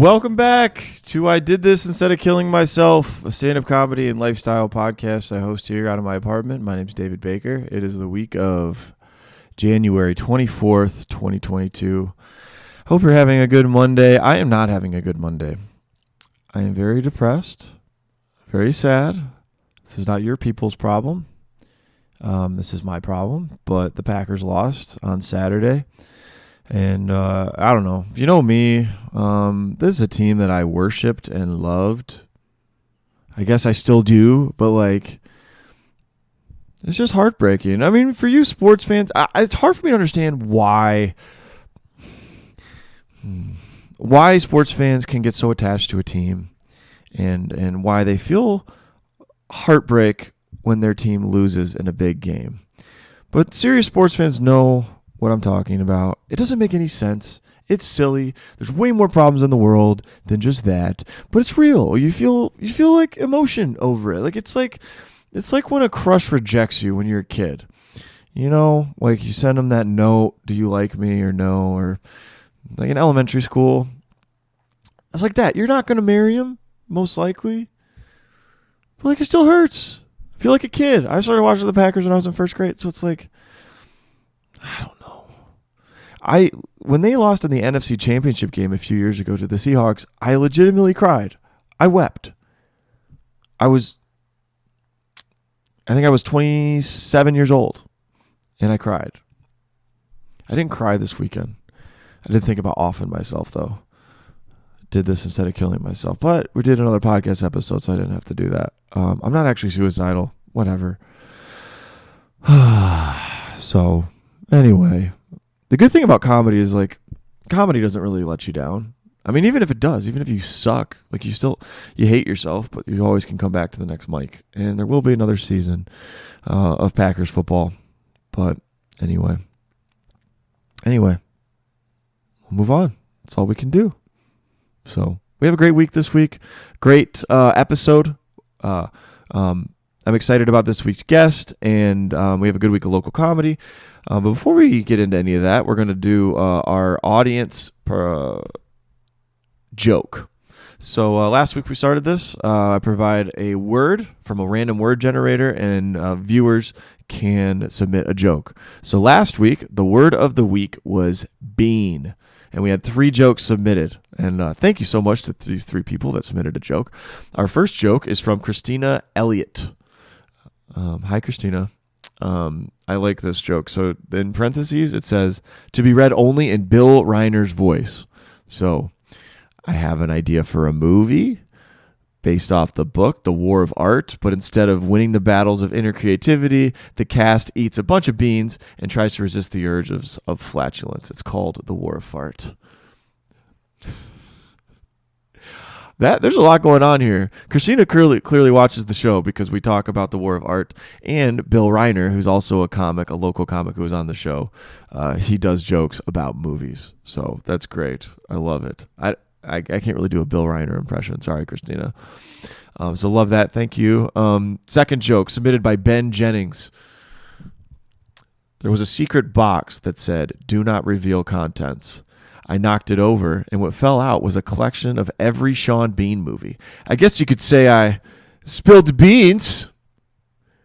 Welcome back to I Did This Instead of Killing Myself, a stand-up comedy and lifestyle podcast I host here out of my apartment. My name's David Bakker. It is the week of January 24th, 2022. Hope you're having a good Monday. I am not having a good Monday. I am very depressed, very sad. This is not your people's problem. This is my problem, but the Packers lost on Saturday. And I don't know. If you know me, this is a team that I worshipped and loved. I guess I still do, but like, it's just heartbreaking. I mean, for you sports fans, it's hard for me to understand why sports fans can get so attached to a team and why they feel heartbreak when their team loses in a big game. But serious sports fans know what I'm talking about. It doesn't make any sense. It's silly. There's way more problems in the world than just that. But it's real. You feel like emotion over it. Like it's like when a crush rejects you when you're a kid. You know, like you send them that note, do you like me or no? Or like in elementary school. It's like that. You're not going to marry him, most likely. But like it still hurts. I feel like a kid. I started watching the Packers when I was in first grade. So it's like, I don't know. When they lost in the NFC Championship game a few years ago to the Seahawks, I legitimately cried. I wept. I think I was 27 years old, and I cried. I didn't cry this weekend. I didn't think about offing myself, though. Did this instead of killing myself. But we did another podcast episode, so I didn't have to do that. I'm not actually suicidal. Whatever. So, anyway. The good thing about comedy is, like, comedy doesn't really let you down. I mean, even if it does, even if you suck, like, you hate yourself, but you always can come back to the next mic. And there will be another season of Packers football. But anyway, we'll move on. That's all we can do. So we have a great week this week. Great episode. I'm excited about this week's guest, and we have a good week of local comedy. But before we get into any of that, we're going to do our audience joke. So last week we started this. I provide a word from a random word generator, and viewers can submit a joke. So last week, the word of the week was bean. And we had 3 jokes submitted. And thank you so much to these 3 people that submitted a joke. Our first joke is from Christina Elliott. Hi, Christina. I like this joke. So in parentheses, it says, to be read only in Bill Reiner's voice. So I have an idea for a movie based off the book, The War of Art, but instead of winning the battles of inner creativity, the cast eats a bunch of beans and tries to resist the urge of flatulence. It's called The War of Fart. There's a lot going on here. Christina clearly watches the show because we talk about The War of Art, and Bill Reiner, who's also a local comic who was on the show, he does jokes about movies. So that's great. I love it. I can't really do a Bill Reiner impression. Sorry, Christina. So love that. Thank you. Second joke submitted by Ben Jennings. There was a secret box that said, do not reveal contents. I knocked it over, and what fell out was a collection of every Sean Bean movie. I guess you could say I spilled beans.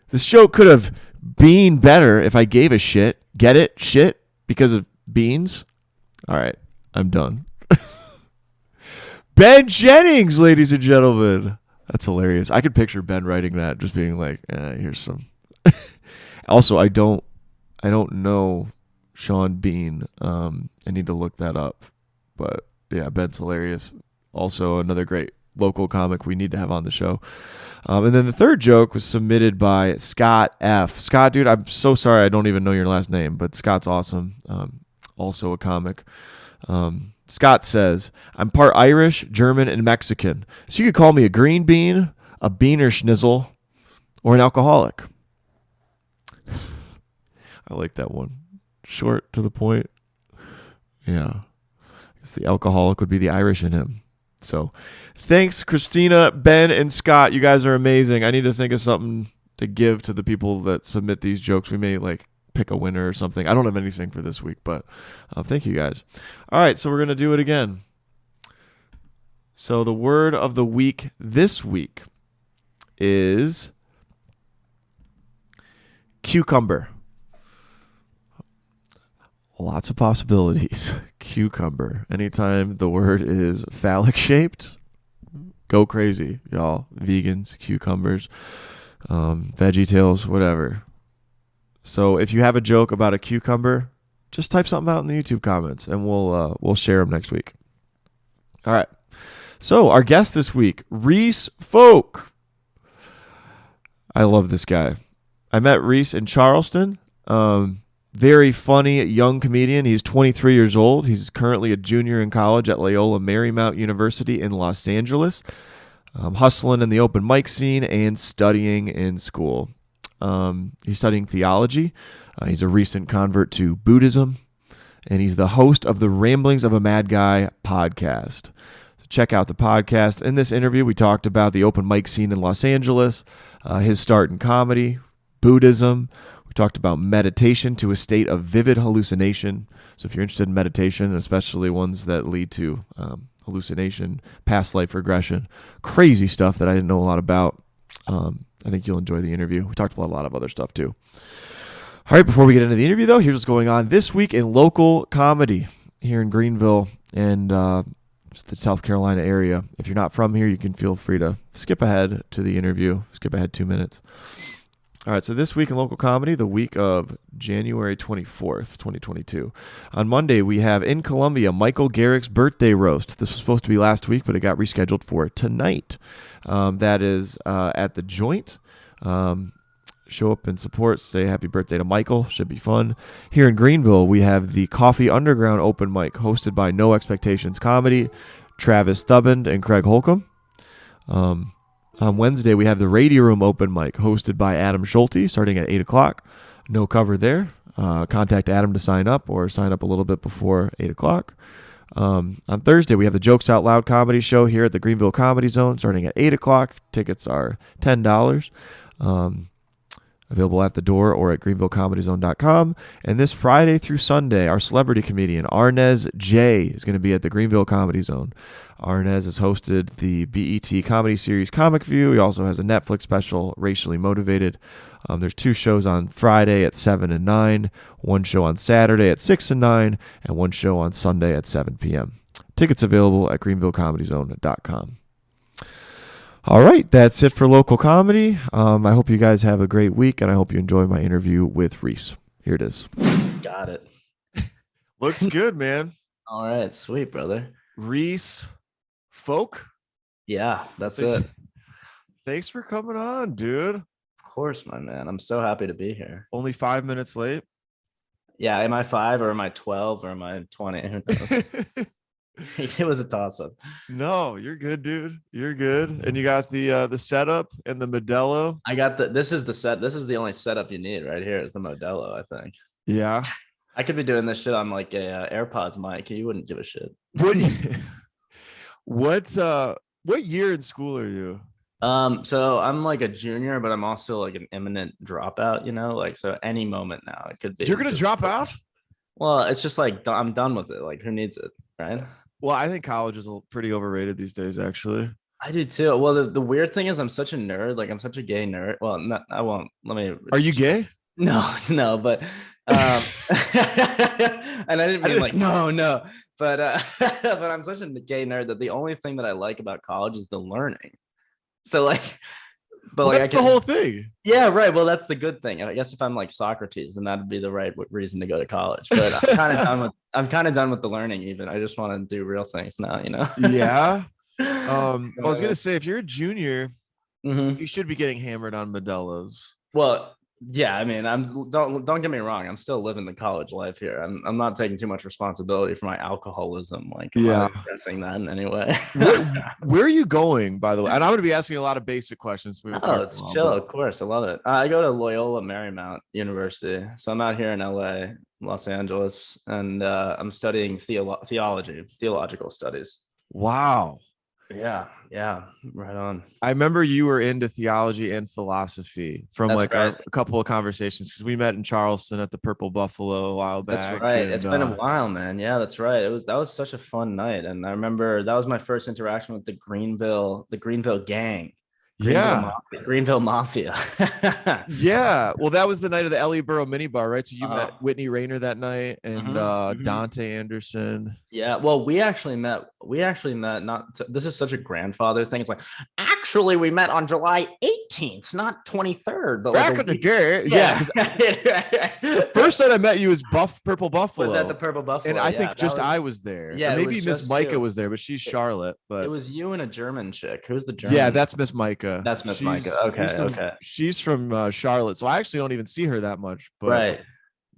The show could have been better if I gave a shit. Get it? Shit? Because of beans? All right, I'm done. Ben Jennings, ladies and gentlemen. That's hilarious. I could picture Ben writing that, just being like, here's some. Also, I don't know Sean Bean. I need to look that up. But yeah, Ben's hilarious. Also, another great local comic we need to have on the show. And then the third joke was submitted by Scott F. Scott, dude, I'm so sorry I don't even know your last name, but Scott's awesome. Also a comic. Scott says, I'm part Irish, German, and Mexican. So you could call me a green bean, a beaner schnizzle, or an alcoholic. I like that one. Short, to the point. Yeah. I guess the alcoholic would be the Irish in him. So thanks, Christina, Ben, and Scott. You guys are amazing. I need to think of something to give to the people that submit these jokes. We may pick a winner or something. I don't have anything for this week, but thank you guys. All right, so we're going to do it again. So the word of the week this week is cucumber. Lots of possibilities. Cucumber. Anytime the word is phallic shaped, go crazy, y'all. Vegans, cucumbers, Veggie Tales, whatever. So if you have a joke about a cucumber, just type something out in the YouTube comments, and we'll share them next week. All right. So our guest this week, Rhys Foulke. I love this guy. I met Rhys in Charleston. Very funny young comedian. He's 23 years old. He's currently a junior in college at Loyola Marymount University in Los Angeles, hustling in the open mic scene and studying in school. He's studying theology. He's a recent convert to Buddhism, and he's the host of the Ramblings of a Mad Guy podcast. So check out the podcast. In this interview, we talked about the open mic scene in Los Angeles, his start in comedy, Buddhism. We talked about meditation to a state of vivid hallucination. So if you're interested in meditation, especially ones that lead to hallucination, past life regression, crazy stuff that I didn't know a lot about, I think you'll enjoy the interview. We talked about a lot of other stuff too. All right, before we get into the interview, though, here's what's going on this week in local comedy here in Greenville and the South Carolina area. If you're not from here, you can feel free to skip ahead to the interview. Skip ahead 2 minutes. All right, so this week in local comedy, the week of January 24th, 2022. On Monday, we have in Columbia, Michael Garrick's birthday roast. This was supposed to be last week, but it got rescheduled for tonight. That is at the Joint. Show up and support. Say happy birthday to Michael. Should be fun. Here in Greenville, we have the Coffee Underground open mic hosted by No Expectations Comedy, Travis Thubband and Craig Holcomb. On Wednesday, we have the Radio Room open mic hosted by Adam Schulte starting at 8 o'clock. No cover there. Contact Adam to sign up or sign up a little bit before 8 o'clock. On Thursday, we have the Jokes Out Loud comedy show here at the Greenville Comedy Zone starting at 8 o'clock. Tickets are $10. Available at the door or at greenvillecomedyzone.com. And this Friday through Sunday, our celebrity comedian, Arnez J, is going to be at the Greenville Comedy Zone. Arnez has hosted the BET comedy series Comic View. He also has a Netflix special, Racially Motivated. There's 2 shows on Friday at 7 and 9, 1 show on Saturday at 6 and 9, and 1 show on Sunday at 7 p.m. Tickets available at greenvillecomedyzone.com. All right, that's it for local comedy. I hope you guys have a great week, and I hope you enjoy my interview with Rhys. Here it is. Got it. Looks good, man. All right, sweet, brother. Rhys Foulke? Yeah, that's it. Thanks for coming on, dude. Of course, my man. I'm so happy to be here. Only 5 minutes late? Yeah, am I 5 or am I 12 or am I 20? Who knows? It was a toss-up. No, you're good, dude. You're good. And you got the setup and the Modelo. I got this is the only setup you need right here is the Modelo, I think. Yeah. I could be doing this shit on like a AirPods mic. You wouldn't give a shit. What year in school are you? So I'm like a junior, but I'm also like an imminent dropout, like so any moment now it could be. You're gonna drop out? Well, it's just like I'm done with it. Like who needs it, right? Well, I think college is pretty overrated these days, actually. I do too. Well, the weird thing is I'm such a nerd. Like I'm such a gay nerd. Well, I won't. Let me. Are you gay? No, but and I didn't mean like no, but but I'm such a gay nerd that the only thing that I like about college is the learning. So like, but well, that's the whole thing. Yeah, right. Well, that's the good thing. I guess if I'm like Socrates, then that'd be the right reason to go to college. But I'm kind of done with the learning. Even I just want to do real things now. Yeah. I was gonna say if you're a junior, mm-hmm. you should be getting hammered on Modelo's. Well, yeah. I mean, don't get me wrong. I'm still living the college life here. I'm not taking too much responsibility for my alcoholism. Like, I'm not addressing that in any way. Where are you going, by the way? And I'm going to be asking a lot of basic questions. It's chill. Of course, I love it. I go to Loyola Marymount University, so I'm out here in LA, Los Angeles, and I'm studying theological studies. Wow. Yeah, Yeah. Right on. I remember you were into theology and philosophy from That's like right. a couple of conversations because we met in Charleston at the Purple Buffalo a while That's back. right. It's And been a while, man. Yeah, that's right. That was such a fun night. And I remember that was my first interaction with the Greenville gang, yeah, Greenville Mafia. yeah. Well, that was the night of the Ellie Burrow mini bar, right? So you met uh Whitney Rayner that night and hmm Dante Anderson. Yeah, well, we actually met. This is such a grandfather thing. It's like, actually, we met on July 18th, not 23rd, but like a Back in the week. day, yeah. Yeah. Because the first night I met you was Purple Was at the Buffalo, Purple and Buffalo. I Yeah, think just I was there, or it was maybe Miss just Micah you. was there, but she's It, Charlotte. it But was you and a German chick. Who's the yeah, German? that's Miss Micah. That's Miss Micah. She's Okay, from okay. Charlotte, so I actually don't even see her that much. But Right.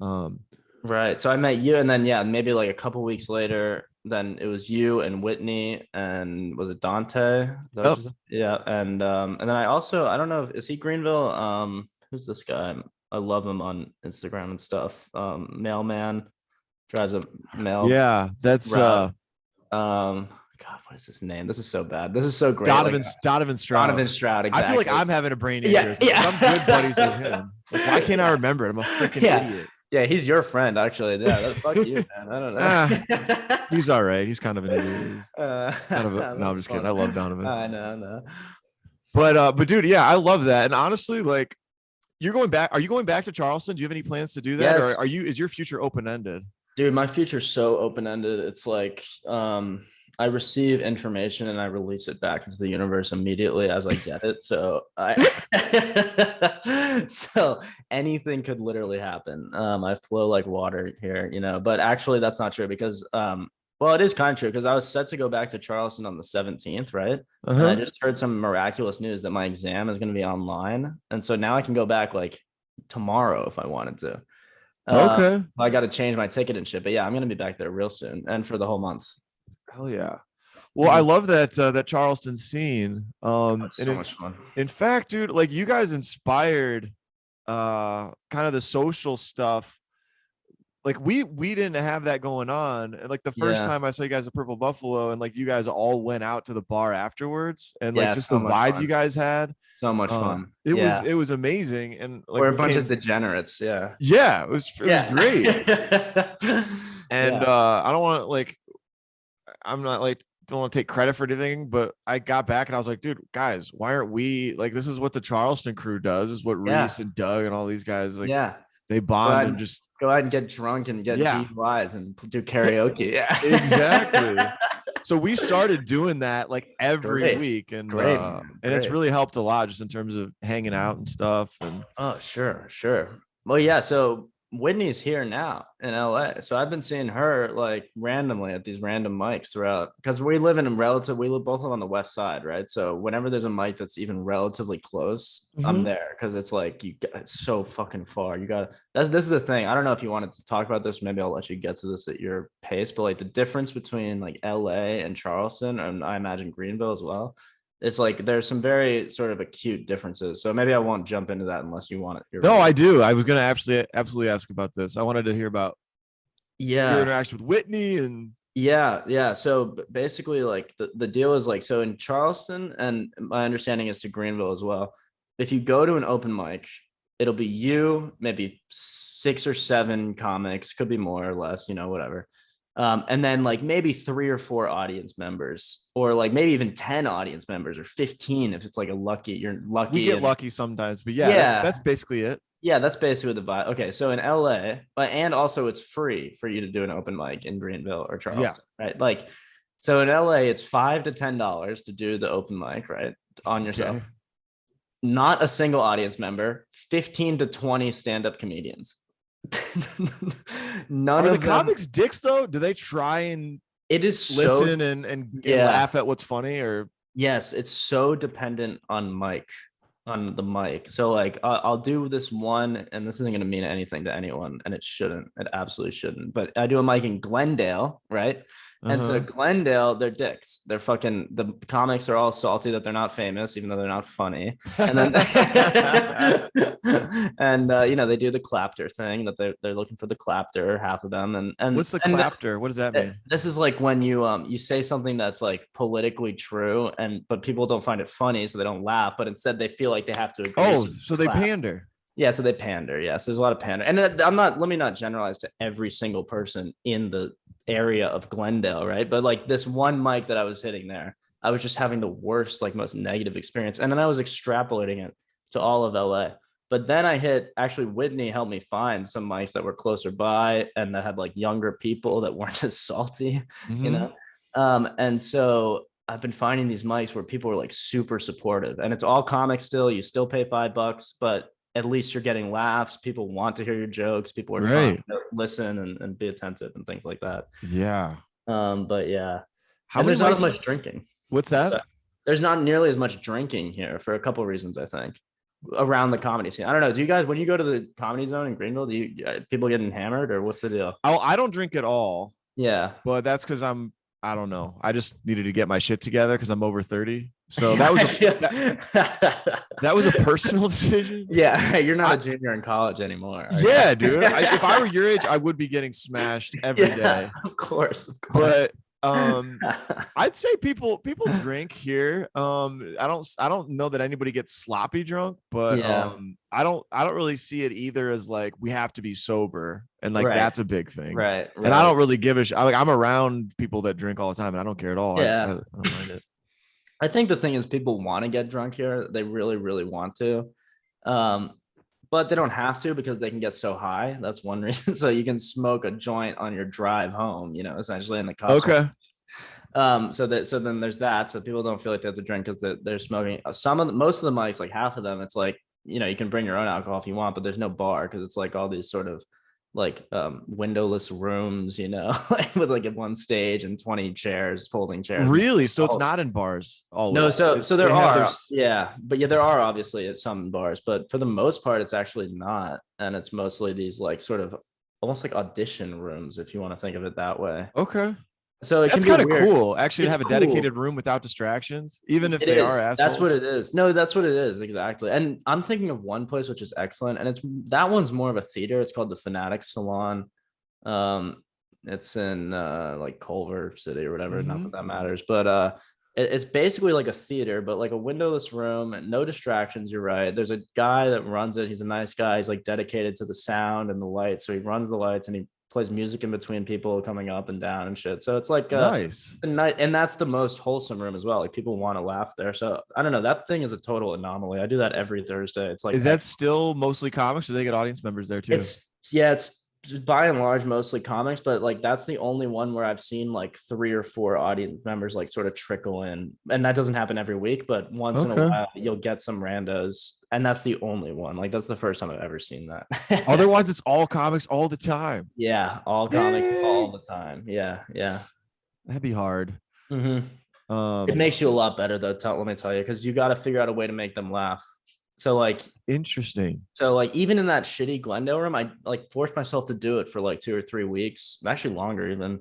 um, Right. So I met you, and then yeah, maybe like a couple weeks later, then it was you and Whitney, and was it Dante? Is that what oh you said? Yeah, and then I don't know if is he Greenville? Who's this guy? I love him on Instagram and stuff. Mailman drives a mail yeah, that's route. God, what is his name? This is so bad. This is so great. Like Donovan Stroud. Donovan Stroud, I feel like exactly. I'm having a brain Yeah, aneurysm because I'm good buddies with yeah. him. Like, why can't I remember it? I'm a freaking Yeah. idiot. Yeah, he's your friend, actually. Yeah, fuck you, man. I don't Ah, know. he's all right. He's kind of an idiot. He's kind of no, I'm That's just kidding. I funny. love Donovan. I know. But dude, yeah, I love that. And honestly, like you're going back. Are you going back to Charleston? Do you have any plans to do that? Yes, Or is your future open ended? dude, my future's so open-ended. It's like I receive information and I release it back into the universe immediately as I get it. So so anything could literally happen. I flow like water here, but actually that's not true because well, it is kind of true because I was set to go back to Charleston on the 17th, right? And I Uh-huh. just heard some miraculous news that my exam is going to be online. And so now I can go back like tomorrow if I wanted to. Okay. I got to change my ticket and shit. But yeah, I'm going to be back there real soon and for the whole month. Hell yeah. Well, I love that Charleston scene. It's And so much fun. in fact, dude, like you guys inspired kind of the social stuff. Like we didn't have that going on. And like the first Yeah. time I saw you guys at Purple Buffalo and like you guys all went out to the bar afterwards and like Yeah, just so the much vibe fun. you guys had. So much fun. It was Yeah. it was amazing. And like We're a we bunch came, of degenerates. Yeah. yeah, it was great. And Yeah. I don't want to like I'm not like don't want to take credit for anything, but I got back and I was like, dude, guys, why aren't we like this is what the Charleston crew does, this is what Yeah. Rhys and Doug and all these guys like Yeah. they Go bond ahead, and just go ahead and get drunk and get yeah, DUIs and do karaoke. Yeah. exactly. So we started doing that like every Great. week and Great, man. and it's Great. really helped a lot just in terms of hanging out and stuff. And Oh, sure. Well, yeah. So Whitney's here now in LA. So I've been seeing her like randomly at these random mics throughout because we live both live on the west side, right? So whenever there's a mic that's even relatively close, I'm there because it's like it's so fucking far. This is the thing. I don't know if you wanted to talk about this. Maybe I'll let you get to this at your pace, but like the difference between like LA and Charleston, and I imagine Greenville as well, it's like there's some very sort of acute differences. So maybe I won't jump into that unless you want it. no, I do. I was gonna absolutely ask about this. I wanted to hear about your Yeah. interaction with Whitney and Yeah. So basically, like the deal is like so in Charleston, and my understanding is to Greenville as well. If you go to an open mic, it'll be you, maybe 6 or 7 comics, could be more or less, whatever. And then like maybe 3 or 4 audience members, or like maybe even 10 audience members, or 15 if it's like you're lucky. we get lucky sometimes, but yeah, Yeah. that's basically it. Yeah, that's basically the vibe. Okay, so in LA, and also it's free for you to do an open mic in Greenville or Charleston, right? Like, so in LA, it's $5 to $10 to do the open mic, right? On yourself. Okay. Not a single audience member, 15 to 20 stand-up comedians. None Are the of them. comics dicks though? Do they try and It is listen so. and Yeah. laugh at what's funny? Or Yes, it's so dependent on the mic. So like I'll do this one, and this isn't going to mean anything to anyone, and it shouldn't. It absolutely shouldn't. But I do a mic in Glendale, right? And so Uh-huh. Glendale, they're dicks. They're fucking, the comics are all salty that they're not famous, even though they're not funny. And then, and you know, they do the clapter thing that they're looking for the clapter, half of them. What's the clapter? What does that mean? This is like when you say something that's like politically true, and but people don't find it funny, so they don't laugh, but instead they feel like they have to agree. Oh, So so they clap. pander. Yeah, so they pander. Yes, there's a lot of pander, and I'm not. Let me not generalize to every single person in the area of Glendale, right? But like this one mic that I was hitting there, I was just having the worst, like most negative experience, and then I was extrapolating it to all of LA. But then I hit, actually Whitney helped me find some mics that were closer by and that had like younger people that weren't as salty, you Mm-hmm. know. And so I've been finding these mics where people are like super supportive, and it's all comics still. You still pay $5, but at least you're getting laughs. People want to hear your jokes. People are trying Right. to listen and be attentive and things like that. Yeah. But yeah, How and many there's not as mics? much drinking. What's that? So there's not nearly as much drinking here for a couple of reasons, I think, around the comedy scene. I don't know. Do you guys, when you go to the Comedy Zone in Greenville, do you people getting hammered, or what's the deal? Oh, I don't drink at all, Yeah. but that's because I don't know. I just needed to get my shit together because I'm over 30. So that was a personal decision. Yeah, you're not a junior in college anymore. Yeah, dude. If I were your age, I would be getting smashed every day. Of course, of course. But I'd say people drink here. I don't know that anybody gets sloppy drunk, but Yeah. I don't really see it either as like we have to be sober and like Right. that's a big thing. Right. And I don't really give a shit. I'm around people that drink all the time and I don't care at all. Yeah. I don't mind it. I think the thing is people want to get drunk here. They really, really want to. Um, but they don't have to because they can get so high. That's one reason. So you can smoke a joint on your drive home, you know, essentially in the cops. Okay. So then there's that. So people don't feel like they have to drink because they're smoking. Most of the mics, like half of them, it's like, you know, you can bring your own alcohol if you want, but there's no bar because it's like all these sort of like windowless rooms, you know, like with like one stage and 20 chairs, folding chairs. Really? So it's not in bars always. No, so there are, yeah, but yeah, there are obviously at some bars, but for the most part, it's actually not, and it's mostly these like sort of almost like audition rooms, if you want to think of it that way. Okay. So that's kind of cool, actually, to have a dedicated room without distractions, even if they are assholes. That's what it is. No, that's what it is, exactly. And I'm thinking of one place which is excellent, and that one's more of a theater. It's called the Fanatic Salon. It's in like Culver City or whatever. Not that matters, but it's basically like a theater, but like a windowless room and no distractions. You're right. There's a guy that runs it. He's a nice guy. He's like dedicated to the sound and the lights, so he runs the lights and he plays music in between people coming up and down and shit. So it's like nice. And that's the most wholesome room as well. Like people want to laugh there. So I don't know. That thing is a total anomaly. I do that every Thursday. It's like, is that still mostly comics, or do they get audience members there too? It's by and large mostly comics, but like that's the only one where I've seen like 3 or 4 audience members like sort of trickle in, and that doesn't happen every week, but once in a while you'll get some randos, and that's the only one. Like that's the first time I've ever seen that. Otherwise it's all comics all the time. Yeah, all comics all the time. Yeah, that'd be hard. It makes you a lot better though, let me tell you, because you got to figure out a way to make them laugh. So like, interesting. So like even in that shitty Glendale room, I like forced myself to do it for like 2 or 3 weeks, actually longer even,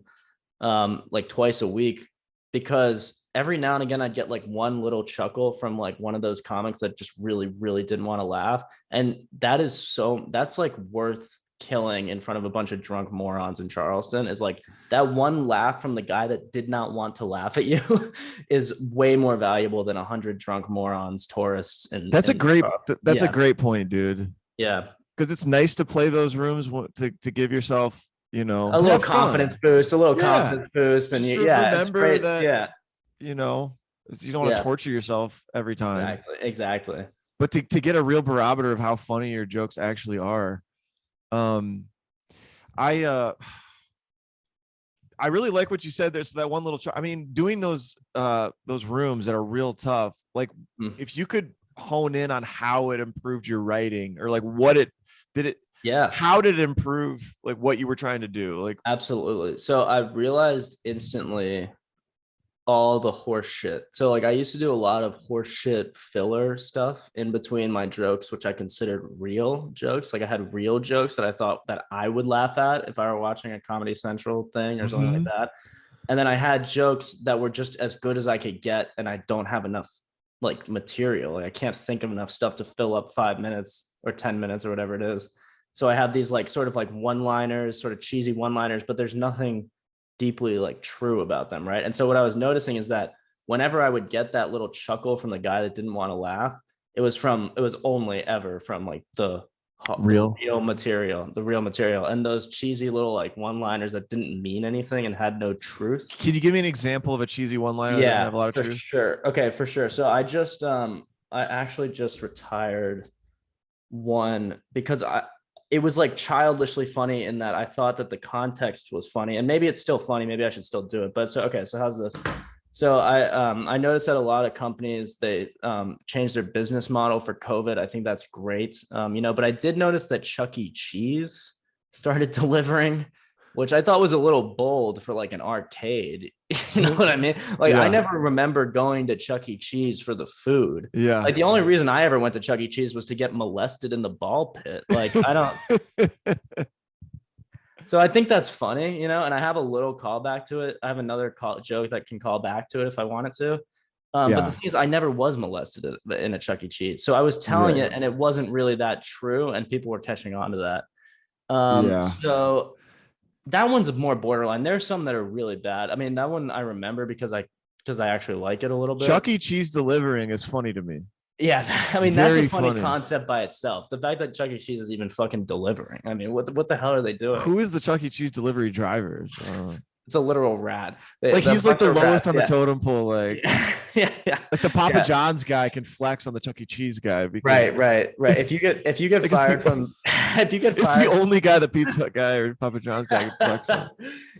like twice a week, because every now and again I'd get like one little chuckle from like one of those comics that just really, really didn't want to laugh. And that's like worth killing in front of a bunch of drunk morons in Charleston. Is like that one laugh from the guy that did not want to laugh at you is way more valuable than 100 drunk morons, tourists. And that's a great point, dude. Yeah, because it's nice to play those rooms to give yourself, you know, a little confidence boost, and remember that. You know, you don't want to torture yourself every time. Exactly. But to get a real barometer of how funny your jokes actually are. I really like what you said there. So that one little, I mean, doing those rooms that are real tough, like if you could hone in on how it improved your writing, or like how did it improve like what you were trying to do? Like, absolutely. So I realized instantly all the horse shit. So like I used to do a lot of horse shit filler stuff in between my jokes, which I considered real jokes. Like I had real jokes that I thought that I would laugh at if I were watching a Comedy Central thing or something like that. And then I had jokes that were just as good as I could get, and I don't have enough like material. Like I can't think of enough stuff to fill up 5 minutes or 10 minutes or whatever it is. So I have these like sort of like one-liners, sort of cheesy one-liners, but there's nothing deeply like true about them, right? And so what I was noticing is that whenever I would get that little chuckle from the guy that didn't want to laugh, it was only ever from like Real. the real material, and those cheesy little like one-liners that didn't mean anything and had no truth. Can you give me an example of a cheesy one-liner that doesn't have a lot of for truth? sure. Okay, for sure. So I actually just retired one because it was like childishly funny in that I thought that the context was funny, and maybe it's still funny. Maybe I should still do it. But so okay, so how's this? So I noticed that a lot of companies they changed their business model for COVID. I think that's great. But I did notice that Chuck E. Cheese started delivering, which I thought was a little bold for like an arcade. You know what I mean? Like I never remember going to Chuck E. Cheese for the food. Yeah. Like the only reason I ever went to Chuck E. Cheese was to get molested in the ball pit. Like I don't. So I think that's funny, and I have a little callback to it. I have another joke that can call back to it if I wanted to. But the thing is, I never was molested in a Chuck E. Cheese. So I was telling it, and it wasn't really that true, and people were catching on to that. So that one's more borderline. There's some that are really bad. I mean, that one I remember because I actually like it a little bit. Chuck E. Cheese delivering is funny to me. Yeah, I mean that's a funny concept by itself. The fact that Chuck E. Cheese is even fucking delivering. I mean, what the hell are they doing? Who is the Chuck E. Cheese delivery driver? It's a literal rat. He's like the lowest on the totem pole. Like, yeah. Like the Papa John's guy can flex on the Chuck E. Cheese guy. Because, right. If you get fired from, it's the only guy the Pizza Hut guy or Papa John's guy can flex on.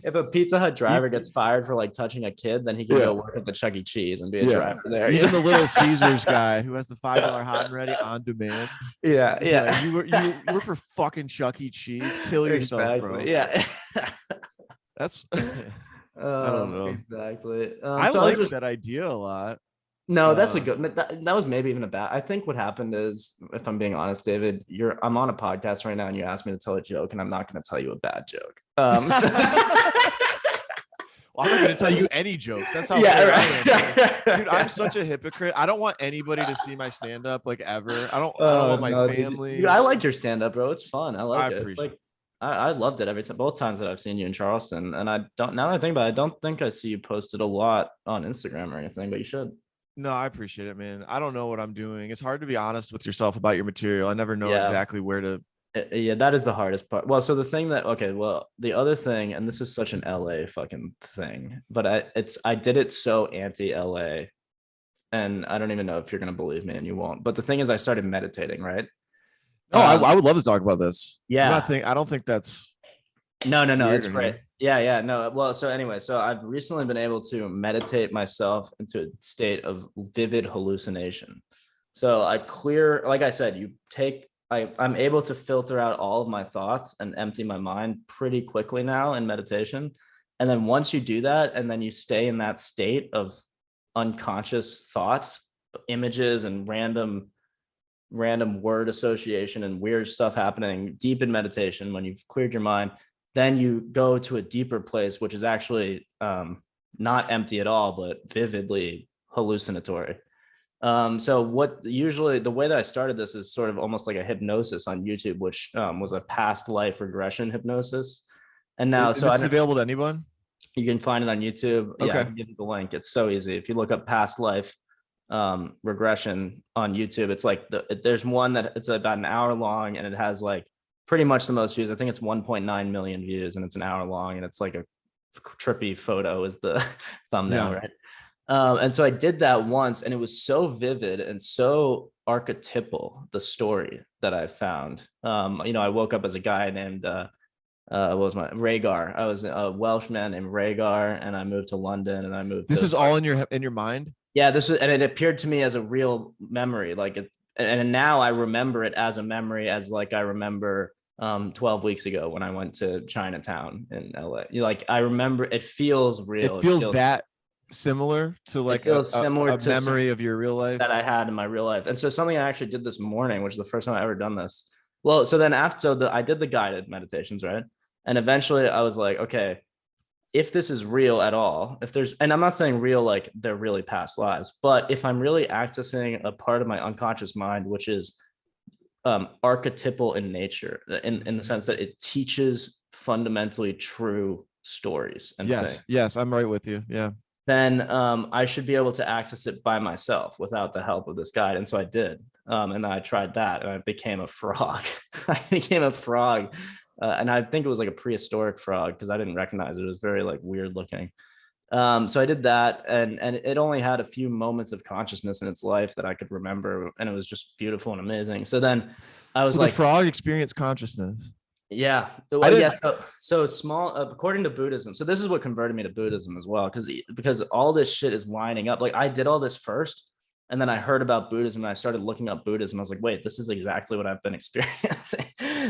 If a Pizza Hut driver gets fired for like touching a kid, then he can go work at the Chuck E. Cheese and be a driver there. Even the Little Caesars guy who has the $5 hot and ready on demand. Yeah. Like, you work for fucking Chuck E. Cheese. Kill yourself, bro. Yeah. That's I don't know. Exactly. I like that idea a lot. No, that's a good. That was maybe even a bad. I think what happened is, if I'm being honest, David, I'm on a podcast right now, and you asked me to tell a joke, and I'm not going to tell you a bad joke. Well, I'm not going to tell you any jokes. That's how I am. Dude, I'm such a hypocrite. I don't want anybody to see my stand-up like ever. I don't want my family. Dude, I like your stand-up, bro. It's fun. I like it. Appreciate it. I loved it every time, both times that I've seen you in Charleston. And now that I think about it, I don't think I see you posted a lot on Instagram or anything, but you should. No, I appreciate it, man. I don't know what I'm doing. It's hard to be honest with yourself about your material. I never know exactly where to. Yeah, that is the hardest part. Well, so the other thing, and this is such an LA fucking thing, but I did it so anti-LA, and I don't even know if you're going to believe me, and you won't. But the thing is, I started meditating, right? Oh, I would love to talk about this. Yeah. I don't think that's. No. It's great. Yeah. No. Well, so anyway, so I've recently been able to meditate myself into a state of vivid hallucination. So like I said, I'm able to filter out all of my thoughts and empty my mind pretty quickly now in meditation. And then once you do that, and then you stay in that state of unconscious thoughts, images, and random word association and weird stuff happening deep in meditation, when you've cleared your mind, then you go to a deeper place, which is actually not empty at all, but vividly hallucinatory. So the way that I started this is sort of almost like a hypnosis on YouTube, which was a past life regression hypnosis. And now, is this available to anyone? You can find it on YouTube. Okay. Yeah, I can give you the link. It's so easy. If you look up past life regression on YouTube, it's like there's one that it's about an hour long, and it has like pretty much the most views. I think it's 1.9 million views, and it's an hour long, and it's like a trippy photo is the thumbnail, right? And so I did that once, and it was so vivid and so archetypal, the story that I found. I woke up as a guy named Rhaegar. I was a Welshman named Rhaegar, and I moved to London, and I moved. This is all in your mind? Yeah, and it appeared to me as a real memory, and now I remember it as a memory, as like I remember 12 weeks ago when I went to Chinatown in LA. I remember it feels real. It feels that similar to like a memory of your real life that I had in my real life. And so something I actually did this morning, which is the first time I ever done this. Well, so then I did the guided meditations, right? And eventually I was like, okay, if this is real at all, if there's, and I'm not saying real like they're really past lives, but if I'm really accessing a part of my unconscious mind, which is archetypal in nature, in the sense that it teaches fundamentally true stories and things, Yes, I'm right with you. Yeah. then I should be able to access it by myself without the help of this guide. And so I did. And I tried that and I became a frog. I became a frog. And I think it was like a prehistoric frog because I didn't recognize it. It was very like weird looking. So I did that, and it only had a few moments of consciousness in its life that I could remember, and it was just beautiful and amazing. So then I was So the like, frog experienced consciousness. yeah, I well, yeah. didn't. So small, according to Buddhism. So this is what converted me to Buddhism as well, because all this shit is lining up. Like I did all this first, and then I heard about Buddhism, and I started looking up Buddhism. I was like, wait, this is exactly what I've been experiencing.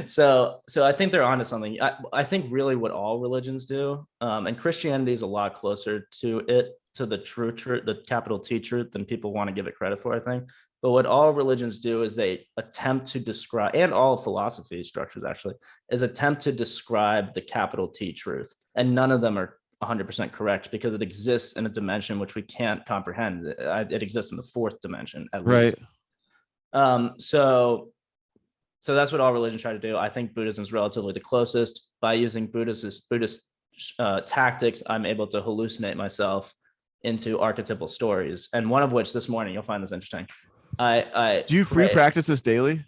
So I think they're onto something. I think really what all religions do, and Christianity is a lot closer to it, to the true truth, the capital T truth, than people want to give it credit for, I think. But what all religions do is they attempt to describe, and all philosophy structures actually, is attempt to describe the capital T truth. And none of them are 100% correct because it exists in a dimension which we can't comprehend. It exists in the fourth dimension at least. Right. So that's what all religions try to do. I think Buddhism is relatively the closest. By using Buddhist tactics, I'm able to hallucinate myself into archetypal stories. And one of which this morning, you'll find this interesting. I Do you free practice this daily?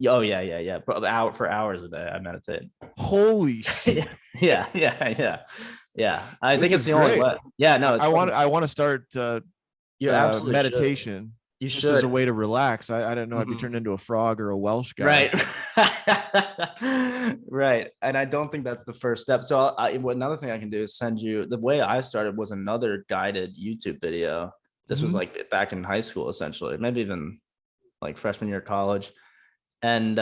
Oh yeah. For hours a day, I meditate. Holy shit! Yeah. I This think it's is the only great. way. Yeah, no, I want to start you absolutely should. meditation You just as a should. way to relax. I didn't know I'd be Mhm. turned into a frog or a Welsh guy. Right. Right. And I don't think that's the first step. So another thing I can do is send you, the way I started was another guided YouTube video. This was Mhm. like back in high school, essentially, maybe even like freshman year of college. And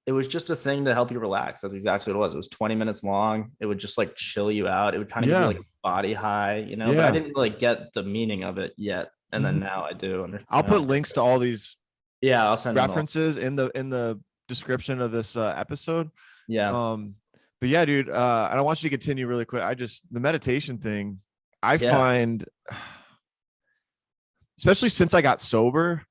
it was just a thing to help you relax. That's exactly what it was. It was 20 minutes long. It would just like chill you out. It would kind of give you Yeah. like a body high, but I Yeah. didn't really get the meaning of it yet. And then Mhm. now I do. I'll put links to all these Yeah, I'll send them all. references in the description of this episode. Yeah. But yeah, dude, and I want you to continue really quick. The meditation thing, I Yeah. find, especially since I got sober,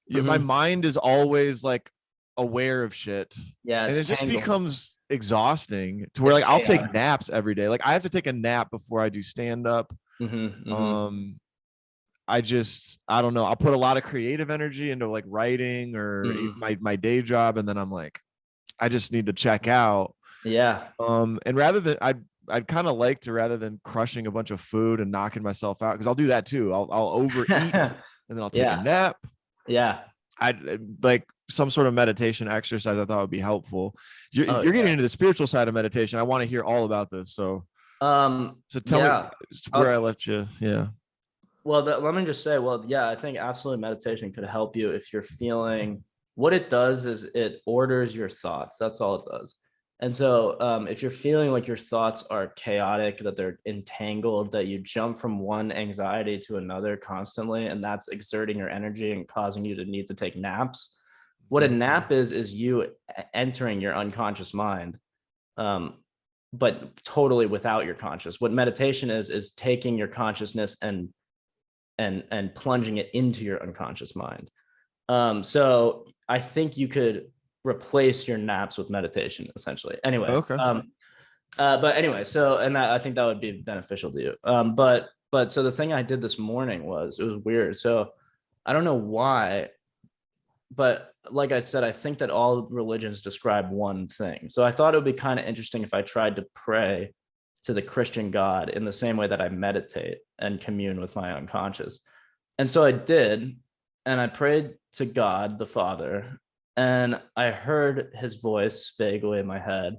my Mhm. mind is always like aware of shit. Yeah, And it's it just tangled. becomes exhausting to where It's like I'll take chaotic. naps every day. Like I have to take a nap before I do stand up. Mhm. I don't know. I'll put a lot of creative energy into like writing or Mhm. my day job, and then I'm like, I just need to check out. Yeah. And rather than I'd kind of like to, rather than crushing a bunch of food and knocking myself out, because I'll do that too. I'll overeat and then I'll take a Yeah. nap. Yeah. I'd like some sort of meditation exercise I thought would be helpful. Oh, You're getting yeah. into the spiritual side of meditation. I want to hear all about this. So tell me Yeah. where I left you. Yeah. Well, let me just say, well, yeah, I think absolutely meditation could help you if you're feeling, what it does is it orders your thoughts. That's all it does. And so if you're feeling like your thoughts are chaotic, that they're entangled, that you jump from one anxiety to another constantly, and that's exerting your energy and causing you to need to take naps. What a nap is you entering your unconscious mind, but totally without your conscious. What meditation is taking your consciousness and plunging it into your unconscious mind. So I think you could replace your naps with meditation, essentially. Anyway, Okay. but anyway, so and that, I think that would be beneficial to you. But so the thing I did this morning was, it was weird. So I don't know why, but like I said, I think that all religions describe one thing. So I thought it would be kind of interesting if I tried to pray to the Christian God in the same way that I meditate and commune with my unconscious. And so I did, and I prayed to God the Father, and I heard his voice vaguely in my head.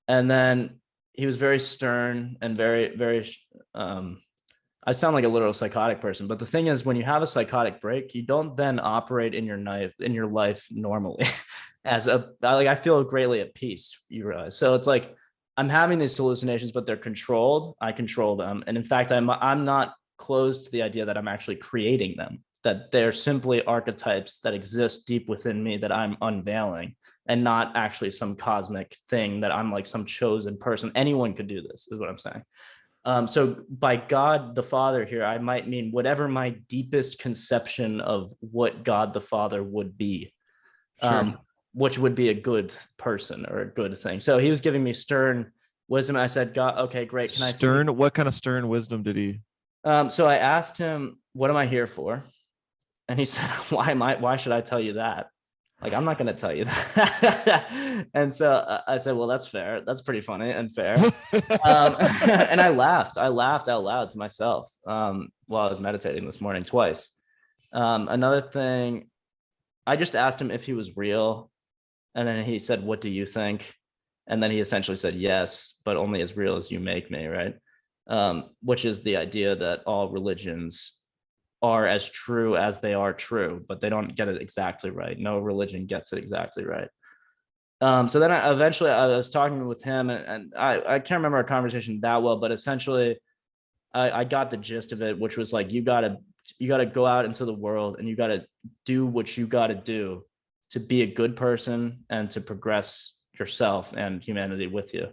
And then he was very stern and very, very, I sound like a literal psychotic person, but the thing is, when you have a psychotic break, you don't then operate in your life normally. I feel greatly at peace, you realize. So it's like I'm having these hallucinations, but they're controlled. I control them, and in fact, I'm not closed to the idea that I'm actually creating them. That they're simply archetypes that exist deep within me that I'm unveiling, and not actually some cosmic thing that I'm like some chosen person. Anyone could do this, is what I'm saying. So by God the Father here, I might mean whatever my deepest conception of what God the Father would be, Sure. which would be a good person or a good thing. So he was giving me stern wisdom. I said, God, okay, great. Can I speak? Stern. What kind of stern wisdom did he? So I asked him, what am I here for? And he said, why should I tell you that? Like, I'm not going to tell you that. And so I said, well, that's fair. That's pretty funny and fair. And I laughed out loud to myself while I was meditating this morning twice. Another thing, I just asked him if he was real. And then he said, what do you think? And then he essentially said, yes, but only as real as you make me, right? Which is the idea that all religions are as true as they are true, but they don't get it exactly right. No religion gets it exactly right. So then I was talking with him, and I can't remember our conversation that well, but essentially I got the gist of it, which was like, you gotta go out into the world and you gotta do what you gotta do to be a good person and to progress yourself and humanity with you.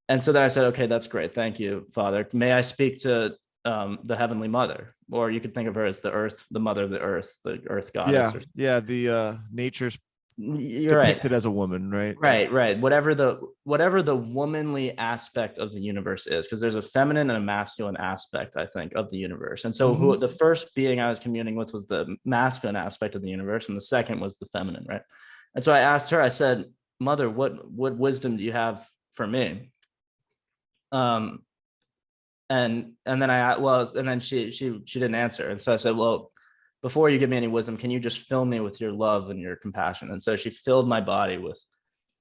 And so then I said, okay, that's great. Thank you, Father. May I speak to the Heavenly Mother, or you could think of her as the earth, the mother of the earth goddess. Yeah. The nature's You're depicted right. as a woman, right? Right. Whatever the womanly aspect of the universe is, because there's a feminine and a masculine aspect, I think, of the universe. And so the first being I was communing with was the masculine aspect of the universe, and the second was the feminine, right? And so I asked her, I said, Mother, what wisdom do you have for me? And then she didn't answer, and so I said, well, before you give me any wisdom, can you just fill me with your love and your compassion? And so she filled my body with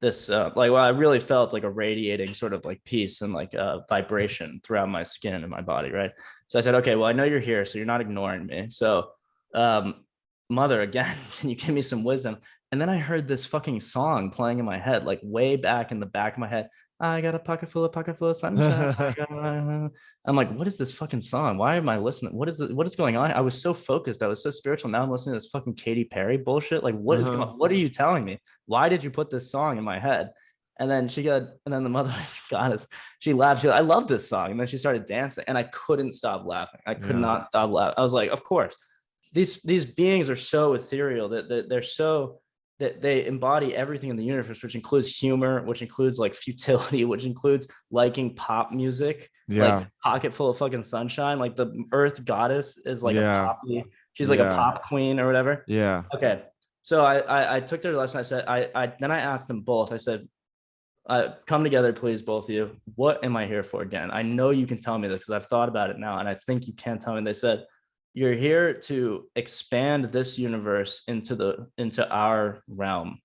this I really felt like a radiating sort of like peace and like vibration throughout my skin and my body, right? So I said, okay, well, I know you're here, so you're not ignoring me. So Mother, again, can you give me some wisdom? And then I heard this fucking song playing in my head, like way back in the back of my head. I got a pocket full of sunshine. I'm like, what is this fucking song? Why am I listening? What is going on? I was so focused. I was so spiritual. Now I'm listening to this fucking Katy Perry bullshit. Like, what is going? What are you telling me? Why did you put this song in my head? And then the mother goddess, she laughed. She, I love this song. And then she started dancing, and I couldn't stop laughing. I could not stop laughing. I was like, of course, these beings are so ethereal that they're so that they embody everything in the universe, which includes humor, which includes like futility, which includes liking pop music, like Pocket Full of Fucking Sunshine. Like the Earth Goddess is like a poppy, she's like a pop queen or whatever. Yeah. Okay. So I took their lesson. I said, then I asked them both. I said, come together, please, both of you. What am I here for again? I know you can tell me this because I've thought about it now, and I think you can tell me. They said, you're here to expand this universe into our realm,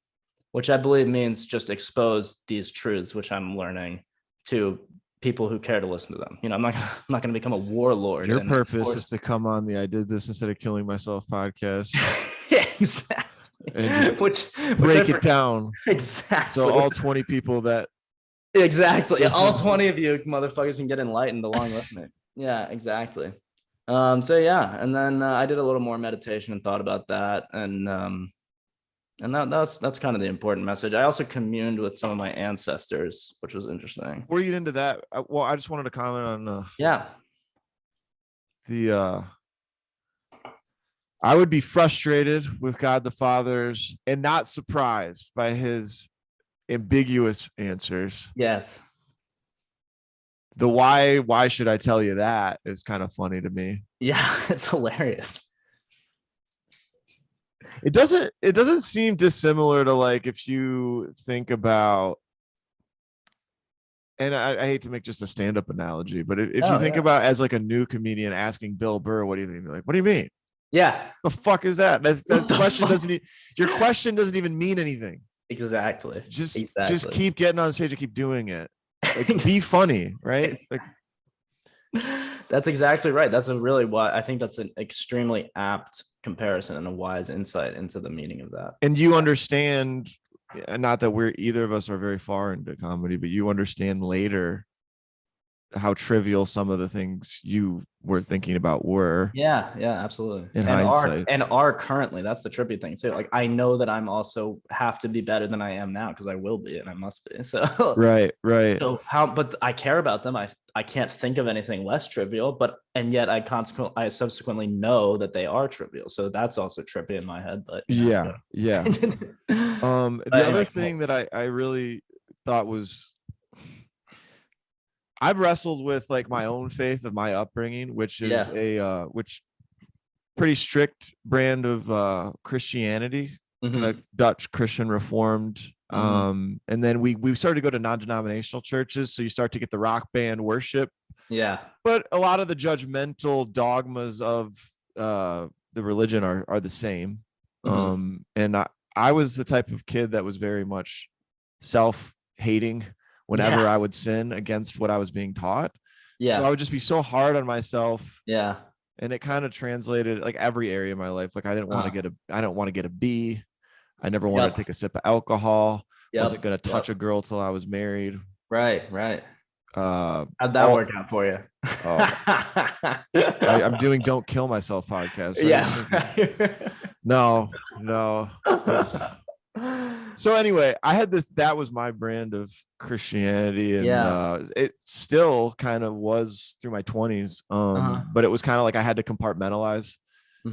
which I believe means just expose these truths, which I'm learning to people who care to listen to them. You know, I'm not going to become a warlord. Your purpose is to come on the I Did This Instead of Killing Myself podcast. Yeah, exactly. Which break it down. Exactly. So all 20 people that. Exactly. All 20 of you motherfuckers can get enlightened along with me. Yeah, exactly. So yeah, and then I did a little more meditation and thought about that, and that's kind of the important message. I also communed with some of my ancestors, which was interesting. Before you get into that, well, I just wanted to comment on I would be frustrated with God the Father's and not surprised by his ambiguous answers. Yes. The why should I tell you that is kind of funny to me. Yeah, it's hilarious. It doesn't seem dissimilar to like if you think about, and I hate to make just a stand-up analogy, but if you think about as like a new comedian asking Bill Burr, what do you think? Like, what do you mean? Yeah. The fuck is that? That question your question doesn't even mean anything. Exactly. Just keep getting on stage and keep doing it. Like, be funny, right? Like, that's exactly right. That's I think that's an extremely apt comparison and a wise insight into the meaning of that. And you understand, not that either of us are very far into comedy, but you understand later how trivial some of the things you were thinking about were Yeah, absolutely. in And hindsight. are currently, that's the trippy thing too. Like I know that I'm also have to be better than I am now because I will be and I must be. So Right. so how but I care about them. I can't think of anything less trivial, but and yet I subsequently know that they are trivial. So that's also trippy in my head, but Yeah. But The other anyway, thing that I really thought was, I've wrestled with like my own faith of my upbringing, which is yeah. which pretty strict brand of Christianity, kind of Mm-hmm. Dutch Christian Reformed. Mm-hmm. And then we started to go to non-denominational churches, so you start to get the rock band worship, Yeah. but a lot of the judgmental dogmas of the religion are the same. Mm-hmm. And I was the type of kid that was very much self-hating whenever Yeah. I would sin against what I was being taught. So I Yeah. would just be so hard on myself, Yeah. and it kind of translated like every area of my life. Like I don't want to get a B. I never wanted to Yep. take a sip of alcohol. Wasn't Yep. going to touch Yep. a girl till I was married. Right. Uh, How'd that all work out for you? oh, I'm doing Don't Kill Myself podcast. So what are you Yeah. thinking? No. This. So anyway, I had this. That was my brand of Christianity, and Yeah. it still kind of was through my 20s. Uh-huh. But it was kind of like I had to compartmentalize.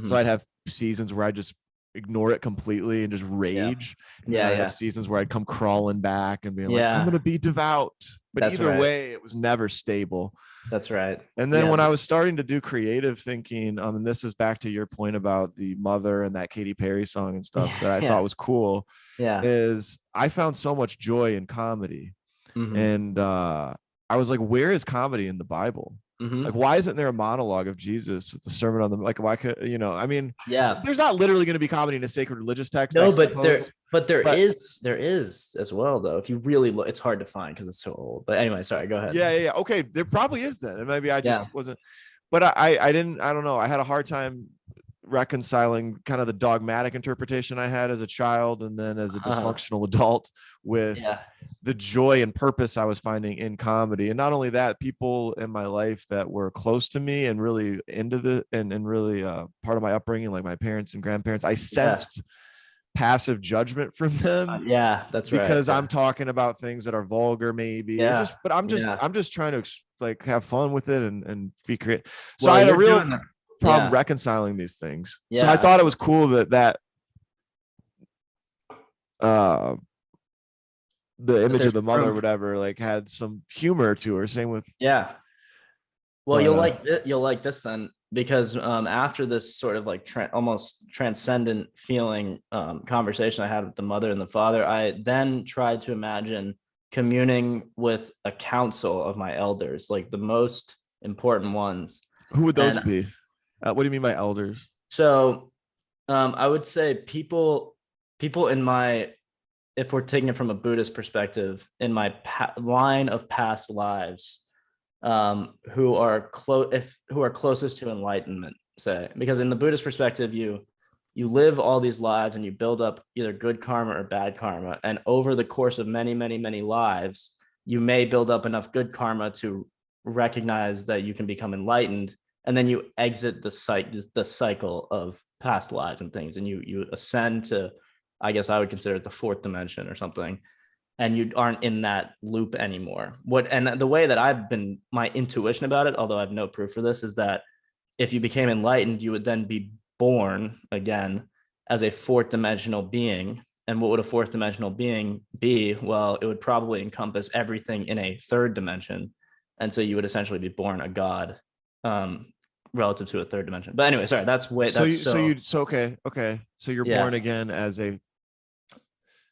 So I'd Mm-hmm. have seasons where I just ignore it completely and just Yeah. rage, and then I'd have Yeah. seasons where I'd come crawling back and being like, I'm Yeah. gonna be devout. But That's either right. way, it was never stable. That's right. And then Yeah. when I was starting to do creative thinking, and this is back to your point about the mother and that Katy Perry song and stuff that I thought Yeah. was cool, Yeah. is I found so much joy in comedy. Mm-hmm. And I was like, where is comedy in the Bible? Like, Mm-hmm. why isn't there a monologue of Jesus with the sermon on the, like, why could, I mean, Yeah. there's not literally going to be comedy in a sacred religious text, I No, but suppose. But there is as well though. If you really look, it's hard to find because it's so old. But anyway, sorry, go ahead. yeah. Okay. There probably is then. And maybe I Yeah. just wasn't, but I didn't, I don't know. I had a hard time reconciling kind of the dogmatic interpretation I had as a child and then as a Uh, dysfunctional adult with yeah. the joy and purpose I was finding in comedy. And not only that, people in my life that were close to me and really into and really part of my upbringing, like my parents and grandparents, I Yeah. sensed passive judgment from them Yeah, that's right. because I'm talking about things that are vulgar maybe, or Yeah. just, but Yeah. I'm just trying to like have fun with it and be creative. So I Well, had a you're real doing the problem yeah. reconciling these things. So I Yeah. thought it was cool that uh the That image of there's the mother or room. whatever like had some humor to her. Same with, Yeah. Well, but you'll like this then because after this sort of like almost transcendent feeling conversation I had with the mother and the father, I then tried to imagine communing with a council of my elders, like the most important ones. who would those And be? What do you mean by elders? so I would say people in my, if we're taking it from a Buddhist perspective, in my line of past lives, who are who are closest to enlightenment, say, because in the Buddhist perspective, you live all these lives and you build up either good karma or bad karma, and over the course of many lives, you may build up enough good karma to recognize that you can become enlightened, and then you exit the cycle of past lives and things, and you ascend to, I guess I would consider it the fourth dimension or something, and you aren't in that loop anymore. And the way that I've been, my intuition about it, although I have no proof for this, is that if you became enlightened, you would then be born again as a fourth dimensional being. And what would a fourth dimensional being be? Well, it would probably encompass everything in a third dimension. And so you would essentially be born a god, relative to a third dimension. But anyway, sorry, that's way, So that's okay. So you're yeah. born again as a,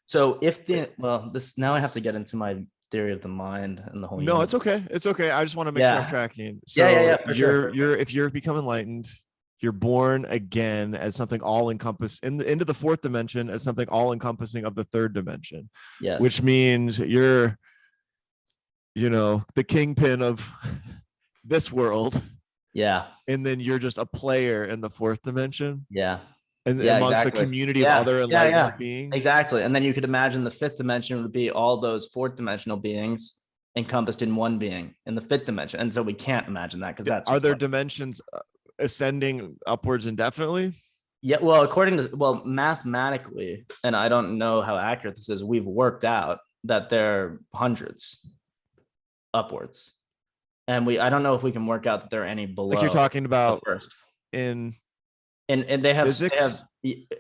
So if this, now I have to get into my theory of the mind and the whole no, universe. it's okay. It's okay. I just want to make sure I'm Yeah. tracking. Yeah. So For sure. you're if you're become enlightened, you're born again as something all encompass into the fourth dimension as something all encompassing of the third dimension, Yes. which means you're, the kingpin of this world. Yeah. And then you're just a player in the fourth dimension Yeah. and Yeah, amongst a exactly. community of Yeah. other Yeah. enlightened beings. Exactly. And then you could imagine the fifth dimension would be all those fourth dimensional beings. encompassed in one being in the fifth dimension. And so we can't imagine that because that's Are there dimensions ascending upwards indefinitely? Yeah, well, mathematically, and I don't know how accurate this is, we've worked out that there are hundreds upwards. And I don't know if we can work out that there are any below. Like you're talking the about first. in And they have physics?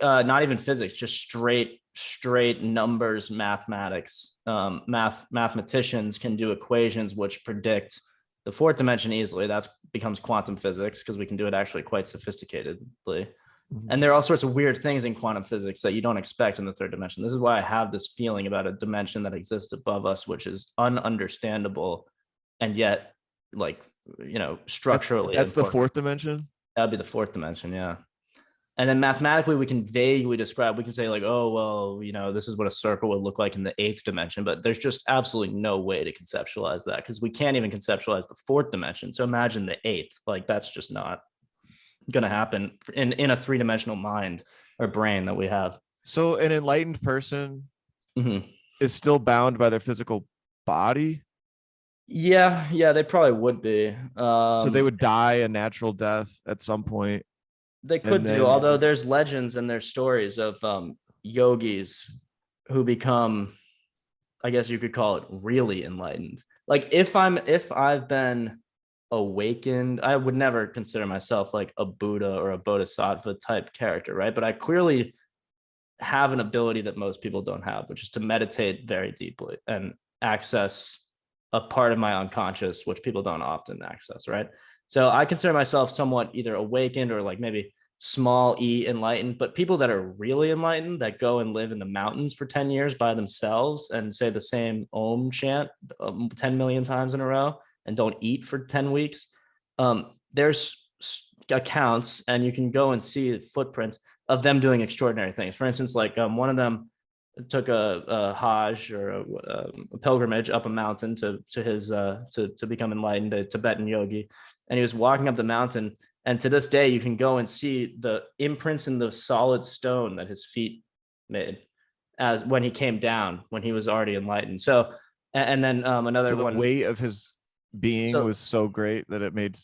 Not even physics, just straight numbers, mathematics. Mathematicians can do equations which predict the fourth dimension easily. That becomes quantum physics because we can do it actually quite sophisticatedly. And there are all sorts of weird things in quantum physics that you don't expect in the third dimension. This is why I have this feeling about a dimension that exists above us, which is ununderstandable, and yet, like, structurally. That's the fourth dimension? That would be the fourth dimension, yeah. And then mathematically, we can vaguely describe, we can say like, oh, well, this is what a circle would look like in the eighth dimension, but there's just absolutely no way to conceptualize that because we can't even conceptualize the fourth dimension. So imagine the eighth, like that's just not going to happen in a three-dimensional mind or brain that we have. So an enlightened person is still bound by their physical body? Yeah, they probably would be. So they would die a natural death at some point. They could do, although there's legends and there's stories of yogis who become, I guess you could call it, really enlightened. Like if I've been awakened, I would never consider myself like a Buddha or a Bodhisattva type character, right? But I clearly have an ability that most people don't have, which is to meditate very deeply and access a part of my unconscious, which people don't often access, right? So I consider myself somewhat either awakened or like maybe small e enlightened, but people that are really enlightened that go and live in the mountains for 10 years by themselves and say the same Om chant 10 million times in a row and don't eat for 10 weeks. There's accounts and you can go and see footprints of them doing extraordinary things. For instance, like one of them took a Hajj or a pilgrimage up a mountain to become enlightened, a Tibetan yogi. And he was walking up the mountain. And to this day, you can go and see the imprints in the solid stone that his feet made as when he came down, when he was already enlightened. So, and then another the one. The weight of his being was so great that it made.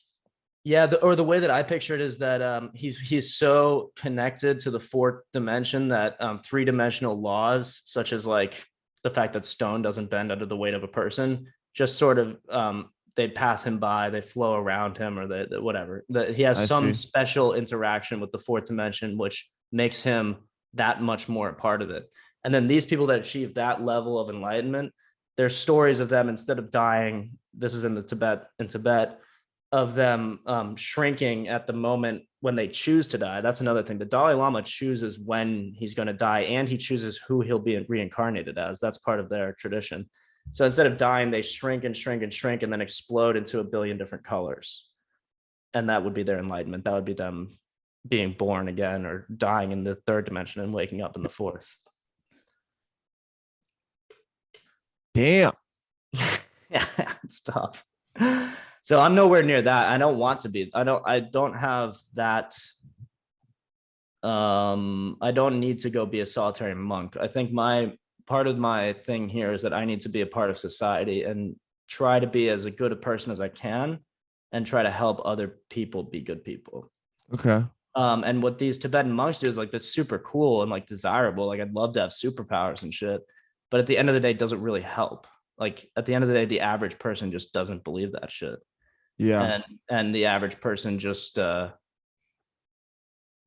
Yeah, the way that I picture it is that he's so connected to the fourth dimension that three-dimensional laws, such as like the fact that stone doesn't bend under the weight of a person, just sort of they pass him by, they flow around him, or whatever. He has some special interaction with the fourth dimension, which makes him that much more a part of it. And then these people that achieve that level of enlightenment, there's stories of them instead of dying. This is in Tibet, of them shrinking at the moment when they choose to die. That's another thing. The Dalai Lama chooses when he's going to die, and he chooses who he'll be reincarnated as. That's part of their tradition. So instead of dying, they shrink and shrink and shrink and then explode into a billion different colors. And that would be their enlightenment. That would be them being born again or dying in the third dimension and waking up in the fourth. Damn. Yeah, it's tough. So I'm nowhere near that. I don't want to be. I don't have that. I don't need to go be a solitary monk. I think part of my thing here is that I need to be a part of society and try to be as a good a person as I can and try to help other people be good people. Okay. And what these Tibetan monks do is like, that's super cool and like desirable. Like I'd love to have superpowers and shit, but at the end of the day, it doesn't really help. Like at the end of the day, the average person just doesn't believe that shit. Yeah. And the average person just, they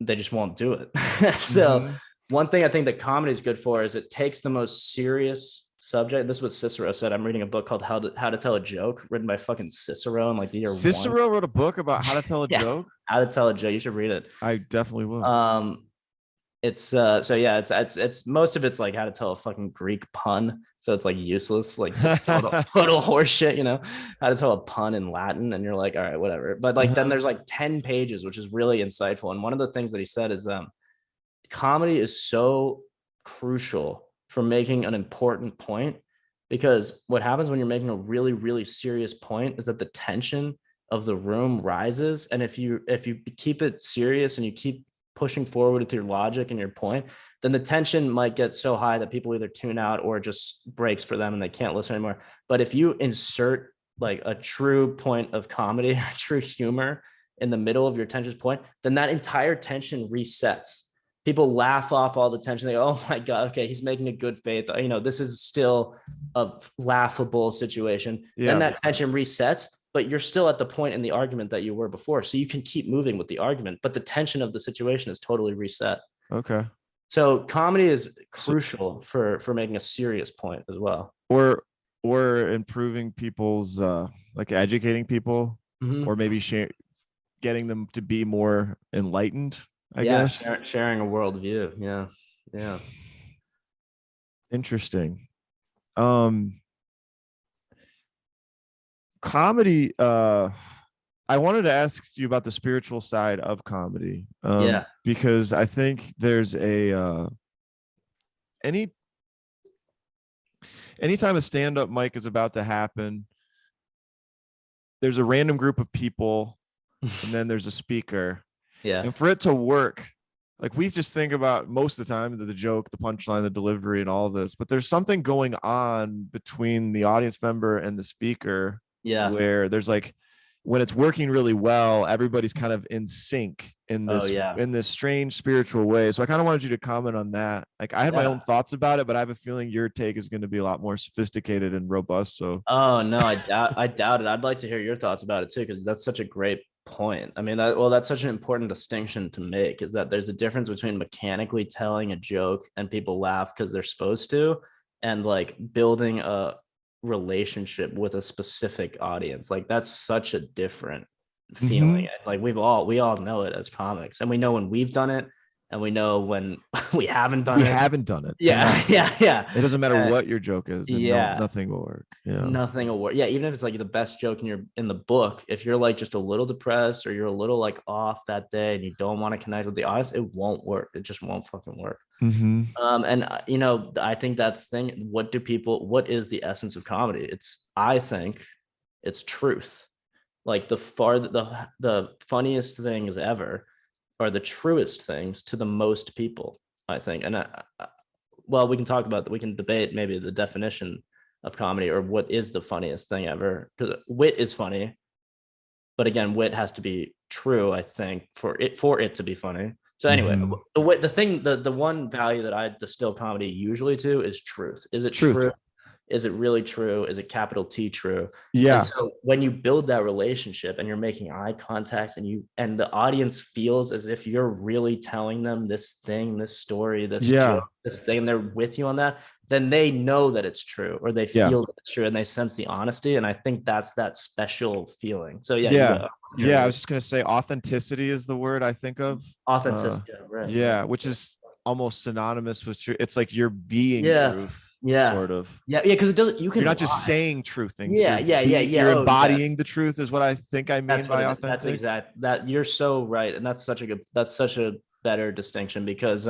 just won't do it. So one thing I think that comedy is good for is it takes the most serious subject. This is what Cicero said. I'm reading a book called How to Tell a Joke, written by fucking Cicero in like the year Cicero one. wrote a book about how to tell a joke. How to tell a joke. You should read it. I definitely will. It's it's most of it's like how to tell a fucking Greek pun. So it's like useless, like total horse shit, how to tell a pun in Latin. And you're like, all right, whatever. But like, then there's like 10 pages, which is really insightful. And one of the things that he said is comedy is so crucial for making an important point, because what happens when you're making a really, really serious point is that the tension of the room rises. And if you keep it serious and you keep pushing forward with your logic and your point, then the tension might get so high that people either tune out or it just breaks for them and they can't listen anymore. But if you insert like a true point of comedy, true humor in the middle of your tension point, then that entire tension resets. People laugh off all the tension. They go, oh my God, okay, he's making a good faith. This is still a laughable situation. Then that tension resets, but you're still at the point in the argument that you were before. So you can keep moving with the argument, but the tension of the situation is totally reset. Okay. So comedy is crucial for making a serious point as well. Or improving people's like educating people, or maybe getting them to be more enlightened, I guess. Sharing a worldview. Yeah. Interesting. Comedy, I wanted to ask you about the spiritual side of comedy. Because I think there's anytime a stand-up mic is about to happen, there's a random group of people and then there's a speaker. And for it to work, like we just think about most of the time the joke, the punchline, the delivery, and all of this, but there's something going on between the audience member and the speaker where there's like, when it's working really well, everybody's kind of in sync in this strange spiritual way. So I kind of wanted you to comment on that. Like I had my own thoughts about it, but I have a feeling your take is going to be a lot more sophisticated and robust. So no, I doubt it. I'd like to hear your thoughts about it too, because that's such a great point. I mean, that's such an important distinction to make, is that there's a difference between mechanically telling a joke and people laugh because they're supposed to, and like building a relationship with a specific audience. Like that's such a different feeling. Like we all know it as comics, and we know when we've done it and we know when we haven't done it. Yeah. It doesn't matter what your joke is. Nothing will work. Nothing will work. Even if it's like the best joke in the book, if you're like just a little depressed or you're a little like off that day and you don't want to connect with the audience, it won't work. It just won't fucking work. And I think that's the thing. What is the essence of comedy? I think it's truth. Like the funniest things ever are the truest things to the most people, I think. And we can talk about that. We can debate maybe the definition of comedy or what is the funniest thing ever, because wit is funny, but again, wit has to be true, I think, for it to be funny. So anyway, the one value that I distill comedy usually to is truth. Is it true? Is it really true? Is it capital T true? Yeah. And so when you build that relationship and you're making eye contact and the audience feels as if you're really telling them this thing, this story, this joke, this thing, and they're with you on that, then they know that it's true, or they feel that it's true, and they sense the honesty. And I think that's that special feeling. So I was just going to say authenticity is the word I think of. Authenticity. Right. Which is almost synonymous with truth. It's like you're being truth, sort of. Because it doesn't. You're not just saying true things. You're embodying the truth is what I think I mean by authentic. That's exact. That you're so right, and that's such a better distinction, because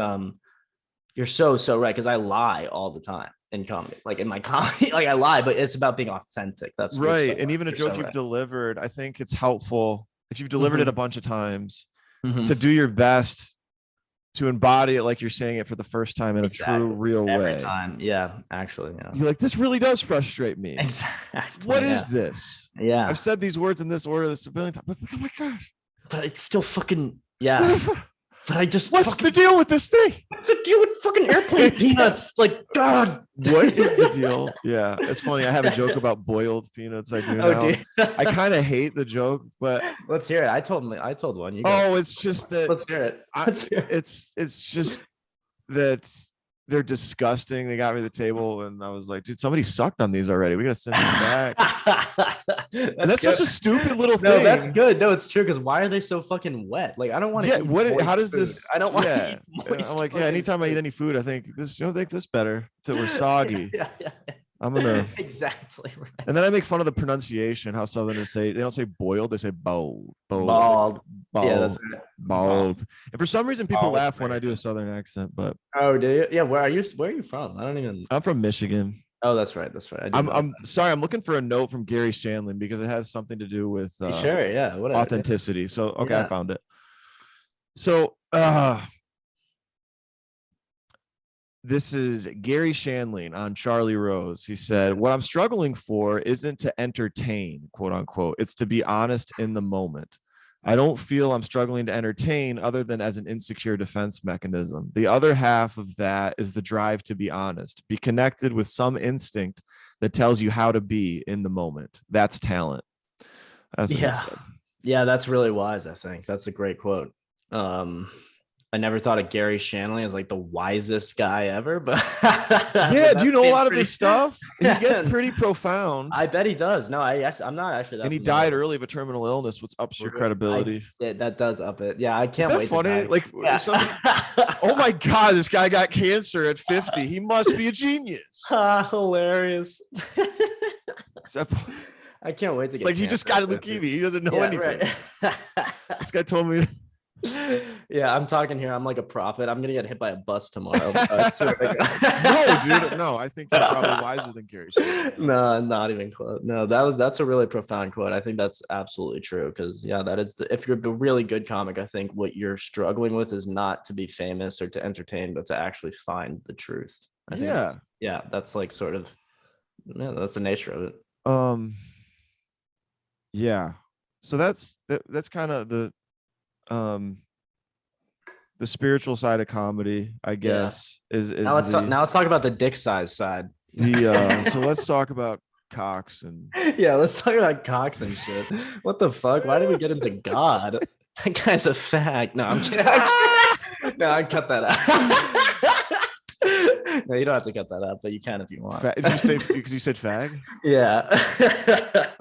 you're so right. Because I lie all the time in comedy, like in my comedy, like I lie, but it's about being authentic. That's right. And even a joke you've delivered, I think it's helpful if you've delivered it a bunch of times to do your best to embody it like you're saying it for the first time in a true, real way. Every time. Actually. You're like, this really does frustrate me. Exactly. What is this? I've said these words in this order this a billion times, but oh my gosh. But it's still fucking, But I just what's the deal with this thing? What's the deal with fucking airplane peanuts? Like, God, what is the deal? Yeah, it's funny. I have a joke about boiled peanuts. I do now. I kind of hate the joke, but let's hear it. I told one. It's just that. Let's hear it. It's just that they're disgusting. They got me the table, and I was like, dude, somebody sucked on these already. We gotta send them back. That's such a stupid little thing. No, that's good. No, it's true, because why are they so fucking wet? Like, I don't want to. Yeah, how does this? I don't want to eat moist. I'm like, anytime I eat any food, I think this. Make this better if it were soggy. I'm gonna exactly right. And then I make fun of the pronunciation. How Southerners say, they don't say boiled, they say bald. Yeah, that's right. Bald. And for some reason, people laugh when I do a Southern accent. But do you? Yeah, where are you from? I don't even. I'm from Michigan. Oh, that's right. I'm sorry. I'm looking for a note from Gary Shandling because it has something to do with authenticity. So I found it. So This is Gary Shanley on Charlie Rose. He said, "What I'm struggling for isn't to entertain, quote unquote. It's to be honest in the moment. I don't feel I'm struggling to entertain other than as an insecure defense mechanism. The other half of that is the drive to be honest, be connected with some instinct that tells you how to be in the moment. That's talent." That's what he Yeah. said. Yeah, that's really wise, I think. That's a great quote. I never thought of Gary Shanley as like the wisest guy ever, but Yeah, do you know a lot of pretty... his stuff? He gets pretty profound. I bet he does. No, I'm not actually that. And he familiar died early of a terminal illness, which ups your credibility. That does up it. Yeah, I can't Is that wait. funny? Like, oh my God, this guy got cancer at 50. He must be a genius. Hilarious. I can't wait to it's get like he just got leukemia. He doesn't know anything. Right. This guy told me. Yeah, I'm talking here. I'm like a prophet. I'm gonna get hit by a bus tomorrow. No, dude. No, I think you're probably wiser than Gary. No, not even close. No, that's a really profound quote. I think that's absolutely true. Because yeah, that is if you're a really good comic, I think what you're struggling with is not to be famous or to entertain, but to actually find the truth. I think, yeah, that's like sort of that's the nature of it. Yeah. So that's kind of the spiritual side of comedy, I guess. Is now let's talk about the dick size side. So let's talk about cocks and yeah, let's talk about cocks and shit. What the fuck? Why did we get into God? That guy's a fag. No, I'm kidding. No, I cut that out. No, you don't have to cut that out, but you can if you want. Did you say because you said fag? Yeah.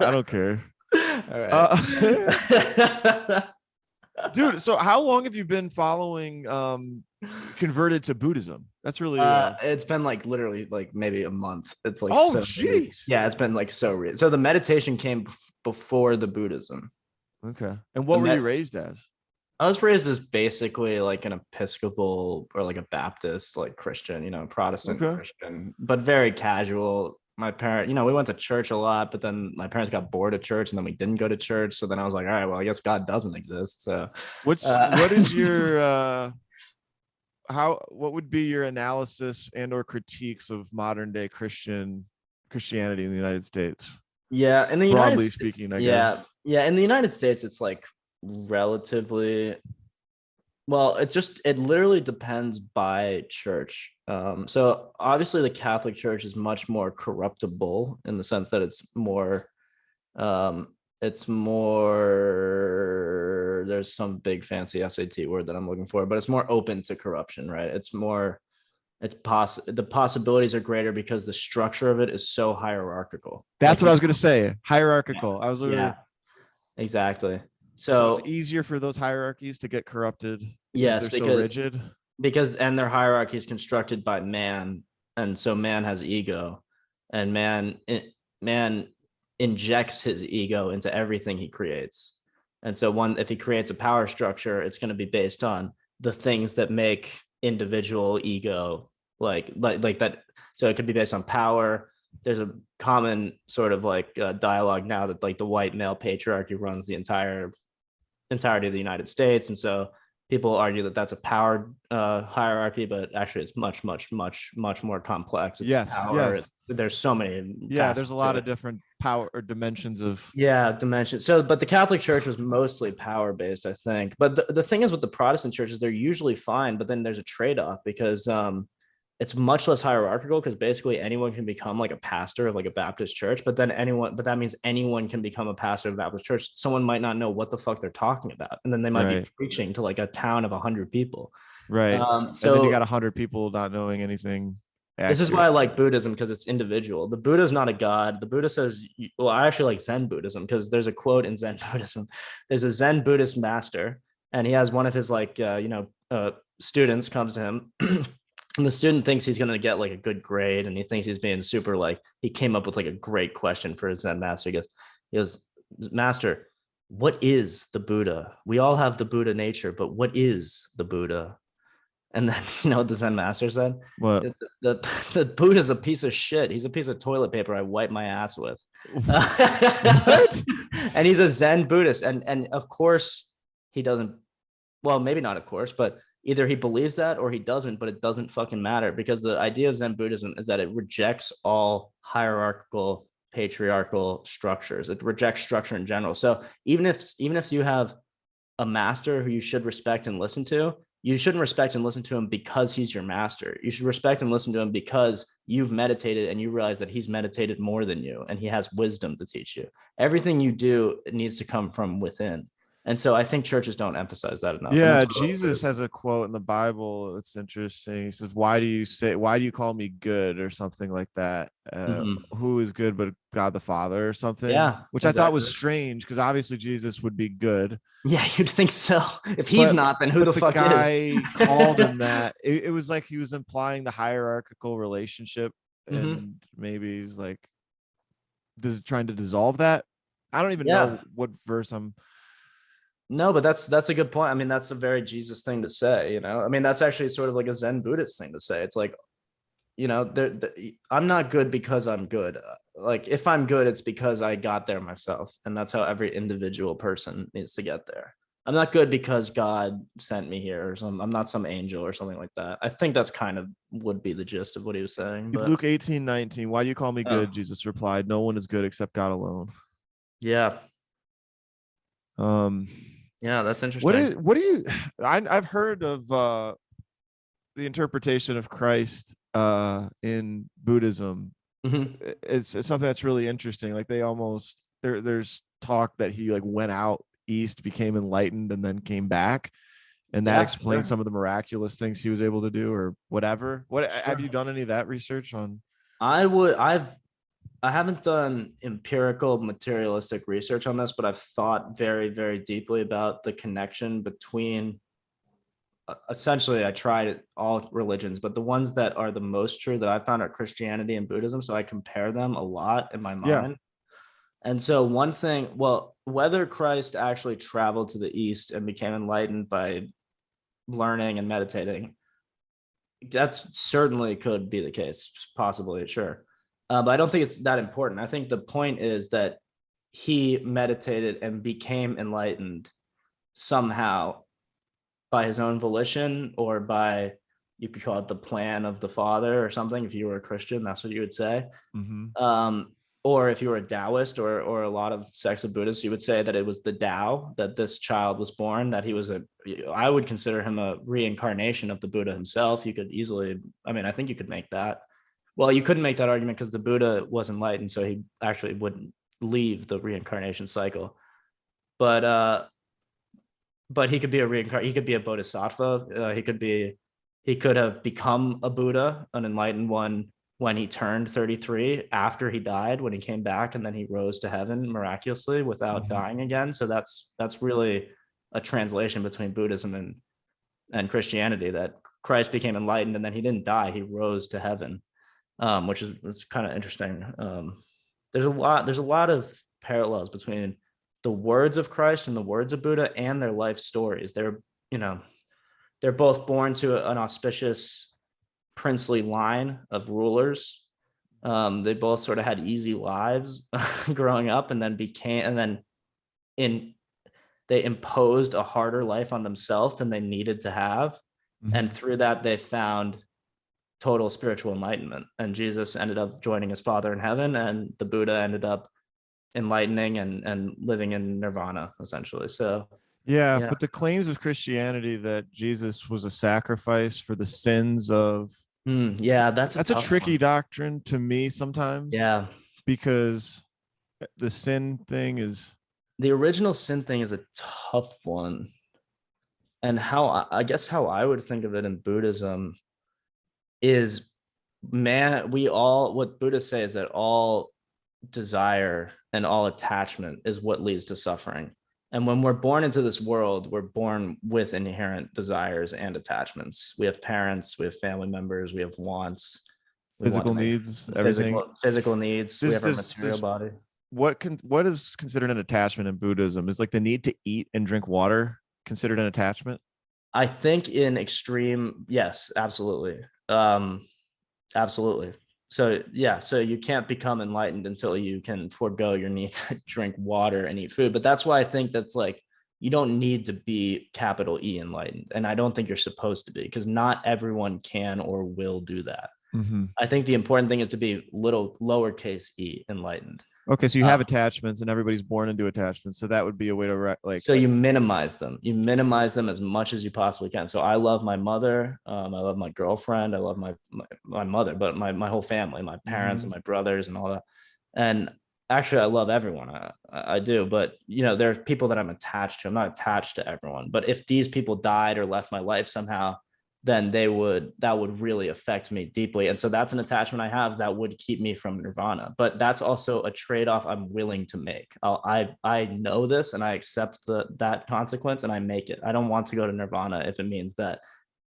I don't care. All right. Dude, so how long have you been following converted to Buddhism? That's really it's been like literally like maybe a month. It's like jeez. Yeah, it's been like so real. So the meditation came before the Buddhism. Okay. And what were you raised as? I was raised as basically like an Episcopal or like a Baptist, like Christian, Protestant Christian, but very casual. My parents, we went to church a lot, but then my parents got bored of church and then we didn't go to church. So then I was like, all right, well, I guess God doesn't exist. So what is your, what would be your analysis and or critiques of modern day Christianity in the United States? Yeah. In the broadly speaking, I guess. Yeah. In the United States, it's like relatively, well, it literally depends by church. So obviously the Catholic Church is much more corruptible in the sense that it's more, there's some big fancy SAT word that I'm looking for, but it's more open to corruption, right? The possibilities are greater because the structure of it is so hierarchical. That's what I was going to say. Hierarchical. I was literally. Yeah, exactly. So it's easier for those hierarchies to get corrupted. Yes, they're so rigid. And their hierarchy is constructed by man, and so man has ego, and man injects his ego into everything he creates. And so if he creates a power structure, it's going to be based on the things that make individual ego like that. So it could be based on power. There's a common sort of like dialogue now that like the white male patriarchy runs the entirety of the United States, and so people argue that that's a power hierarchy, but actually it's much more complex. It's power. There's so many. Yeah, there's a lot of different power or dimensions of. Yeah, dimensions. So, but the Catholic Church was mostly power based, I think. But the thing is with the Protestant churches, they're usually fine, but then there's a trade off because it's much less hierarchical because basically anyone can become like a pastor of like a Baptist church, but that means anyone can become a pastor of a Baptist church. Someone might not know what the fuck they're talking about. And then they might be preaching to like a town of 100 people. Right. So and then you got 100 people not knowing anything. Accurate. This is why I like Buddhism, because it's individual. The Buddha is not a god. The Buddha says, well, I actually like Zen Buddhism because there's a quote in Zen Buddhism. There's a Zen Buddhist master, and he has one of his students comes to him. And the student thinks he's going to get like a good grade, and he thinks he's being super like, he came up with like a great question for his Zen master. He goes, Master, what is the Buddha? We all have the Buddha nature, but what is the Buddha? And then, you know what the Zen master said? What? The Buddha's a piece of shit. He's a piece of toilet paper I wipe my ass with. What? And he's a Zen Buddhist. And of course, he doesn't, well, maybe not of course, but either he believes that or he doesn't, but it doesn't fucking matter, because the idea of Zen Buddhism is that it rejects all hierarchical, patriarchal structures. It rejects structure in general. So even if you have a master who you should respect and listen to, you shouldn't respect and listen to him because he's your master. You should respect and listen to him because you've meditated and you realize that he's meditated more than you and he has wisdom to teach you. Everything you do needs to come from within. And so I think churches don't emphasize that enough. And Yeah, that's what Jesus has a quote in the Bible. It's interesting. He says, why do you call me good, or something like that? Who is good but God the Father, or something, Yeah, which I thought was exactly. strange, because obviously Jesus would be good. Yeah, you'd think so. If he's But not, then who the the fuck is? guy called him that. It was like he was implying the hierarchical relationship, Mm-hmm. and maybe he's like trying to dissolve that. I don't even know Yeah. what verse I'm. No, but that's a good point. I mean, that's a very Jesus thing to say, you know. I mean, that's actually sort of like a Zen Buddhist thing to say. It's like, you know, I'm not good because I'm good. Like, if I'm good, it's because I got there myself, and that's how every individual person needs to get there. I'm not good because God sent me here, or some. I'm not some angel or something like that. I think that's kind of would be the gist of what he was saying. But Luke 18:19. Why do you call me good? oh, Jesus replied, no one is good except God alone. yeah, Um, yeah, that's interesting. what do you? I've heard of the interpretation of Christ in Buddhism. Hmm. It's something that's really interesting. Like they almost there's talk that he like went out east, became enlightened, and then came back, and that Yeah, explains sure, some of the miraculous things he was able to do, or whatever. What have you sure. done any of that research on? I haven't done empirical materialistic research on this, but I've thought very, very deeply about the connection between essentially I tried all religions, but the ones that are the most true that I found are Christianity and Buddhism. So I compare them a lot in my Yeah. mind. And so one thing, well, whether Christ actually traveled to the East and became enlightened by learning and meditating, that's certainly could be the case, possibly, sure. But I don't think it's that important. I think the point is that he meditated and became enlightened somehow by his own volition, or by, you could call it the plan of the Father or something. If you were a Christian, that's what you would say. Mm-hmm. Um, or if you were a Taoist, or a lot of sects of Buddhists, you would say that it was the Tao that this child was born, that he was I would consider him a reincarnation of the Buddha himself. You could easily, I mean, I think you could make that. Well, you couldn't make that argument because the Buddha was enlightened, so he actually wouldn't leave the reincarnation cycle. But he could be a reincarnate. He could be a bodhisattva. He could have become a Buddha, an enlightened one, when he turned 33, after he died, when he came back, and then he rose to heaven miraculously without Mm-hmm. dying again. So that's really a translation between Buddhism and Christianity, that Christ became enlightened and then he didn't die. He rose to heaven, which is kind of interesting. There's a lot of parallels between the words of Christ and the words of Buddha and their life stories. You know, they're both born to an auspicious princely line of rulers. They both sort of had easy lives growing up, and then in they imposed a harder life on themselves than they needed to have, Mm-hmm. and through that they found total spiritual enlightenment. And Jesus ended up joining his Father in heaven, and the Buddha ended up enlightening and living in nirvana, essentially. So Yeah, yeah. but the claims of Christianity that Jesus was a sacrifice for the sins of, Yeah, that's a that's a tough tricky one. doctrine to me sometimes, Yeah. because the sin thing is. The original sin thing is a tough one. And I guess how I would think of it in Buddhism is, man, what Buddhists say is that all desire and all attachment is what leads to suffering. And when we're born into this world, we're born with inherent desires and attachments. We have parents, we have family members, we have wants. We want to Physical make needs, everything. physical needs. We Does have our this material does body. what is considered an attachment in Buddhism? Is like the need to eat and drink water considered an attachment? I think in extreme, yes, absolutely. Absolutely. So yeah, so you can't become enlightened until you can forego your need to drink water and eat food. But that's why I think that's like you don't need to be capital E enlightened. And I don't think you're supposed to be, because not everyone can or will do that. Mm-hmm. I think the important thing is to be little lowercase e enlightened. Okay, so you have attachments, and everybody's born into attachments. So that would be a way to like. So you minimize them. You minimize them as much as you possibly can. So I love my mother. I love my girlfriend. I love my mother, but my whole family, my parents and my brothers and all that. And actually, I love everyone. I do. But there are people that I'm attached to. I'm not attached to everyone. But if these people died or left my life somehow, then that would really affect me deeply. And so that's an attachment I have that would keep me from nirvana. But that's also a trade-off I'm willing to make. I know this and I accept that consequence and I make it. I don't want to go to nirvana if it means that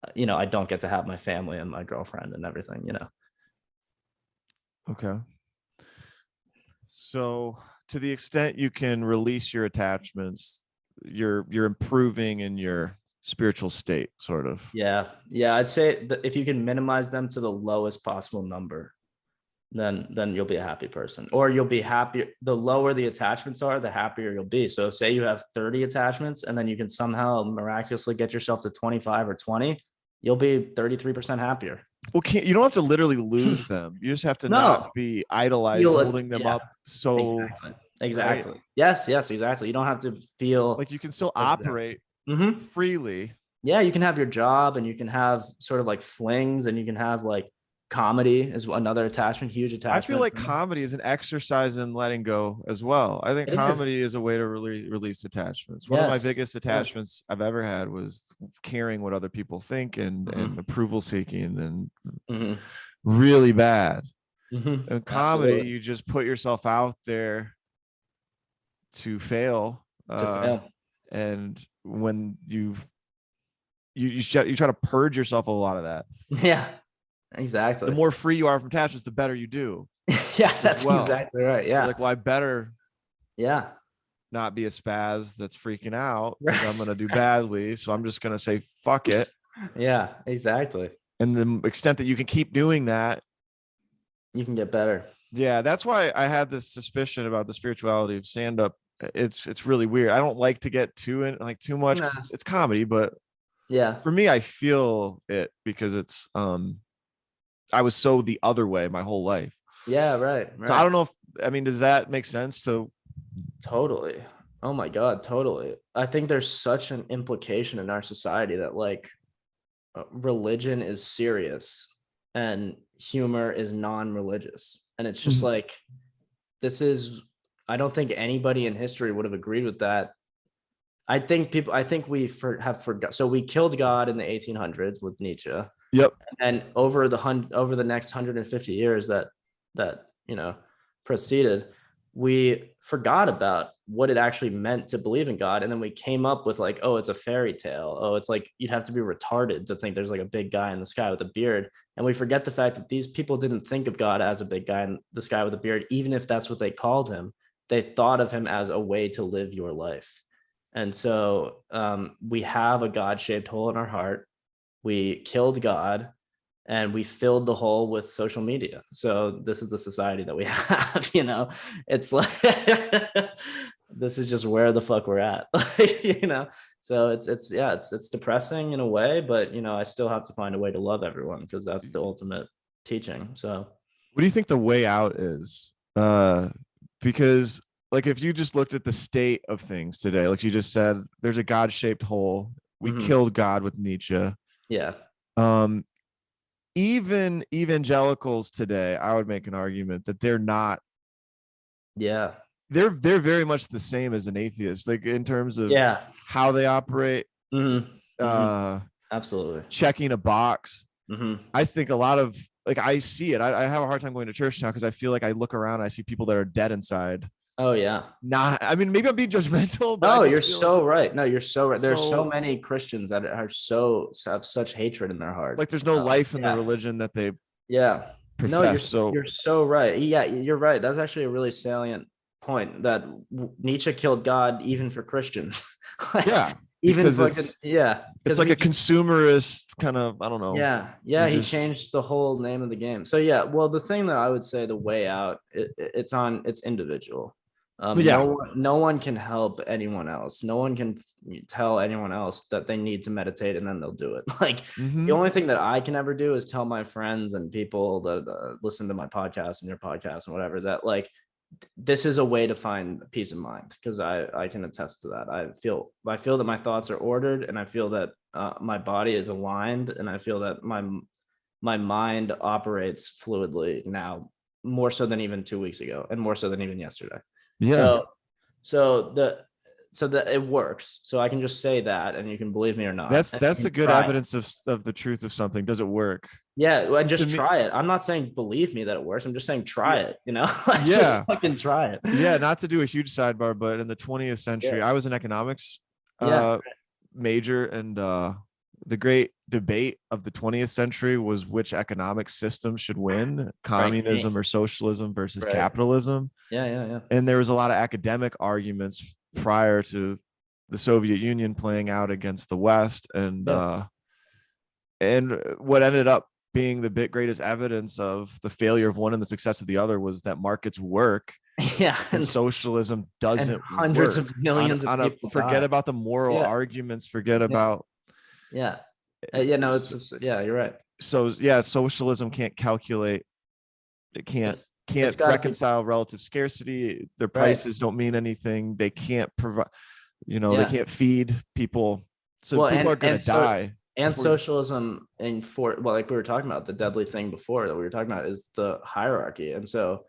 I don't get to have my family and my girlfriend and everything. Okay. So to the extent you can release your attachments, you're improving in your spiritual state, sort of. Yeah. I'd say that if you can minimize them to the lowest possible number, then you'll be a happy person, or you'll be happier. The lower the attachments are, the happier you'll be. So say you have 30 attachments and then you can somehow miraculously get yourself to 25 or 20, you'll be 33% happier. Well, you don't have to literally lose them. You just have to not be idolizing, holding them up. So exactly. Right? Yes, exactly. You don't have to feel like you can still operate freely. Yeah, you can have your job and you can have sort of like flings, and you can have like comedy is another attachment, huge attachment. I feel like comedy is an exercise in letting go as well. I think comedy is a way to really release attachments. One of my biggest attachments I've ever had was caring what other people think and approval seeking and really bad. In comedy, you just put yourself out there to fail. And when you try to purge yourself of a lot of that. Yeah. Exactly. The more free you are from attachments, the better you do. Yeah, that's exactly right. Yeah. So like, well, I better not be a spaz that's freaking out because I'm going to do badly. So I'm just going to say, fuck it. Yeah, exactly. And the extent that you can keep doing that, you can get better. Yeah. That's why I had this suspicion about the spirituality of stand-up. It's really weird. I don't like to get too much. Nah. It's comedy, but yeah, for me, I feel it because it's, I was so the other way my whole life. Yeah, right. So I don't know does that make sense? Totally. Oh my God, totally. I think there's such an implication in our society that like religion is serious and humor is non-religious. And it's just like, I don't think anybody in history would have agreed with that. I think we have forgot. So we killed God in the 1800s with Nietzsche. Yep. And over the next 150 years that proceeded, we forgot about what it actually meant to believe in God. And then we came up with like, oh, it's a fairy tale. Oh, it's like you'd have to be retarded to think there's like a big guy in the sky with a beard. And we forget the fact that these people didn't think of God as a big guy in the sky with a beard, even if that's what they called him. They thought of him as a way to live your life. And so we have a God-shaped hole in our heart. We killed God and we filled the hole with social media. So this is the society that we have, it's like, this is just where the fuck we're at, so it's depressing in a way, but I still have to find a way to love everyone because that's the ultimate teaching. So what do you think the way out is? Because like, if you just looked at the state of things today, like you just said, there's a God-shaped hole. We killed God with Nietzsche. Yeah. Even evangelicals today, I would make an argument that they're not. Yeah. They're very much the same as an atheist, like in terms of how they operate. Absolutely. Checking a box. I think a lot of I see it. I have a hard time going to church now because I feel like I look around and I see people that are dead inside. Oh yeah. Maybe I'm being judgmental, but no, you're so right. No, you're so right. There's so many Christians that have such hatred in their heart. Like there's no life in the religion that they profess. No, you're so right. Yeah, you're right. That's actually a really salient point that Nietzsche killed God even for Christians. Even it's like a consumerist kind of, I don't know. Yeah. He changed the whole name of the game. So well, the thing that I would say the way out, it's individual. But yeah, No one can help anyone else. No one can tell anyone else that they need to meditate and then they'll do it. Like the mm-hmm. only thing that I can ever do is tell my friends and people that listen to my podcast and your podcast and whatever, that like this is a way to find peace of mind, because I can attest to that. I feel that my thoughts are ordered, and I feel that my body is aligned, and I feel that my mind operates fluidly now, more so than even 2 weeks ago, and more so than even yesterday. Yeah. So so the so that it works. So I can just say that, and you can believe me or not. That's a good Try it. evidence of the truth of something. Does it work? Yeah, and just To me- try it. I'm not saying believe me that it works. I'm just saying try Yeah. it. Like, Yeah. just fucking try it. Yeah, not to do a huge sidebar, but in the 20th century, I was an economics Yeah. major, and the great debate of the 20th century was which economic system should win, communism or socialism versus capitalism. Yeah. And there was a lot of academic arguments prior to the Soviet Union playing out against the West, and what ended up being the greatest evidence of the failure of one and the success of the other was that markets work. Yeah, and socialism doesn't and hundreds work. of millions of people forget die. about the moral arguments, forget about no, it's you're right. So socialism can't calculate, it can't reconcile relative scarcity. Their prices don't mean anything. They can't provide, they can't feed people, so people are going to die. And socialism, like we were talking about, the deadly thing before that we were talking about is the hierarchy. And so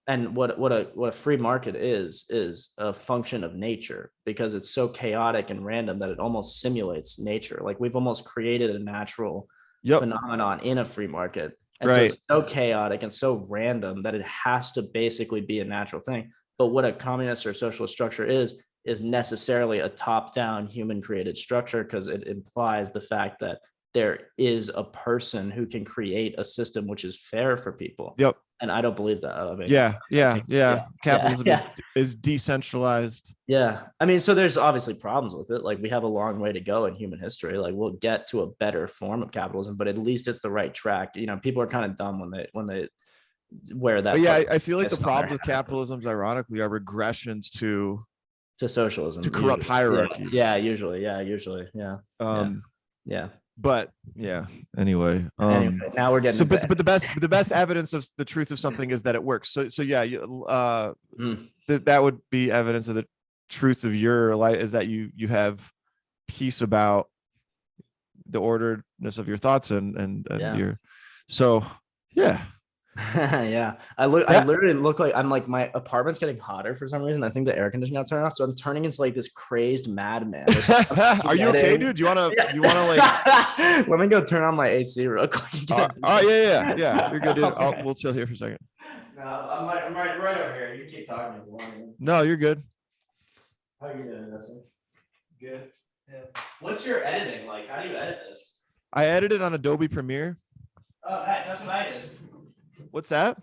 and what a free market is a function of nature, because it's so chaotic and random that it almost simulates nature. Like we've almost created a natural phenomenon in a free market. And so it's so chaotic and so random that it has to basically be a natural thing. But what a communist or socialist structure is necessarily a top-down human-created structure, because it implies the fact that there is a person who can create a system which is fair for people. Yep. And I don't believe that. I mean, capitalism is decentralized. Yeah. I mean, so there's obviously problems with it. Like we have a long way to go in human history. Like we'll get to a better form of capitalism, but at least it's the right track. People are kind of dumb when they wear that. But I feel like the problems with capitalism, ironically, are regressions to socialism, to corrupt hierarchies. Usually. But anyway, now we're getting but the best evidence of the truth of something is that it works. So that would be evidence of the truth of your life, is that you have peace about the orderedness of your thoughts and your I literally look like my apartment's getting hotter for some reason. I think the air conditioning got turned off, so I'm turning into like this crazy madman. Are you okay, dude? You wanna like let me go turn on my AC real quick. Yeah, you're good, dude. We'll chill here for a second. No, I'm right over here. You keep talking if you want. No, you're good. How are you doing, Dustin? Good. Yeah. What's your editing like? How do you edit this? I edited on Adobe Premiere. Oh, nice. That's what I use. What's that?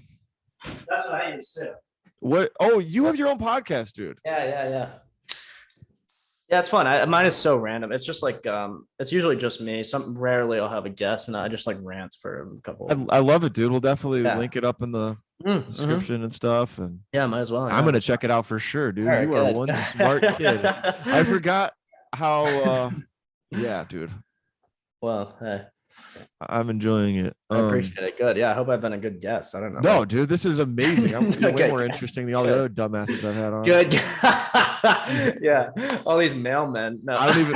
That's what I use too. What? Oh, you have your own podcast, dude. Yeah, it's fun. Mine is so random. It's just like it's usually just me. Rarely I'll have a guest, and I just like rant for a couple. I love it, dude. We'll definitely link it up in the description and stuff. And might as well. I'm gonna check it out for sure, dude. Right, you are one smart kid. I forgot how. Dude. Well, hey. I'm enjoying it. I appreciate it. Good. Yeah, I hope I've been a good guest. I don't know. No, dude, this is amazing. I'm way more interesting than all the other dumbasses I've had on. Good. Yeah, all these mailmen. No, I don't even.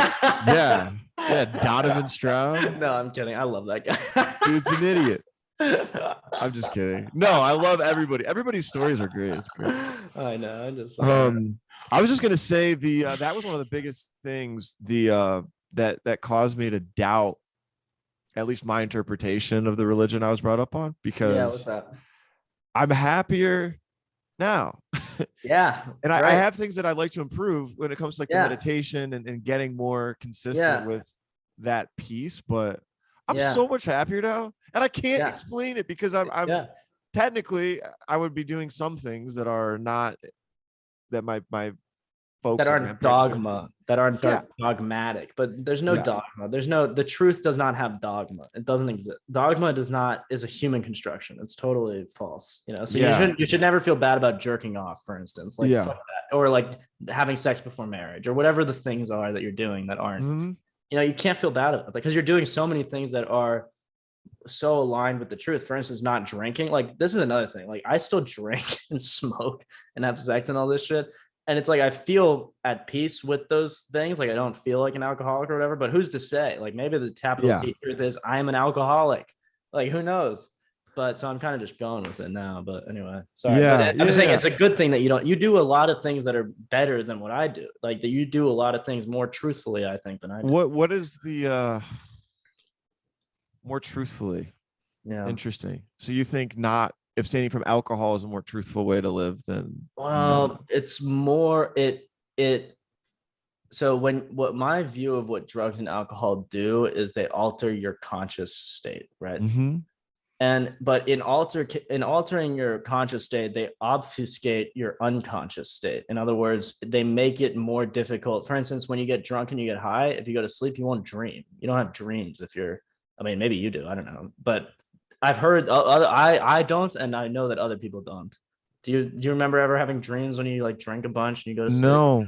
Yeah, Donovan Stroud. No, I'm kidding. I love that guy. Dude's an idiot. I'm just kidding. No, I love everybody. Everybody's stories are great. It's great. I know. I just. I was just gonna say that was one of the biggest things that caused me to doubt at least my interpretation of the religion I was brought up on, because what's that? I'm happier now. And I have things that I'd like to improve when it comes to like the meditation and getting more consistent with that piece, but I'm so much happier now, and I can't explain it, because I'm technically I would be doing some things that are not, that my folks that and aren't grandparents do. dogma, that aren't Yeah. dogmatic, but there's no Yeah. dogma. The truth does not have dogma. It doesn't exist. Dogma is a human construction. It's totally false, so Yeah. you should never feel bad about jerking off, for instance, like Yeah. fuck that, or like having sex before marriage, or whatever the things are that you're doing that aren't, Mm-hmm. you can't feel bad about it because you're doing so many things that are so aligned with the truth. For instance, not drinking. Like, this is another thing. Like, I still drink and smoke and have sex and all this shit. And it's like, I feel at peace with those things. Like, I don't feel like an alcoholic or whatever, but who's to say? Like, maybe the capital Yeah. T truth is I'm an alcoholic. Like, who knows? But so I'm kind of just going with it now. But anyway, sorry. Yeah. But I'm saying it's a good thing that you do a lot of things that are better than what I do. Like, that you do a lot of things more truthfully, I think, than I do. What is the more truthfully? Yeah. Interesting. So you think not abstaining from alcohol is a more truthful way to live than? Well, it's more so what my view of what drugs and alcohol do is they alter your conscious state, right? Mm-hmm. But in altering your conscious state, they obfuscate your unconscious state. In other words, they make it more difficult. For instance, when you get drunk and you get high, if you go to sleep, you won't dream. You don't have dreams I mean, maybe you do, I don't know, but I've heard I don't, and I know that other people don't. Do you remember ever having dreams when you like drink a bunch and you go to sleep? No,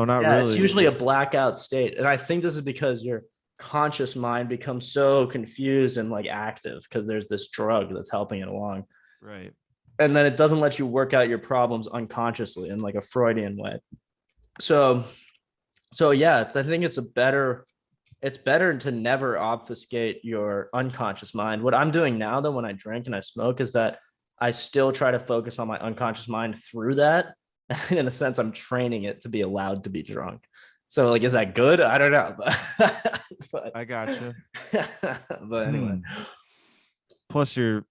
not Yeah, really. it's usually a blackout state. And I think this is because your conscious mind becomes so confused and like active because there's this drug that's helping it along. Right. And then it doesn't let you work out your problems unconsciously in like a Freudian way. So yeah, I think it's better to never obfuscate your unconscious mind. What I'm doing now, though, when I drink and I smoke, is that I still try to focus on my unconscious mind through that. In a sense, I'm training it to be allowed to be drunk. So, like, is that good? I don't know. But I gotcha. But anyway. Plus, you're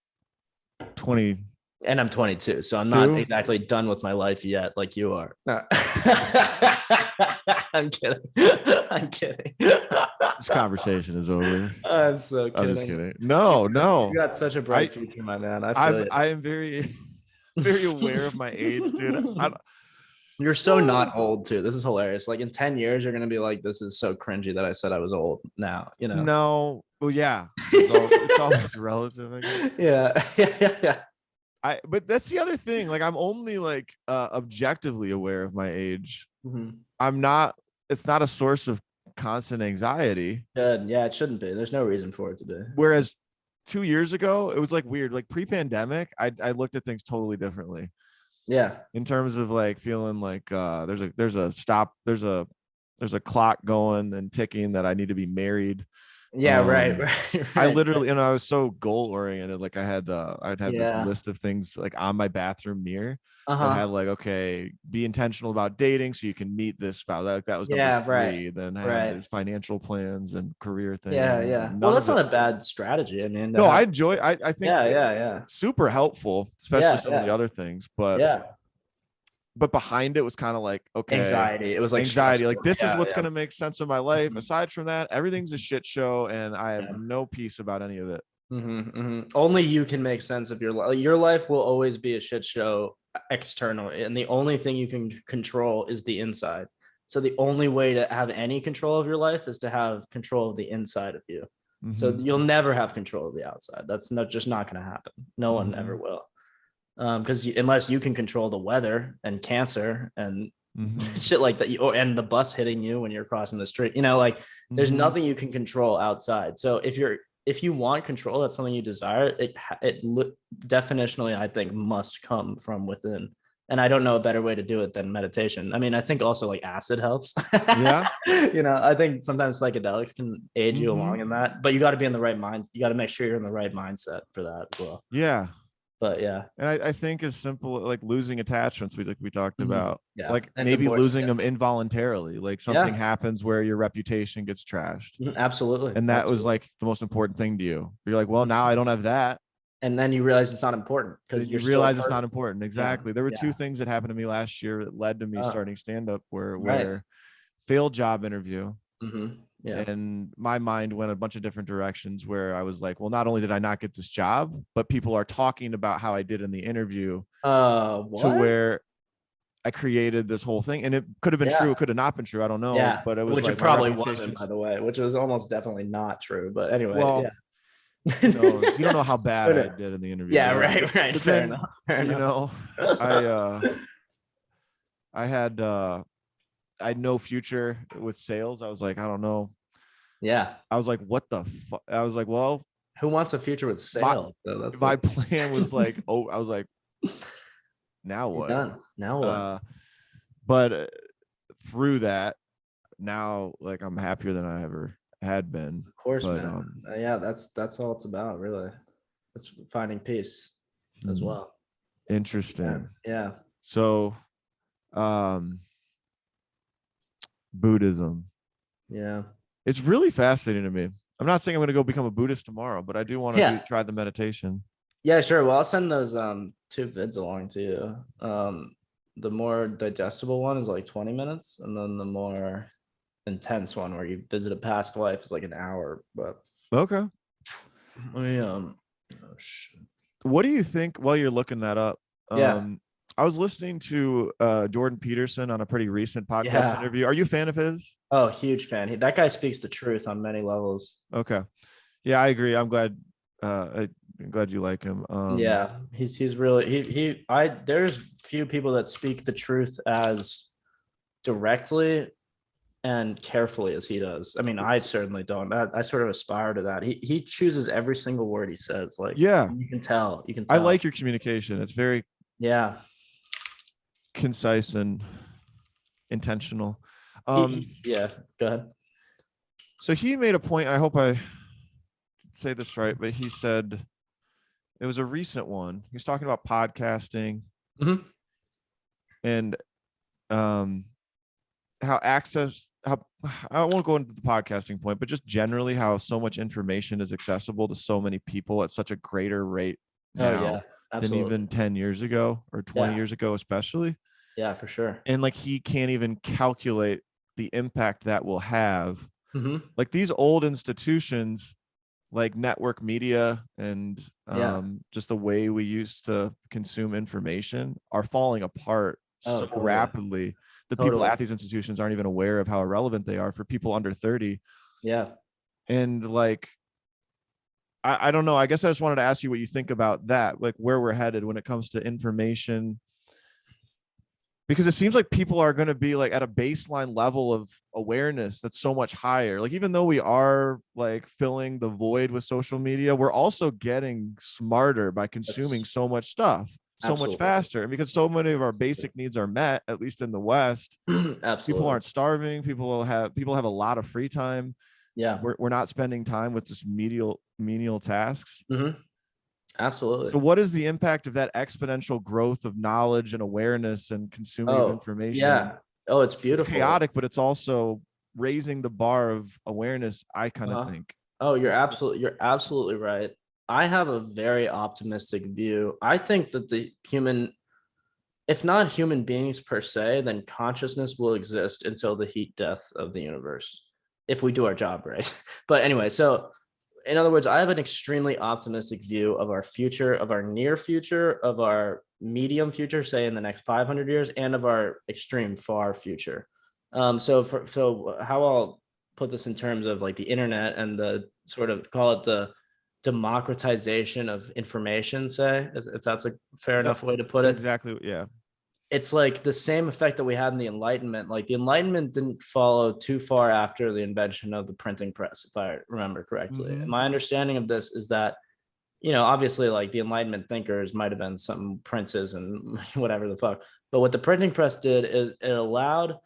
20. And I'm 22, so I'm not exactly done with my life yet, like you are. No. I'm kidding. This conversation is over. I'm so kidding. I'm just kidding. No. You got such a bright future, my man. I am very, very aware of my age, dude. You're so not old too. This is hilarious. Like in 10 years, you're gonna be like, this is so cringy that I said I was old now, No. Well, yeah. It's always relative, I guess. Yeah. But that's the other thing. Like, I'm only like objectively aware of my age. Mm-hmm. It's not a source of constant anxiety. Good. Yeah, it shouldn't be. There's no reason for it to be. Whereas 2 years ago, it was like weird. Like pre-pandemic, I looked at things totally differently. Yeah. In terms of like feeling like there's a clock going and ticking that I need to be married. Yeah, right. I literally, I was so goal oriented. Like I'd have this list of things like on my bathroom mirror that had like, okay, be intentional about dating so you can meet this spouse. That was number 3. Right. Then I had these financial plans and career things. Yeah. Well, that's not a bad strategy. I mean, I enjoy. I think. Yeah. Super helpful, especially some of the other things. But but behind it was kind of like, okay, anxiety. It was like anxiety. Like, this is what's going to make sense of my life. Aside from that, everything's a shit show, and I have no peace about any of it. Only you can make sense of your life. Your life will always be a shit show externally, and the only thing you can control is the inside. So the only way to have any control of your life is to have control of the inside of you. So you'll never have control of the outside. That's just not going to happen. No one ever will. Because unless you can control the weather and cancer and shit like that, and the bus hitting you when you're crossing the street, like there's nothing you can control outside. So if you want control, that's something you desire. It definitionally, I think, must come from within. And I don't know a better way to do it than meditation. I mean, I think also like acid helps. Yeah. I think sometimes psychedelics can aid you along in that, but you got to be in the right mind. You got to make sure you're in the right mindset for that as well. Yeah. But yeah, and I think as simple like losing attachments we talked about, like and maybe divorce, losing them involuntarily, like something happens where your reputation gets trashed. Absolutely. And that was like the most important thing to you. You're like, well, now I don't have that. And then you realize it's not important because you realize it's not important. Exactly. There were 2 things that happened to me last year that led to me starting stand-up where failed job interview. And my mind went a bunch of different directions where I was like, well, not only did I not get this job, but people are talking about how I did in the interview to where I created this whole thing, and it could have been true. Yeah. It could have not been true. I don't know. Yeah. But it was Which like it my probably wasn't, reputation. by the way, which was almost definitely not true. But anyway, Well, yeah. who knows? You don't know how bad I But, did in the interview. yeah, But right. but Fair then, enough. Fair you enough. know, I I had I had no future with sales. I was like, I don't know. Yeah. I was like, what the fuck? I was like, well, Who wants a future with my sales? So that's my like, plan was like, oh, I was like, now you're what? done. Now what? But through that, now like I'm happier than I ever had been. Of course, But man. Yeah, that's all it's about, really. It's finding peace as well. interesting. Yeah. So, Buddhism. Yeah. It's really fascinating to me. I'm not saying I'm going to go become a Buddhist tomorrow, but I do want to Yeah. try the meditation. Yeah, sure. Well, I'll send those 2 vids along to you. The more digestible one is like 20 minutes, and then the more intense one where you visit a past life is like an hour. But Okay. we oh shit. What do you think while you're looking that up? Yeah. I was listening to Jordan Peterson on a pretty recent podcast Yeah. interview. Are you a fan of his? Oh, huge fan. That guy speaks the truth on many levels. Okay. Yeah, I agree. I'm glad I'm glad you like him. Yeah, he's really there's few people that speak the truth as directly and carefully as he does. I mean, I certainly don't. I sort of aspire to that. He chooses every single word he says. Like, yeah, you can tell. You can I tell. like your communication. It's very Yeah. concise and intentional. Yeah. Go ahead. So he made a point. I hope I say this right, but he said it was a recent one. He was talking about podcasting and how I won't go into the podcasting point, but just generally how so much information is accessible to so many people at such a greater rate now than even 10 years ago or 20 years ago, especially. Yeah, for sure. And like he can't even calculate the impact that will have. Like these old institutions like network media and just the way we used to consume information are falling apart so rapidly. The people at these institutions aren't even aware of how irrelevant they are for people under 30. Yeah. And like, I don't know. I guess I just wanted to ask you what you think about that, like where we're headed when it comes to information. Because it seems like people are going to be like at a baseline level of awareness that's so much higher. Like, even though we are like filling the void with social media, we're also getting smarter by consuming so much stuff so much faster. And because so many of our basic needs are met, at least in the West, people aren't starving. People have a lot of free time. Yeah. We're not spending time with just menial tasks. Absolutely. So what is the impact of that exponential growth of knowledge and awareness and consuming of information? Yeah. Oh, it's beautiful. It's chaotic, but it's also raising the bar of awareness, I kind of think. Oh, you're absolutely right. I have a very optimistic view. I think that the human, if not human beings per se, then consciousness will exist until the heat death of the universe, if we do our job right. But anyway, so in other words, I have an extremely optimistic view of our future, of our near future, of our medium future, say in the next 500 years, and of our extreme far future. So how I'll put this in terms of like the internet and the sort of call it the democratization of information, say, if that's a fair enough way to put it. Exactly. Yeah. It's like the same effect that we had in the Enlightenment. Like the Enlightenment didn't follow too far after the invention of the printing press, if I remember correctly. And my understanding of this is that, obviously like the Enlightenment thinkers might have been some princes and whatever the fuck. But what the printing press did is it allowed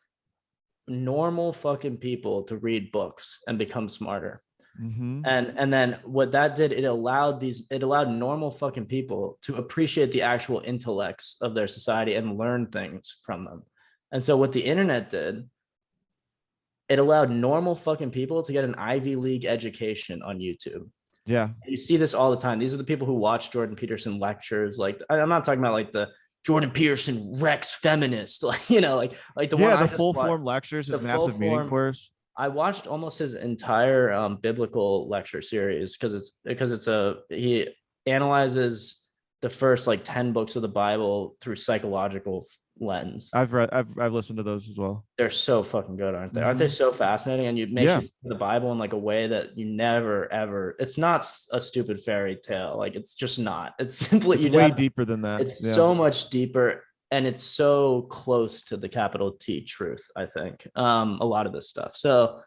normal fucking people to read books and become smarter. And then what that did, it allowed normal fucking people to appreciate the actual intellects of their society and learn things from them. And so what the internet did, it allowed normal fucking people to get an Ivy League education on YouTube. Yeah. You see this all the time. These are the people who watch Jordan Peterson lectures. Like, I'm not talking about like the Jordan Peterson Rex feminist, like the one. The full form lectures, his massive meeting course. I watched almost his entire biblical lecture series because he analyzes the first like 10 books of the Bible through psychological lens. I've listened to those as well. They're so fucking good, aren't they? Aren't they so fascinating? And it makes you see the Bible in like a way that you never ever. It's not a stupid fairy tale. Like it's just not. It's simply It's way deeper than that. It's so much deeper, and it's so close to the capital T truth. I think a lot of this stuff. So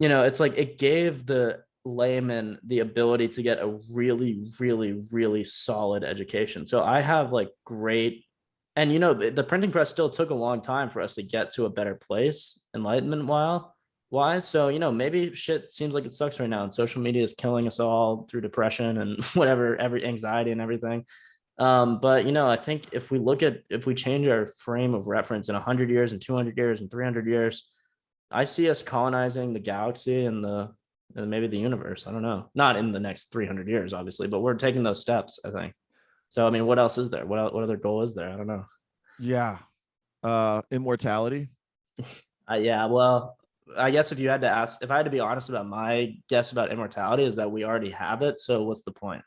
it's like it gave the layman the ability to get a really, really, really solid education. So I have like great, and the printing press still took a long time for us to get to a better place, enlightenment wise. So maybe shit seems like it sucks right now, and social media is killing us all through depression and whatever, every anxiety and everything. But I think if we change our frame of reference in 100 years and 200 years and 300 years, I see us colonizing the galaxy and maybe the universe. I don't know. Not in the next 300 years, obviously, but we're taking those steps, I think. So, I mean, what else is there? What other goal is there? I don't know. Yeah. Immortality. Yeah. Well, I guess if I had to be honest about my guess about immortality, is that we already have it. So what's the point?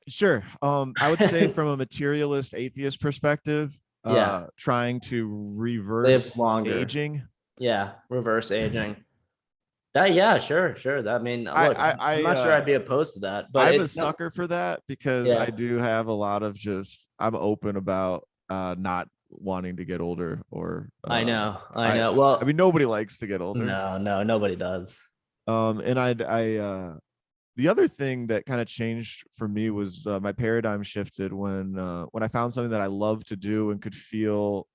Sure. I would say from a materialist atheist perspective, trying to reverse aging. Yeah, reverse aging. Sure. That I'm not sure I'd be opposed to that, but I'm a sucker for that because I do have a lot of I'm open about not wanting to get older or I know. Well, I mean, nobody likes to get older. No, nobody does. And the other thing that kind of changed for me was my paradigm shifted when I found something that I love to do and could feel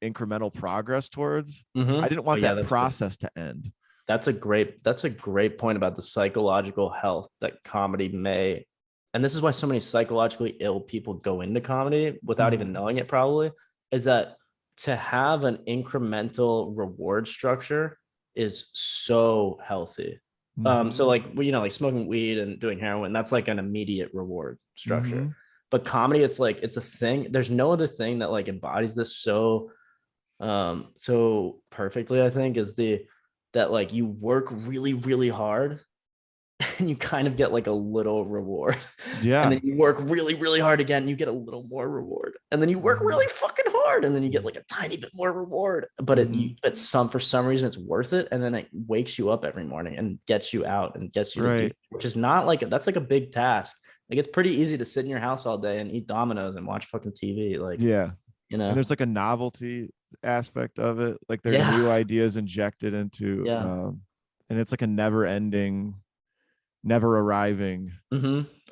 incremental progress towards. I didn't want that process to end. That's a great point about the psychological health that comedy may, and this is why so many psychologically ill people go into comedy without even knowing it, probably, is that to have an incremental reward structure is so healthy. So like like smoking weed and doing heroin, that's like an immediate reward structure. But comedy, it's like it's a thing. There's no other thing that like embodies this so perfectly, I think, is that like you work really, really hard and you kind of get like a little reward. Yeah. And then you work really, really hard again, and you get a little more reward. And then you work really fucking hard, and then you get like a tiny bit more reward. But for some reason it's worth it. And then it wakes you up every morning and gets you out and gets you to do, which is not like that's like a big task. Like it's pretty easy to sit in your house all day and eat Dominoes and watch fucking TV. Like, and there's like a novelty aspect of it. Like there are new ideas injected into, and it's like a never ending, never arriving.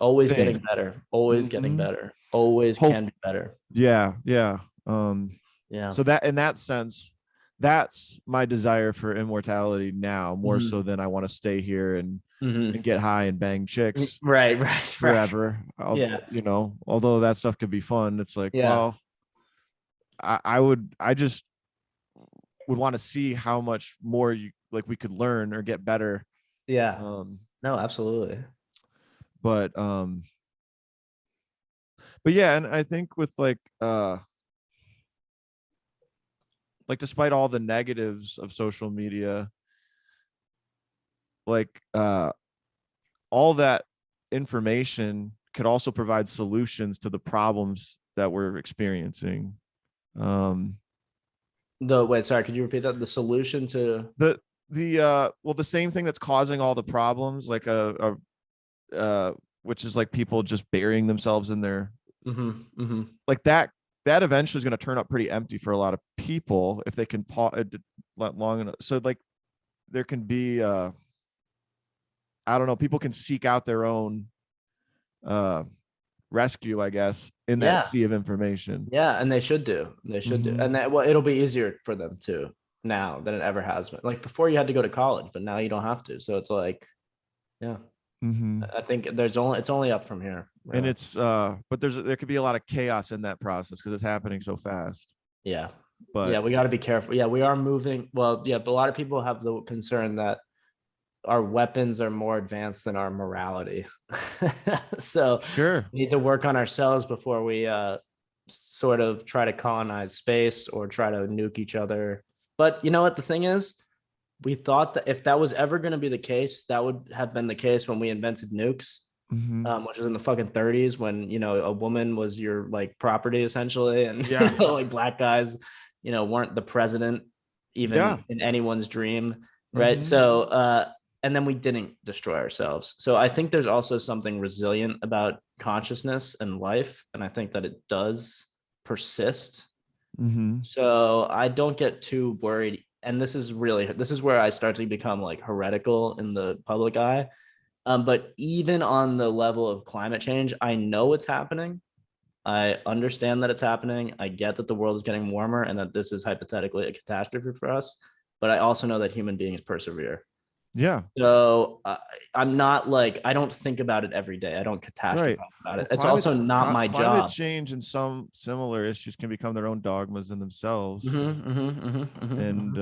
Always thing. Getting better. Always getting better. Always can be better. Yeah. So that in that sense, that's my desire for immortality now, more so than I want to stay here and get high and bang chicks. Right. Forever. Although that stuff could be fun. It's like, well, I just would want to see how much more we could learn or get better. Yeah. No, absolutely. But yeah, and I think with despite all the negatives of social media, all that information could also provide solutions to the problems that we're experiencing. Sorry, could you repeat that? The solution to the same thing that's causing all the problems, which is like people just burying themselves in their like that eventually is going to turn up pretty empty for a lot of people if they can long enough. So like there can be I don't know, people can seek out their own rescue, I guess, in that sea of information. Yeah, and they should do. And it'll be easier for them too now than it ever has been. Like before you had to go to college, but now you don't have to. So it's like, I think it's only up from here. Really. And it's but there could be a lot of chaos in that process because it's happening so fast. Yeah. But we got to be careful. Yeah, we are moving. Well, yeah, but a lot of people have the concern that our weapons are more advanced than our morality. So we need to work on ourselves before we sort of try to colonize space or try to nuke each other. But you know what the thing is? We thought that if that was ever going to be the case, that would have been the case when we invented nukes. which is in the fucking 30s when, a woman was your like property essentially. And Yeah. like black guys, weren't the president Yeah. even in anyone's dream. Right. Hmm. So, and then we didn't destroy ourselves. So I think there's also something resilient about consciousness and life. And I think that it does persist. Hmm. So I don't get too worried. And this is where I start to become like heretical in the public eye. But even on the level of climate change, I know it's happening. I understand that it's happening. I get that the world is getting warmer and that this is hypothetically a catastrophe for us. But I also know that human beings persevere. Yeah. So I'm not like, I don't think about it every day. I don't catastrophize Right. about Well, it. It's also not my climate job. change and some similar issues can become their own dogmas in themselves. And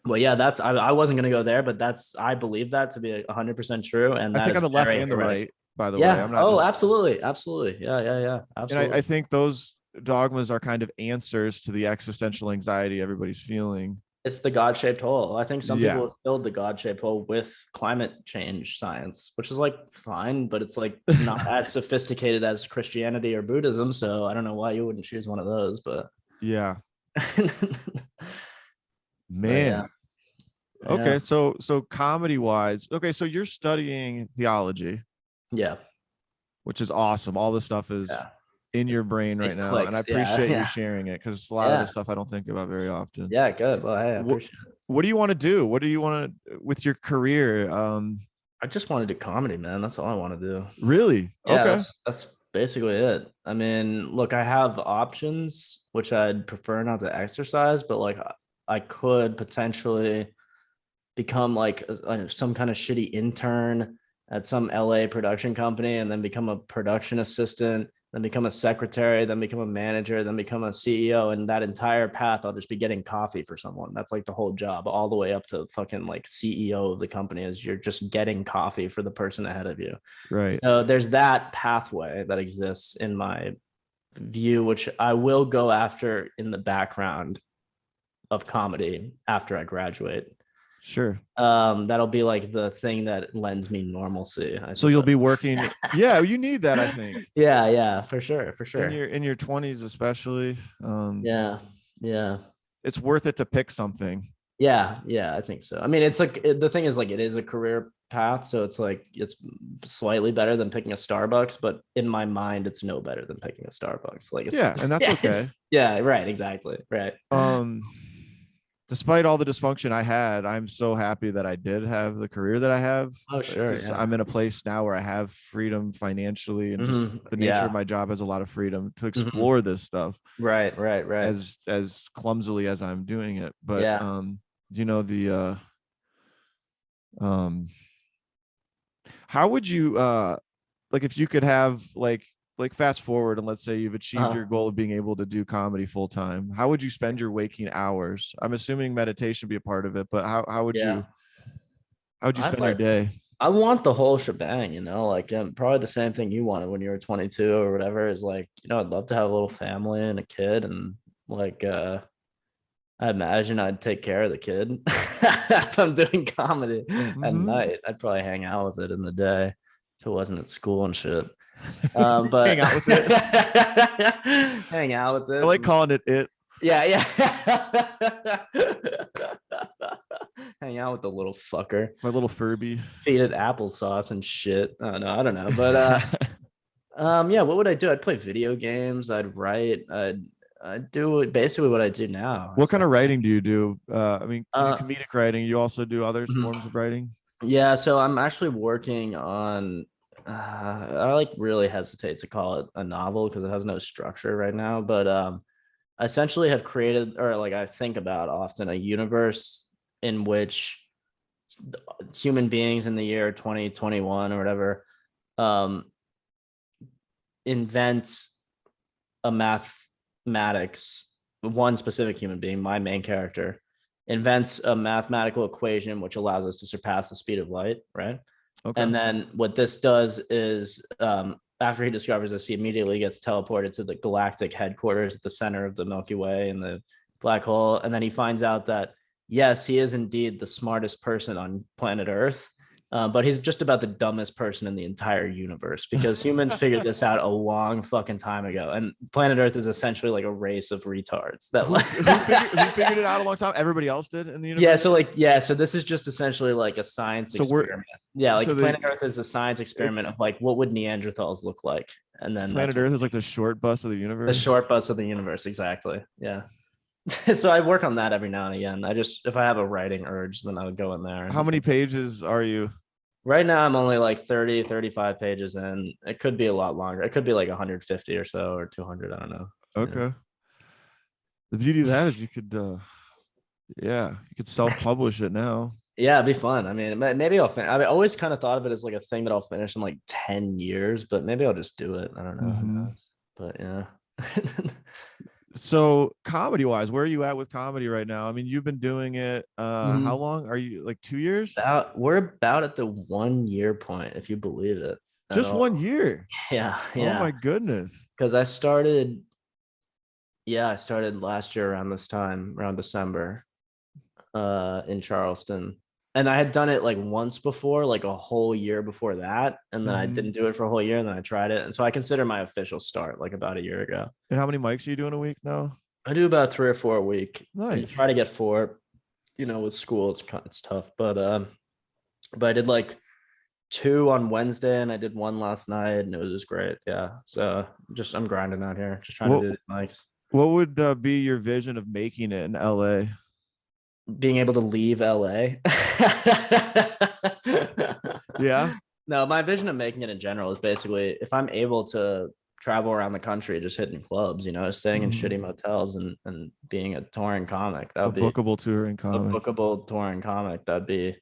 Well, yeah, I wasn't gonna go there, but I believe that to be 100% true, and I that think is on the left very and the heretical. right, by the way, Yeah. I'm not Oh, just, absolutely, absolutely. Yeah, yeah, yeah, and absolutely. I think those dogmas are kind of answers to the existential anxiety everybody's feeling. It's the God-shaped hole. I think some people Yeah. have filled the God-shaped hole with climate change science, which is like fine, but it's like not as sophisticated as Christianity or Buddhism. So I don't know why you wouldn't choose one of those, but Yeah. but yeah, Man. yeah, Okay. So comedy wise, okay. So you're studying theology, yeah, which is awesome. All this stuff is yeah. in your brain right It now. And I clicked. Yeah, appreciate you yeah, sharing it because a lot of yeah, this stuff I don't think about very often. yeah. Good. Well, hey, I What appreciate it. what do you want to do? What do you want to with your career? I just want to do comedy, man. That's all I want to do. Really? Yeah, Okay. that's basically it. I mean, look, I have options which I'd prefer not to exercise, but like I could potentially become like some kind of shitty intern at some LA production company and then become a production assistant, then become a secretary, then become a manager, then become a CEO. And that entire path, I'll just be getting coffee for someone. That's like the whole job, all the way up to fucking like CEO of the company, is you're just getting coffee for the person ahead of you. Right. So there's that pathway that exists in my view, which I will go after in the background of comedy after I graduate. Sure. That'll be like the thing that lends me normalcy, I So you'll suppose. be working. Yeah, you need that, I think. Yeah, yeah, for sure, for In sure. your 20s especially. Yeah, yeah, It's worth it to pick something. yeah, yeah. I think so. I mean, it's like the thing is like it is a career path, so it's like it's slightly better than picking a Starbucks, but in my mind, it's no better than picking a Starbucks. Like it's Yeah, and that's yeah, okay. yeah, right, exactly, right. Um Despite all the dysfunction I had, I'm so happy that I did have the career that I have Oh, sure, because yeah. I'm in a place now where I have freedom financially and just the nature of Yeah. my job has a lot of freedom to Hmm. explore this stuff Right, right, right. as clumsily as I'm doing it. But Yeah. you know the um how would you like if you could have like fast forward and let's say you've achieved Uh-huh. your goal of being able to do comedy full time, how would you spend your waking hours? I'm assuming meditation be a part of it, but Yeah. how would you I'd spend your like day? I want the whole shebang, like probably the same thing you wanted when you were 22 or whatever, is like, I'd love to have a little family and a kid, and like I imagine I'd take care of the kid if I'm doing comedy at Mm-hmm. night. I'd probably hang out with it in the day if it wasn't at school and shit. Hang But out with it. hang out with I it. like calling it it. Yeah, yeah. Hang out with the little fucker. My little Furby. Feed it applesauce and shit. Oh no, I don't know. But yeah, what would I do? I'd play video games, I'd write, I'd do basically what I do now. What kind of writing do you do? I mean, you do Uh, comedic writing. You also do other mhm. forms of writing. Yeah, so I'm actually working on I like really hesitate to call it a novel because it has no structure right now, but I essentially have created, or like I think about often, a universe in which human beings in the year 2021 or whatever um invent a mathematics, one specific human being, my main character, invents a mathematical equation which allows us to surpass the speed of light, right? Okay. And then what this does is, after he discovers this, he immediately gets teleported to the galactic headquarters at the center of the Milky Way and the black hole. And then he finds out that, yes, he is indeed the smartest person on planet Earth. But he's just about the dumbest person in the entire universe because humans figured this out a long fucking time ago, and planet Earth is essentially like a race of retards. That who figured it out a long time? Everybody else did in the universe. So this is just essentially like a science experiment. Planet Earth is a science experiment of like what would Neanderthals look like, and then planet Earth is like the short bus of the universe. The short bus of the universe, exactly. Yeah. So I work on that every now and again. If I have a writing urge, then I would go in there. How many pages are you? Right now, I'm only like 30, 35 pages in. It could be a lot longer. It could be like 150 or so, or 200. I don't know. Okay. Yeah. The beauty of that is you could, you could self-publish it now. Yeah, it'd be fun. I mean, maybe I always kind of thought of it as like a thing that I'll finish in like 10 years, but maybe I'll just do it. I don't know. Mm-hmm. But yeah. So comedy wise, where are you at with comedy right now? I mean, you've been doing it. How long are you? Like 2 years? We're about at the 1 year point, if you believe it. Just 1 year. Yeah. Oh my goodness. Because I started last year around this time, around December, in Charleston. And I had done it like once before, like a whole year before that. And then I didn't do it for a whole year. And then I tried it. And so I consider my official start like about a year ago. And how many mics are you doing a week now? I do about 3 or 4 a week. Nice. I try to get 4. With school, it's tough. But I did like 2 on Wednesday and I did 1 last night. And it was just great. Yeah. So I'm grinding out here, just trying to do the mics. What would be your vision of making it in LA? Being able to leave LA. Yeah. No, my vision of making it in general is basically if I'm able to travel around the country, just hitting clubs, staying in shitty motels and being a touring comic. That would be a bookable touring comic. That'd be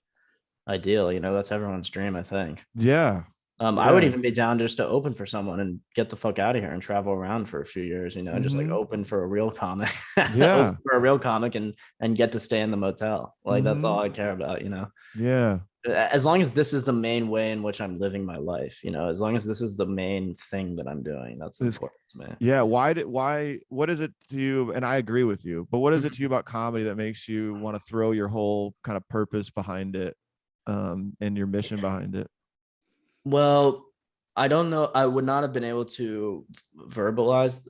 ideal. That's everyone's dream, I think. Yeah. I would even be down just to open for someone and get the fuck out of here and travel around for a few years, just like open for a real comic. Yeah. For a real comic and get to stay in the motel. Like that's all I care about, Yeah. As long as this is the main way in which I'm living my life, as long as this is the main thing that I'm doing, that's important to me. Yeah. What is it to you? And I agree with you, but what is it to you about comedy that makes you want to throw your whole kind of purpose behind it, and your mission behind it? Well, I don't know. I would not have been able to verbalize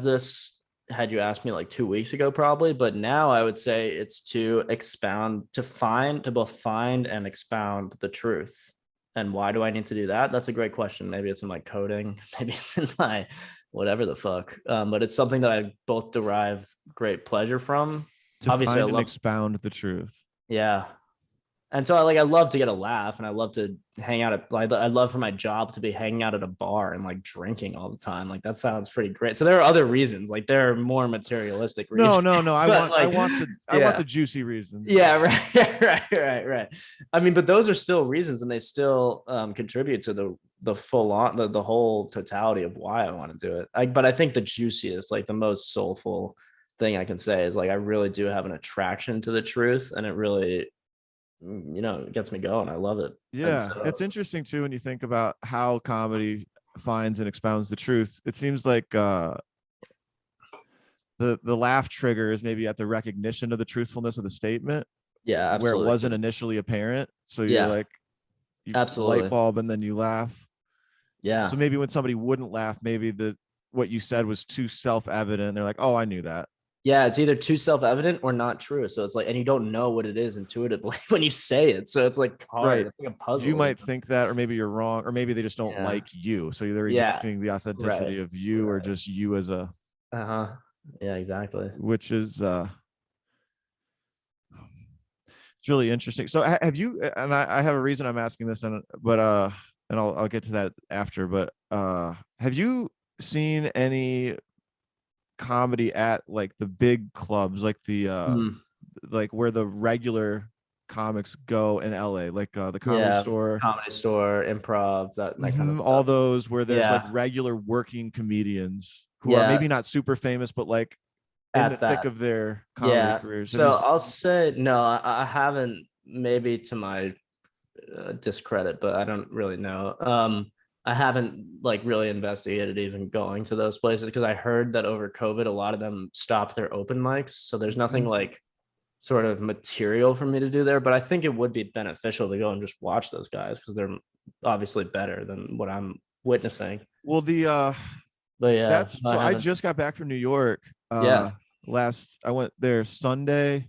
this had you asked me like 2 weeks ago, probably. But now I would say it's to both find and expound the truth. And why do I need to do that? That's a great question. Maybe it's in my coding. Maybe it's in my whatever the fuck. But it's something that I both derive great pleasure from. To obviously, find and expound the truth. Yeah. And so I love to get a laugh and I love to hang out I love for my job to be hanging out at a bar and like drinking all the time. Like that sounds pretty great. So there are other reasons, like there are more materialistic reasons. No. I want the juicy reasons. Yeah. Right. I mean, but those are still reasons and they still contribute to the full on, the whole totality of why I want to do it. But I think the juiciest, like the most soulful thing I can say is like, I really do have an attraction to the truth and it really, it gets me going. I love it. Yeah. It's interesting too when you think about how comedy finds and expounds the truth. It seems like the laugh trigger is maybe at the recognition of the truthfulness of the statement. Yeah, absolutely. Where it wasn't initially apparent. So you're like, absolutely light bulb and then you laugh. Yeah. So maybe when somebody wouldn't laugh, maybe what you said was too self-evident. They're like, oh, I knew that. Yeah, it's either too self-evident or not true. So it's like, and you don't know what it is intuitively when you say it. So it's like hard. Right. It's like a puzzle. You might think that, or maybe you're wrong, or maybe they just don't like you. So they're rejecting the authenticity of you, or just you as a. Yeah, exactly. Which is it's really interesting. So have you? And I have a reason I'm asking this, and I'll get to that after. But have you seen any comedy at like the big clubs, like the like where the regular comics go in LA, like the comedy store, improv, that kind of all those where there's like regular working comedians who are maybe not super famous, but like in the thick of their comedy careers. So I'll say no, I haven't, maybe to my discredit, but I don't really know. I haven't like really investigated even going to those places because I heard that over COVID, a lot of them stopped their open mics. So there's nothing like sort of material for me to do there, but I think it would be beneficial to go and just watch those guys because they're obviously better than what I'm witnessing. Well, But yeah, that's I so I haven't. just got back from New York. Yeah, I went there Sunday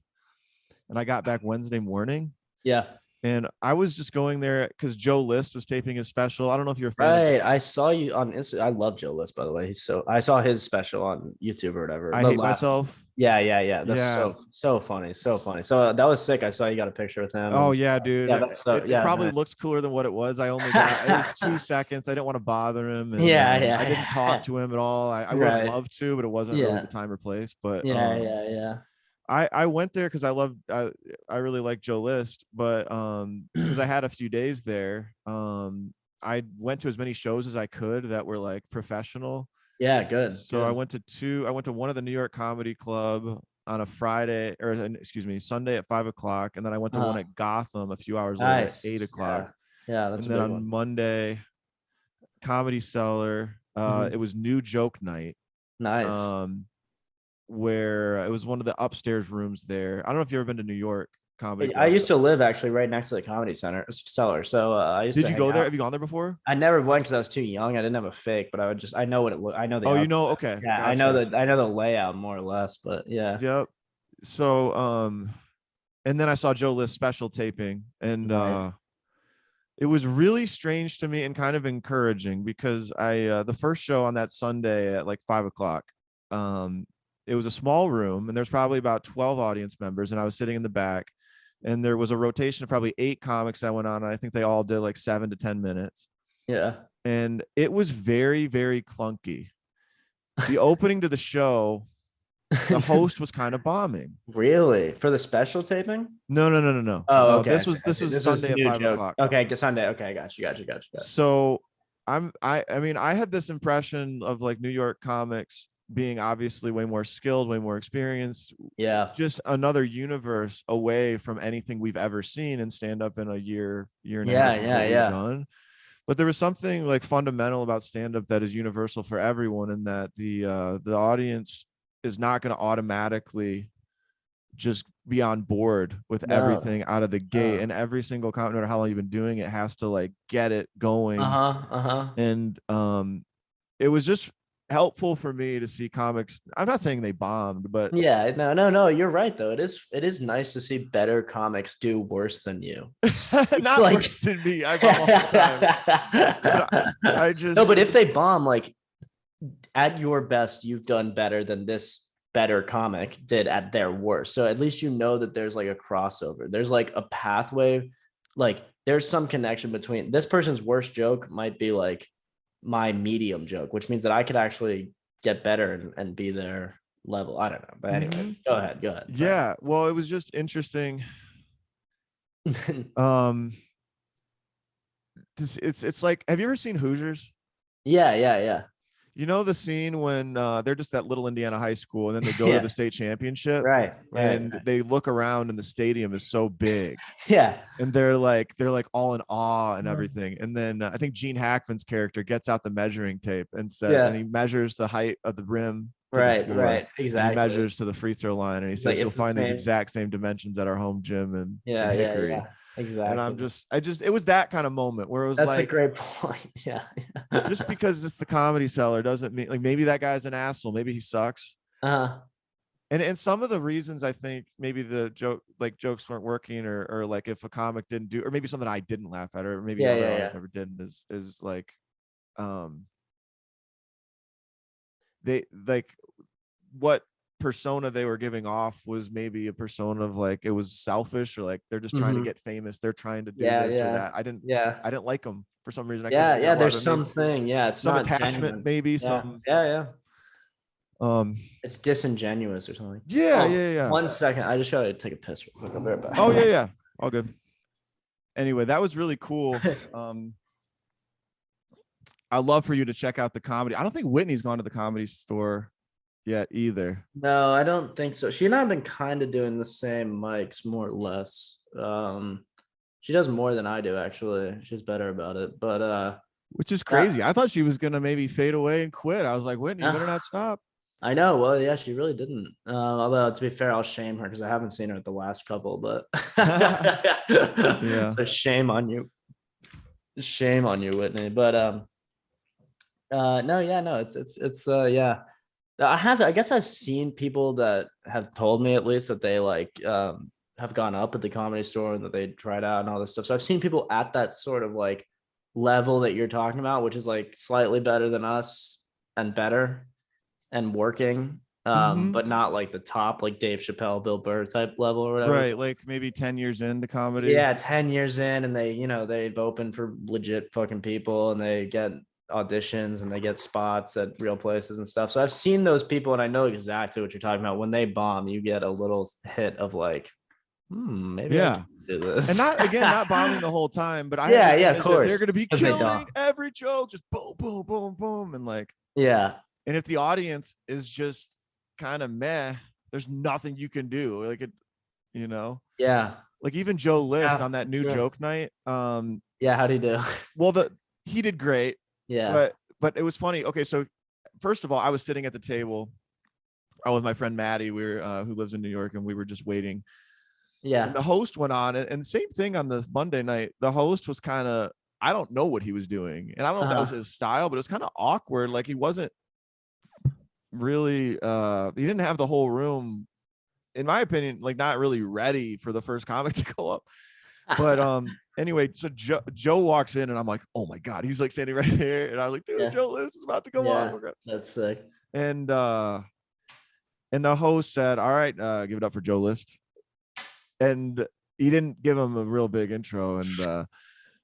and I got back Wednesday morning. yeah. And I was just going there because Joe List was taping his special. I don't know if you're a fan of. Right. I saw you on Instagram. I love Joe List, by the way. I saw his special on YouTube or whatever. I The Hate last, Myself. yeah. That's Yeah. so funny. So funny. So that was sick. I saw you got a picture with him. Oh And yeah, dude. yeah, that's so, It yeah. probably Nice. looks cooler than what it was. I only got it was 2 seconds. I didn't want to bother him, and I didn't talk Yeah. to him at all. I would have Right. loved to, but it wasn't really the Yeah. time or place. But Yeah. I went there because I really like Joe List, but because I had a few days there, I went to as many shows as I could that were like professional. Yeah. Good. So Good. I went to one of the New York Comedy Club on a Friday, or excuse me, Sunday at 5 o'clock, and then I went to one at Gotham a few hours later at Nice. 8 o'clock, Yeah. That's and a then big on one. Monday, Comedy Cellar. Mhm. It was New Joke Night. Nice. Um, where it was one of the upstairs rooms there. I don't know if you've ever been to New York Comedy I Club. used to live actually right next to the comedy center cellar. So I used Did to you hang go there? out. Have you gone there before? I never went because I was too young. I didn't have a fake, but I know what it looked. I know the Oh, you outside. know, okay, Yeah, gotcha. I know the layout more or less, but yeah. Yep. So, and then I saw Joe List special taping, and Nice. it was really strange to me and kind of encouraging because the first show on that Sunday at like 5 o'clock, um, it was a small room and there's probably about 12 audience members, and I was sitting in the back, and there was a rotation of probably 8 comics that went on. And I think they all did like 7 to 10 minutes, Yeah. and it was very, very clunky. The opening to the show, the host was kind of bombing. Really? For the special taping? No. Oh, okay. I see, I This see. was This is Sunday at new five joke. o'clock. Okay, Sunday. Okay, got you. So I mean, I had this impression of like New York comics being obviously way more skilled, way more experienced, Yeah. just another universe away from anything we've ever seen in stand up in a year and a Yeah, half of what we've yeah. done. But there was something like fundamental about stand up that is universal for everyone, and that the audience is not going to automatically just be on board with No. everything out of the gate. And every single comment, no matter how long you've been doing it, has to like get it going. Uh-huh. And it was just helpful for me to see comics. I'm not saying they bombed, but Yeah, no. You're right though. It is nice to see better comics do worse than you. not Like worse than me. I bomb all the time. I just no, but if they bomb, like at your best, you've done better than this better comic did at their worst. So at least you know that there's like a crossover. There's like a pathway. Like there's some connection between this person's worst joke might be like my medium joke, which means that I could actually get better and be their level. I don't know. But anyway, go ahead. Sorry. yeah. Well, it was just interesting. Um, it's like, have you ever seen Hoosiers? Yeah. You know the scene when they're just that little Indiana high school, and then they go to Yeah. the state championship, Right. and they look around, and the stadium is so big, Yeah. and they're like all in awe and everything. And then I think Gene Hackman's character gets out the measuring tape and said, and Yeah. he measures the height of the rim to the floor, Right. and he Exactly. measures to the free throw line, and he says Like you'll it's the find these same. exact same dimensions at our home gym in Hickory. Yeah. And Exactly. it was that kind of moment where it was That's a like, great point. Yeah. just because it's the Comedy Cellar doesn't mean, like, maybe that guy's an asshole, maybe he sucks. uh And some of the reasons I think maybe the jokes weren't working, or like if a comic didn't do, or maybe something I didn't laugh at, or maybe another audience member didn't, is like, they like what persona they were giving off was maybe a persona of like, it was selfish, or like they're just trying to get famous, they're trying to do this or that. I didn't like them for some reason. I couldn't figure out why, There's but maybe something. Yeah, it's some not attachment, genuine. maybe Yeah. some Yeah. um It's disingenuous or something. yeah. 1 second. I just gotta take a piss real quick. I'll be right back. Oh yeah, all good. Anyway, that was really cool. I'd love for you to check out the comedy. I don't think Whitney's gone to the Comedy Store yet either. No, I don't think so. She and I have been kind of doing the same mics, more or less. She does more than I do, actually. She's better about it. But which is crazy. I thought she was gonna maybe fade away and quit. I was like, Whitney, you better not stop. I know. Well, yeah, she really didn't. Although to be fair, I'll shame her because I haven't seen her at the last couple. But Yeah. so shame on you, Whitney. But no, yeah, no, it's yeah. I guess I've seen people that have told me at least that they like have gone up at the Comedy Store and that they tried out and all this stuff. So I've seen people at that sort of like level that you're talking about, which is like slightly better than us and better and working, Hmm. but not like the top, like Dave Chappelle, Bill Burr type level or whatever. Right. Like maybe 10 years into comedy. Yeah, 10 years in, and they, they've opened for legit fucking people and they get auditions and they get spots at real places and stuff. So I've seen those people and I know exactly what you're talking about. When they bomb, you get a little hit of like, maybe I Yeah. can do this. And not bombing the whole time, but I have Yeah, this yeah, of image that they're course. going to be Because they don't. killing every joke, just boom, boom, boom, boom. And like, Yeah. and if the audience is just kind of meh, there's nothing you can do. Like it, you know, Yeah. like even Joe List Yeah. on that new Sure. joke night. Yeah. How'd he do? Well, he did great, Yeah. but it was funny. Okay, so first of all, I was sitting at the table with my friend Maddie, who lives in New York, and we were just waiting. And Yeah. the host went on, and same thing on this Monday night. The host was kind of, I don't know what he was doing, and I don't know if that was his style, but it was kind of awkward. Like he wasn't really, he didn't have the whole room, in my opinion, like not really ready for the first comic to go up. But anyway, so Joe walks in and I'm like, oh my God, he's like standing right there. And I was like, dude, Yeah. Joe List is about to go Yeah. up. That's sick. And the host said, all right, give it up for Joe List. And he didn't give him a real big intro.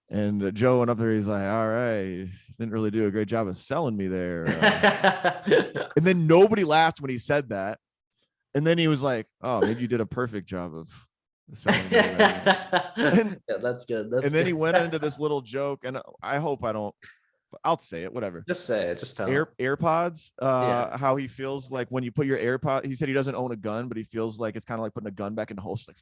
And Joe went up there. He's like, all right, didn't really do a great job of selling me there. And then nobody laughed when he said that. And then he was like, oh, maybe you did a perfect job of selling me. And, yeah, that's good. and then he went into this little joke, and I hope I'll say it, whatever. Just say it, just tell him. AirPods, Yeah. how he feels like when you put your AirPod, he said he doesn't own a gun, but he feels like it's kind of like putting a gun back in the holster.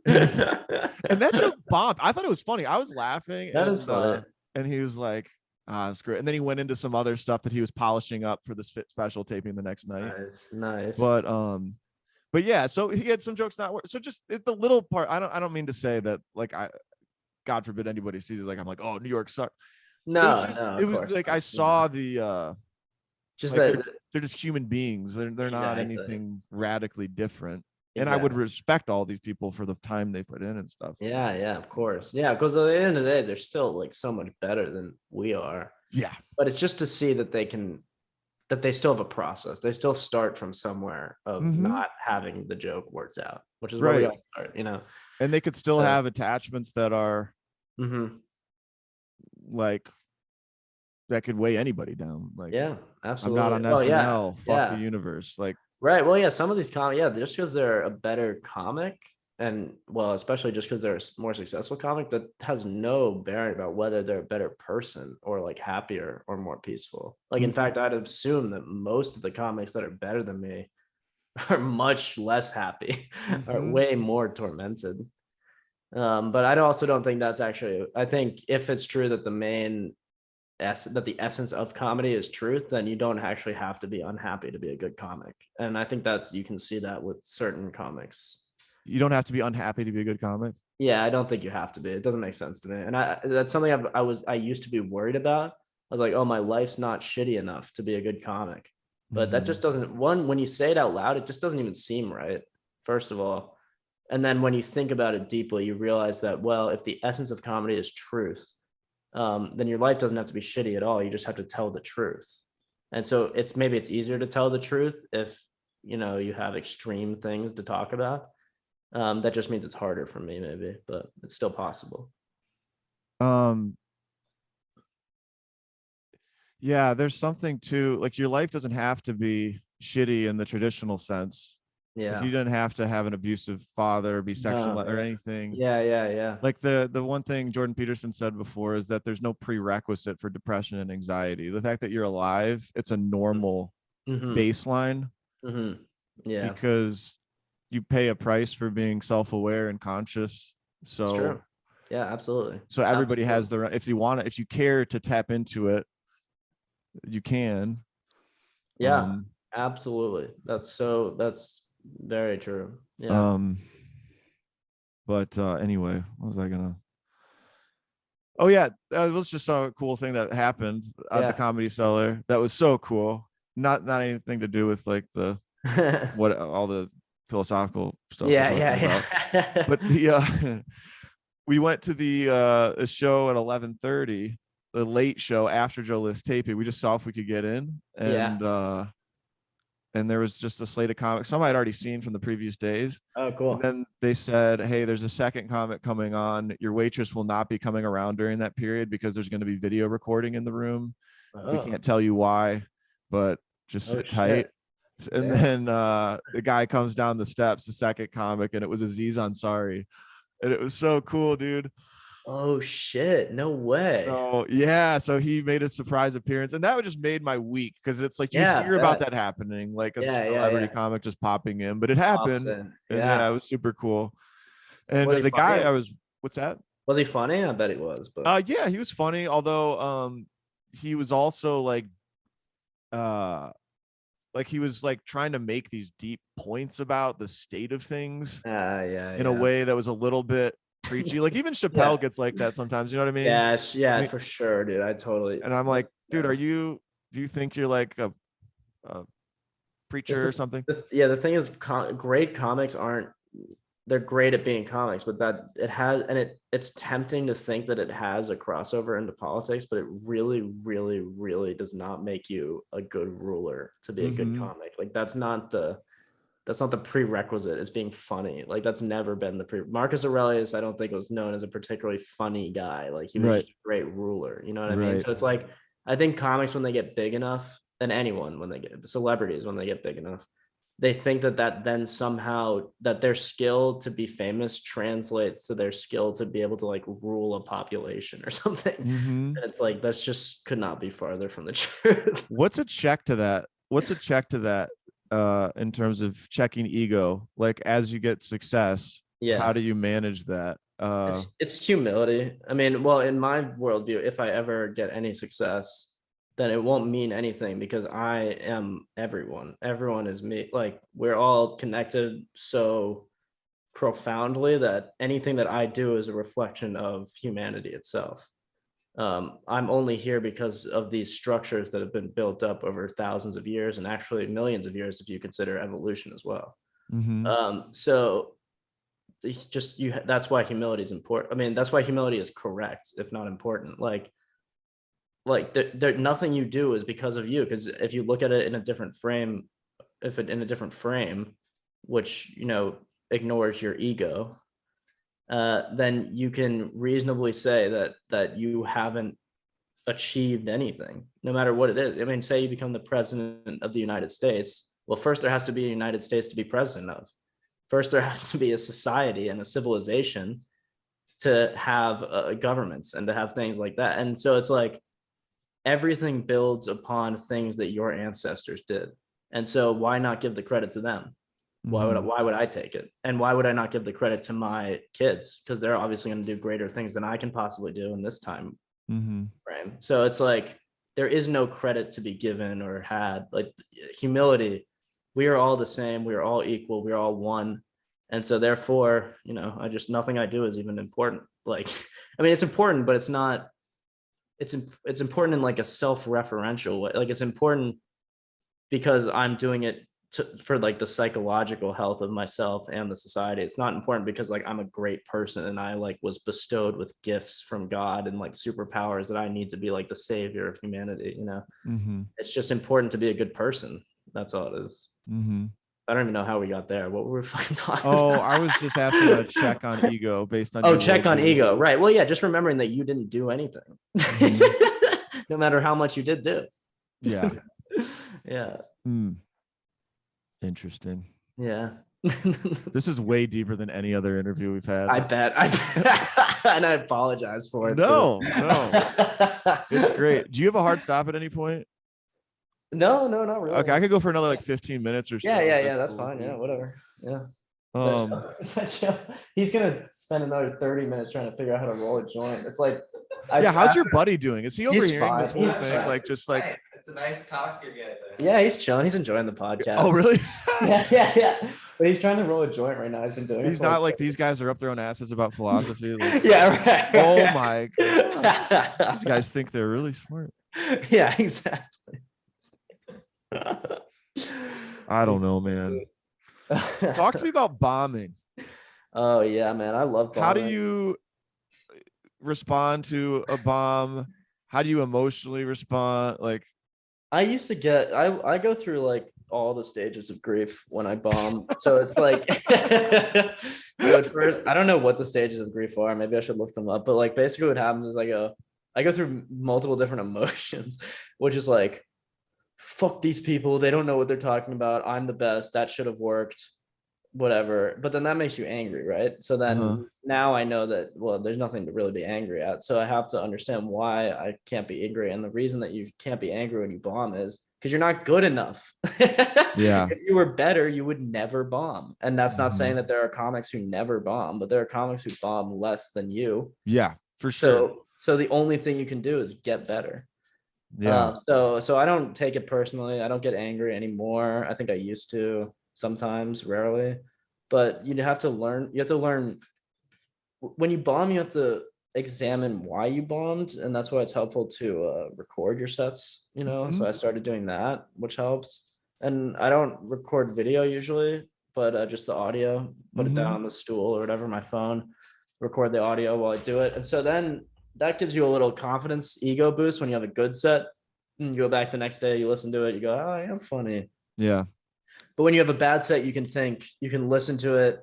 And that joke bombed. I thought it was funny. I was laughing. That is funny. And he was like, it's great. And then he went into some other stuff that he was polishing up for this special taping the next night. Nice. But yeah, so he had some jokes not work. So just the little part. I don't mean to say that like God forbid anybody sees it like I'm like, oh, New York sucks. No, it was like I saw the just like that they're just human beings. They're not exactly. anything radically different. And Exactly. I would respect all these people for the time they put in and stuff. Yeah, of course. Yeah, because at the end of the day, they're still like so much better than we are. Yeah. But it's just to see that they still have a process. They still start from somewhere of not having the joke worked out, which is where we all start, And they could still have attachments that are like that could weigh anybody down. Like, yeah, absolutely. I'm not on SNL. Fuck the universe. Like, right. Well, yeah, some of these just because they're a better comic, and well, especially just because they're a more successful comic, that has no bearing about whether they're a better person or like happier or more peaceful. Like, in fact, I'd assume that most of the comics that are better than me are much less happy, are way more tormented. But I also don't think that's actually, I think if it's true that that the essence of comedy is truth, then you don't actually have to be unhappy to be a good comic. And I think that you can see that with certain comics. You don't have to be unhappy to be a good comic. Yeah, I don't think you have to be. It doesn't make sense to me. And that's something I used to be worried about. I was like, oh, my life's not shitty enough to be a good comic. But that just doesn't, when you say it out loud, it just doesn't even seem right, first of all. And then when you think about it deeply, you realize that, well, if the essence of comedy is truth, then your life doesn't have to be shitty at all. You just have to tell the truth. And so maybe it's easier to tell the truth if, you have extreme things to talk about. That just means it's harder for me maybe, but it's still possible. Yeah, there's something to like your life doesn't have to be shitty in the traditional sense. Yeah. Like, you didn't have to have an abusive father or be sexual or anything. Yeah. Like the one thing Jordan Peterson said before is that there's no prerequisite for depression and anxiety. The fact that you're alive, it's a normal baseline. Yeah. Because you pay a price for being self-aware and conscious. So it's true. Yeah, absolutely. So everybody has if you care to tap into it, you can. Yeah, absolutely. That's very true. Yeah. But anyway, what was I gonna? Oh yeah, that was just a cool thing that happened at the Yeah. Comedy Cellar. That was so cool. Not anything to do with like the what all the philosophical stuff we're Yeah, talking about. yeah. But the we went to the show at 11:30, the late show after Joe List taping. We just saw if we could get in, Yeah. and there was just a slate of comics some I'd already seen from the previous days. Oh, And cool. then they said, hey, there's a second comic coming on. Your waitress will not be coming around during that period because there's going to be video recording in the room. We Oh, can't tell you why, but just oh sit tight. shit. And Damn. then the guy comes down the steps, the second comic, and it was Aziz Ansari. And it was so cool, dude. Oh shit. No way. So yeah, so he made a surprise appearance, and that would just made my week because it's like you Yeah, hear about bet. that happening, like a Yeah, yeah, celebrity yeah. comic just popping in, but it Pops happened, in. and yeah, Yeah. it was super cool. And Was he the guy funny? I was, what's that? Was he funny? I bet he was, but Yeah, he was funny, although he was also like he was like trying to make these deep points about the state of things yeah, in a yeah. way that was a little bit preachy. Like even Yeah. Chappelle gets like that sometimes, you know what I mean? Yeah, And, yeah, for sure, dude. I totally and I'm like, dude, yeah. do you think you're like a This preacher or is something? yeah, the thing is great comics aren't they're great at being comics, but that it has and it's tempting to think that it has a crossover into politics, but it really, really, really does not make you a good ruler to be a good Mm-hmm. comic. Like that's not the prerequisite is being funny. Like that's never been Marcus Aurelius, I don't think was known as a particularly funny guy. Like he was Right. just a great ruler. You know what I mean? Right. So it's like I think comics when they get big enough, and anyone when they get celebrities when they get big enough, they think that then somehow that their skill to be famous translates to their skill to be able to like rule a population or something. Mm-hmm. And it's like that's just could not be farther from the truth. What's a check to that? In terms of checking ego? Like as you get success, how Yeah. do you manage that? It's humility. I mean, well, in my worldview, if I ever get any success, then it won't mean anything because I am everyone. Everyone is me. Like we're all connected so profoundly that anything that I do is a reflection of humanity itself. I'm only here because of these structures that have been built up over thousands of years and actually millions of years if you consider evolution as well. mm-hmm. So just you that's why humility is important. I mean, that's why humility is correct, if not important. Like there nothing you do is because of you, because if you look at it in a different frame, in a different frame, which ignores your ego, then you can reasonably say that you haven't achieved anything, no matter what it is. I mean, say you become the president of the United States. Well, first there has to be a United States to be president of. First, there has to be a society and a civilization to have governments and to have things like that. And so it's like everything builds upon things that your ancestors did. And so why not give the credit to them? Mm-hmm. Why would I take it? And why would I not give the credit to my kids? Because they're obviously going to do greater things than I can possibly do in this time Mm-hmm. frame. So it's like there is no credit to be given or had. Like humility, we are all the same, we are all equal, we are all one. And so therefore, I just nothing I do is even important. Like, I mean, it's important, but it's not, it's important in like a self-referential way. Like it's important because I'm doing it for like the psychological health of myself and the society. It's not important because like I'm a great person and I like was bestowed with gifts from God and like superpowers that I need to be like the savior of humanity. Mm-hmm. It's just important to be a good person. That's all it is. Mm-hmm. I don't even know how we got there. What were we fucking talking Oh, about? I was just asking about a check on ego based on Oh, your check on worldview. ego. Right. Well, yeah, just remembering that you didn't do anything. Mm-hmm. No matter how much you did do. Yeah. Yeah. Interesting. Yeah. This is way deeper than any other interview we've had. I bet. And I apologize for it. No. Too. It's great. Do you have a hard stop at any point? No, not really. Okay, I could go for another like 15 minutes or so. Yeah. That's cool. fine. Yeah, whatever. Yeah. Um, He's gonna spend another 30 minutes trying to figure out how to roll a joint. It's like, how's your buddy doing? Is he overhearing this whole He's thing? fine. Like, just like, It's a nice talk you guys are. Yeah, he's chilling. He's enjoying the podcast. Oh, really? Yeah. But he's trying to roll a joint right now. He's been doing it. He's not like these guys are up their own asses about philosophy. Like, Yeah, right. oh my God. These guys think they're really smart. Yeah, exactly. I don't know, man. Talk to me about bombing. Oh yeah, man. I love bombing. How do you respond to a bomb? How do you emotionally respond? Like, I used to get I go through like all the stages of grief when I bomb. So it's like so at first, I don't know what the stages of grief are. Maybe I should look them up. But like basically what happens is I go through multiple different emotions, which is like, fuck these people. They don't know what they're talking about. I'm the best. That should have worked. Whatever. But then that makes you angry, right? So then now I know that, well, there's nothing to really be angry at. So I have to understand why I can't be angry. And the reason that you can't be angry when you bomb is because you're not good enough. Yeah. If you were better, you would never bomb. And that's not saying that there are comics who never bomb, but there are comics who bomb less than you. Yeah, for sure. So the only thing you can do is get better. Yeah. So I don't take it personally. I don't get angry anymore. I think I used to sometimes, rarely, but you have to learn when you bomb, you have to examine why you bombed. And that's why it's helpful to record your sets, So I started doing that, which helps. And I don't record video usually, but just the audio, put it down on the stool or whatever, my phone, record the audio while I do it. And so then that gives you a little confidence, ego boost when you have a good set. And you go back the next day, you listen to it, you go, oh, I am funny. Yeah. But when you have a bad set, you can listen to it.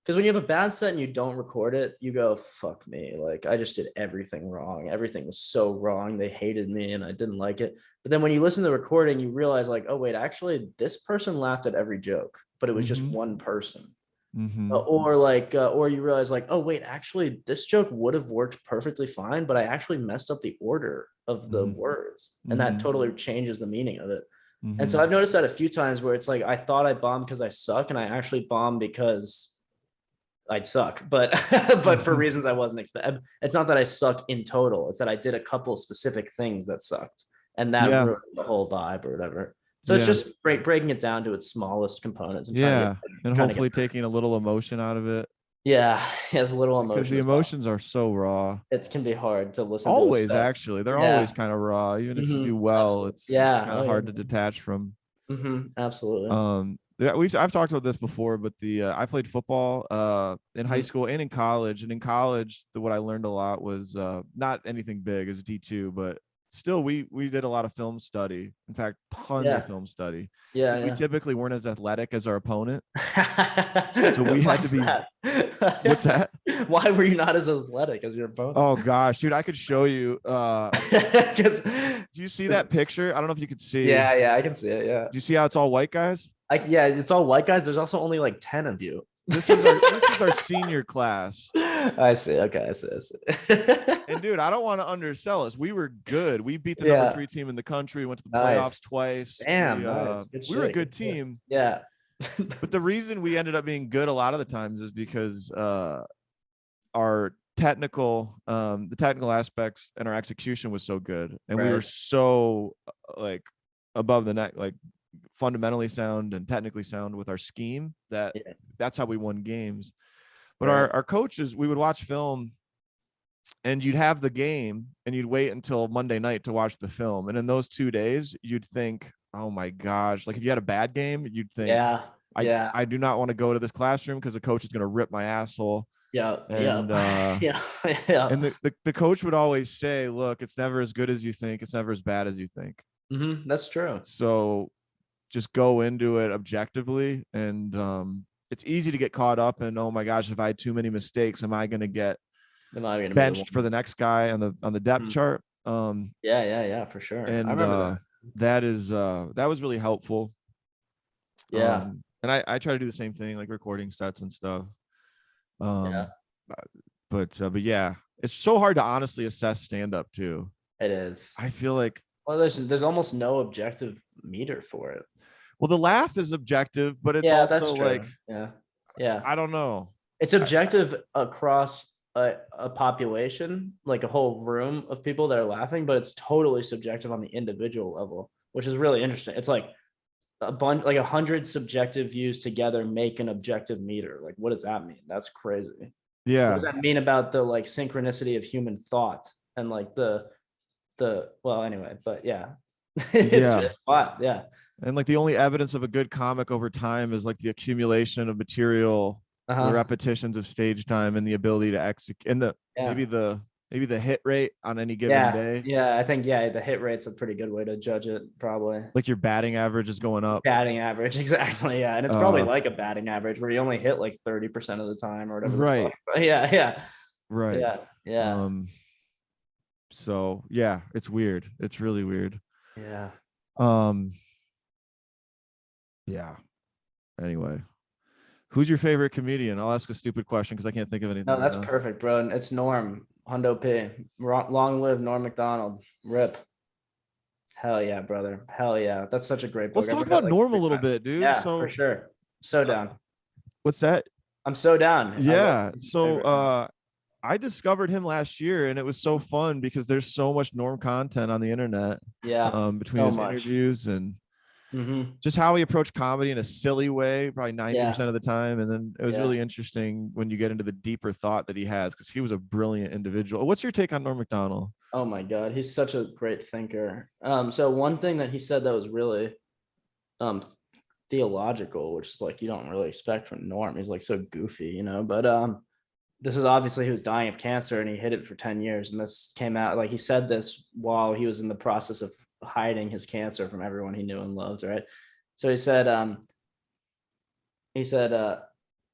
Because when you have a bad set and you don't record it, you go, fuck me. Like, I just did everything wrong. Everything was so wrong. They hated me and I didn't like it. But then when you listen to the recording, you realize like, oh, wait, actually, this person laughed at every joke, but it was just one person. Or you realize like, oh, wait, actually, this joke would have worked perfectly fine, but I actually messed up the order of the words. And that totally changes the meaning of it. And so I've noticed that a few times where it's like, I thought I bombed because I suck, and I actually bombed because I'd suck, but for reasons I wasn't expecting. It's not that I suck in total. It's that I did a couple specific things that sucked, and that ruined the whole vibe or whatever. So it's just breaking it down to its smallest components. And hopefully taking a little emotion out of it. Yeah, has a little emotion. Because the emotions are so raw. It can be hard to listen. Always, actually, they're always kind of raw. Even if you do well, it's kind of hard to detach from. Absolutely. I've talked about this before, but I played football in high school and in college. And in college, what I learned a lot was not anything big as a D2, but still we did a lot of film study. In fact, tons of film study. We typically weren't as athletic as our opponent. So we had to be. What's that? Why were you not as athletic as your opponent? Oh gosh, dude, I could show you. Do you see that picture? I don't know if you could see. Yeah, I can see it. Yeah. Do you see how it's all white guys? It's all white guys. There's also only like 10 of you. This was our senior class. I see. Okay, I see. And dude, I don't want to undersell us. We were good. We beat the number 3 team in the country. Went to the playoffs twice. Damn, we were a good team. Yeah. But the reason we ended up being good a lot of the times is because our technical, the technical aspects and our execution was so good, and we were so like above the neck, like fundamentally sound and technically sound with our scheme that's how we won games. But our coaches, we would watch film and you'd have the game and you'd wait until Monday night to watch the film. And in those 2 days, you'd think, oh my gosh, like if you had a bad game, you'd think, I do not want to go to this classroom because the coach is going to rip my asshole. And the coach would always say, look, it's never as good as you think. It's never as bad as you think. That's true. So just go into it objectively. And it's easy to get caught up in, oh my gosh, if I had too many mistakes, am I going to get benched for the next guy on the depth chart? For sure. And I remember that was really helpful. And I try to do the same thing, like recording sets and stuff. But yeah, it's so hard to honestly assess stand-up too. It is. I feel like there's almost no objective meter for it. Well, the laugh is objective, but it's also like, I don't know. It's objective across a population, like a whole room of people that are laughing, but it's totally subjective on the individual level, which is really interesting. It's like a bunch, like 100 subjective views together make an objective meter. Like, what does that mean? That's crazy. What Yeah. does that mean about the like synchronicity of human thought and like the well, anyway, but yeah. It's wild. Yeah. And like the only evidence of a good comic over time is like the accumulation of material, the repetitions of stage time, and the ability to execute, and the maybe the hit rate on any given day. Yeah, I think the hit rate's a pretty good way to judge it, probably. Like your batting average is going up. Batting average, exactly. Yeah, and it's probably like a batting average where you only hit like 30% of the time or whatever. Right. Yeah. Right. Yeah. So yeah, it's weird. It's really weird. Yeah. Yeah. Anyway, who's your favorite comedian? I'll ask a stupid question because I can't think of anything. No, that's perfect, bro. And it's Norm, Hundo P. Long live Norm Macdonald. Rip. Hell yeah, brother. Hell yeah. That's such a great book. Let's talk about Norm a little bit, dude. Yeah, for sure. So down. What's that? I'm so down. Yeah. So I discovered him last year, and it was so fun because there's so much Norm content on the internet. Yeah. Between his interviews and just how he approached comedy in a silly way, probably 90% of the time. And then it was really interesting when you get into the deeper thought that he has, because he was a brilliant individual. What's your take on Norm Macdonald? Oh my God, he's such a great thinker. So one thing that he said that was really theological, which is like you don't really expect from Norm. He's like so goofy, you know, but this is obviously he was dying of cancer and he hid it for 10 years. And this came out, like he said this while he was in the process of hiding his cancer from everyone he knew and loved, right? So he said,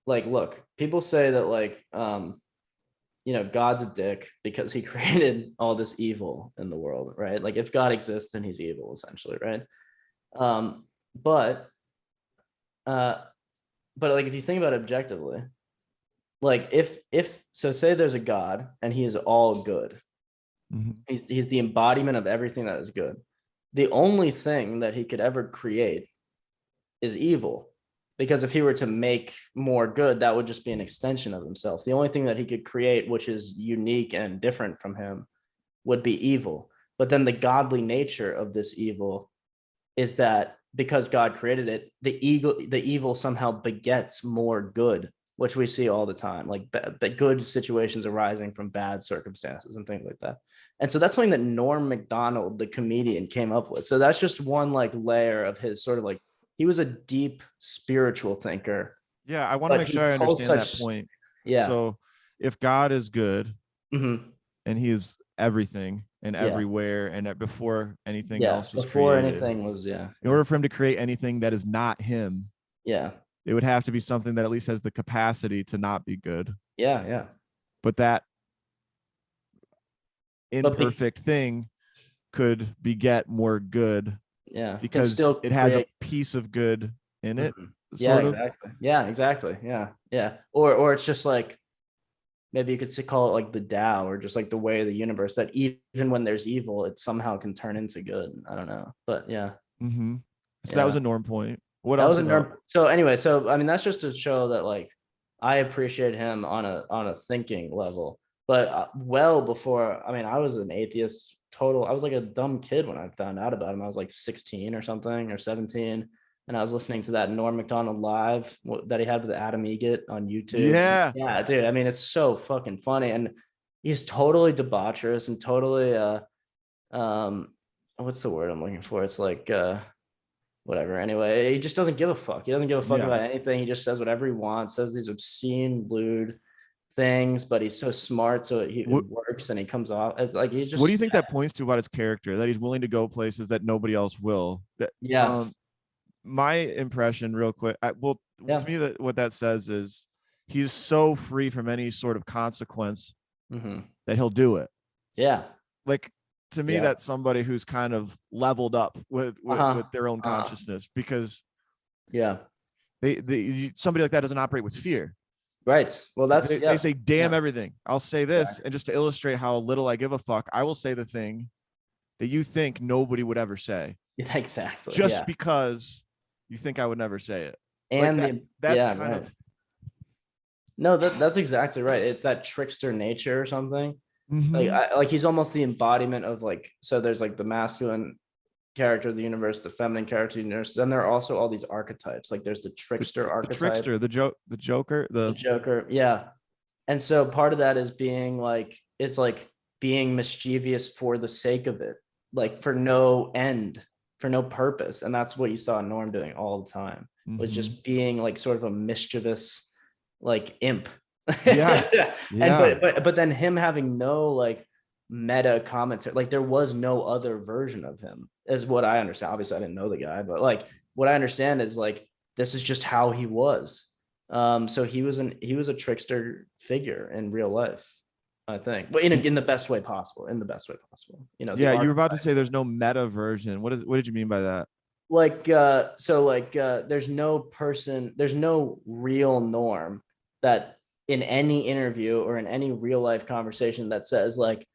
like, look, people say that like, you know, God's a dick because he created all this evil in the world, right? Like if God exists, then he's evil essentially, right? But like if you think about it objectively, like if so say there's a God and he is all good. He's the embodiment of everything that is good. The only thing that he could ever create is evil, because if he were to make more good, that would just be an extension of himself. The only thing that he could create, which is unique and different from him, would be evil. But then the godly nature of this evil is that because God created it, the evil somehow begets more good, which we see all the time, like good situations arising from bad circumstances and things like that. And so that's something that Norm Macdonald, the comedian, came up with. So that's just one like layer of his sort of like, he was a deep spiritual thinker. Yeah, I want to make sure I understand that point. Yeah. So if God is good and he is everything and everywhere and before anything else was created, anything was, in order for him to create anything that is not him, it would have to be something that at least has the capacity to not be good. Yeah. But that imperfect thing could beget more good. Yeah. Because it has a piece of good in it. Exactly. Yeah, exactly. Yeah. Or it's just like, maybe you could call it like the Tao, or just like the way of the universe, that even when there's evil, it somehow can turn into good. I don't know. But yeah. So that was a Norm point. What else? So anyway, I mean, that's just to show that like I appreciate him on a thinking level. But well before, I mean, I was an atheist total. I was like a dumb kid when I found out about him. I was like 16 or something, or 17. And I was listening to that Norm Macdonald live that he had with Adam Egget on YouTube. Yeah, dude. I mean, it's so fucking funny. And he's totally debaucherous and totally, what's the word I'm looking for? It's like, whatever. Anyway, he just doesn't give a fuck. He doesn't give a fuck about anything. He just says whatever he wants, says these obscene, lewd things, but he's so smart, so it works, and he comes off as like he's just. What do you think that points to about his character? That he's willing to go places that nobody else will. My impression, real quick, to me, that what that says is he's so free from any sort of consequence that he'll do it. Yeah, like to me, that's somebody who's kind of leveled up with their own consciousness, because they somebody like that doesn't operate with fear. Right. Well, they say, damn everything. I'll say this. And just to illustrate how little I give a fuck, I will say the thing that you think nobody would ever say. Exactly. Just because you think I would never say it. And like that's kind of, No, that's exactly right. It's that trickster nature or something. Mhm. Like he's almost the embodiment of like, so there's like the masculine character of the universe, the feminine character of the universe. Then there are also all these archetypes. Like there's the trickster The archetype, trickster, the Joker, the Joker. Yeah. And so part of that is being like, it's like being mischievous for the sake of it, like for no end, for no purpose. And that's what you saw Norm doing all the time, was Mhm. just being like sort of a mischievous like imp. Yeah. And Yeah. but then him having no like meta commentary, like there was no other version of him, is what I understand. Obviously I didn't know the guy, but like what I understand is like this is just how he was. So he was a trickster figure in real life, I think, but in the best way possible, you know, the Yeah, you were about to archetype. say there's no meta version. What did you mean by that? Like so like there's no real Norm that in any interview or in any real life conversation that says like,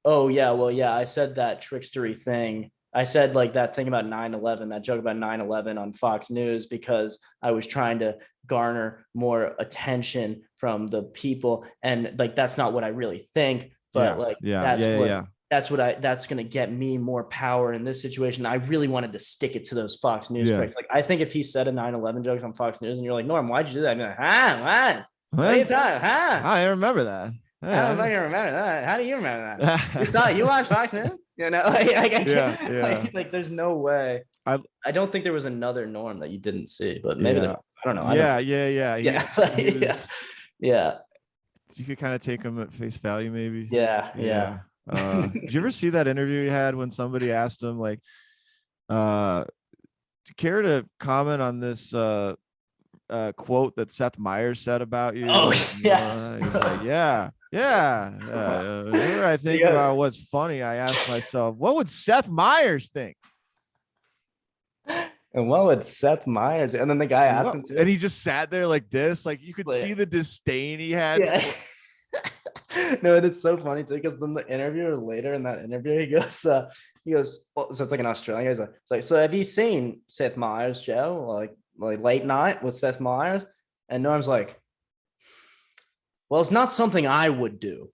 oh yeah, well yeah, I said that trickstery thing, I said like that thing about 9/11, that joke about 9/11 on Fox News because I was trying to garner more attention from the people, and like that's not what I really think, but Yeah. like Yeah. Yeah. Yeah. Yeah. that's going to get me more power in this situation. I really wanted to stick it to those Fox News Yeah. critics. Like I think if he said a 9/11 jokes on Fox News and you're like, Norm, why'd you do that? I'd be like, what are you talking? I remember that. I don't fucking remember that. How do you remember that? You watch Fox News? You know, I Yeah, yeah. like there's no way. I I don't think there was another Norm that you didn't see, but maybe yeah. I don't know. Yeah, yeah. Yeah, He yeah, was, yeah, you could kind of take him at face value, maybe. yeah, Yeah. Did you ever see that interview he had when somebody asked him like, do you care to comment on this quote that Seth Meyers said about you? Oh yes. He's like, yeah. Whenever I think about what's funny, I ask myself, what would Seth Meyers think? And well, it's Seth Meyers, and then the guy asked him to, and he just sat there like this, like you could like, see the disdain he had. yeah. No, and it's so funny too, because then the interviewer later in that interview, he goes, well, so it's like an Australian guy. It's like, so have you seen Seth Meyers, Joe? Like late night with Seth Meyers? And Norm's like, well, it's not something I would do.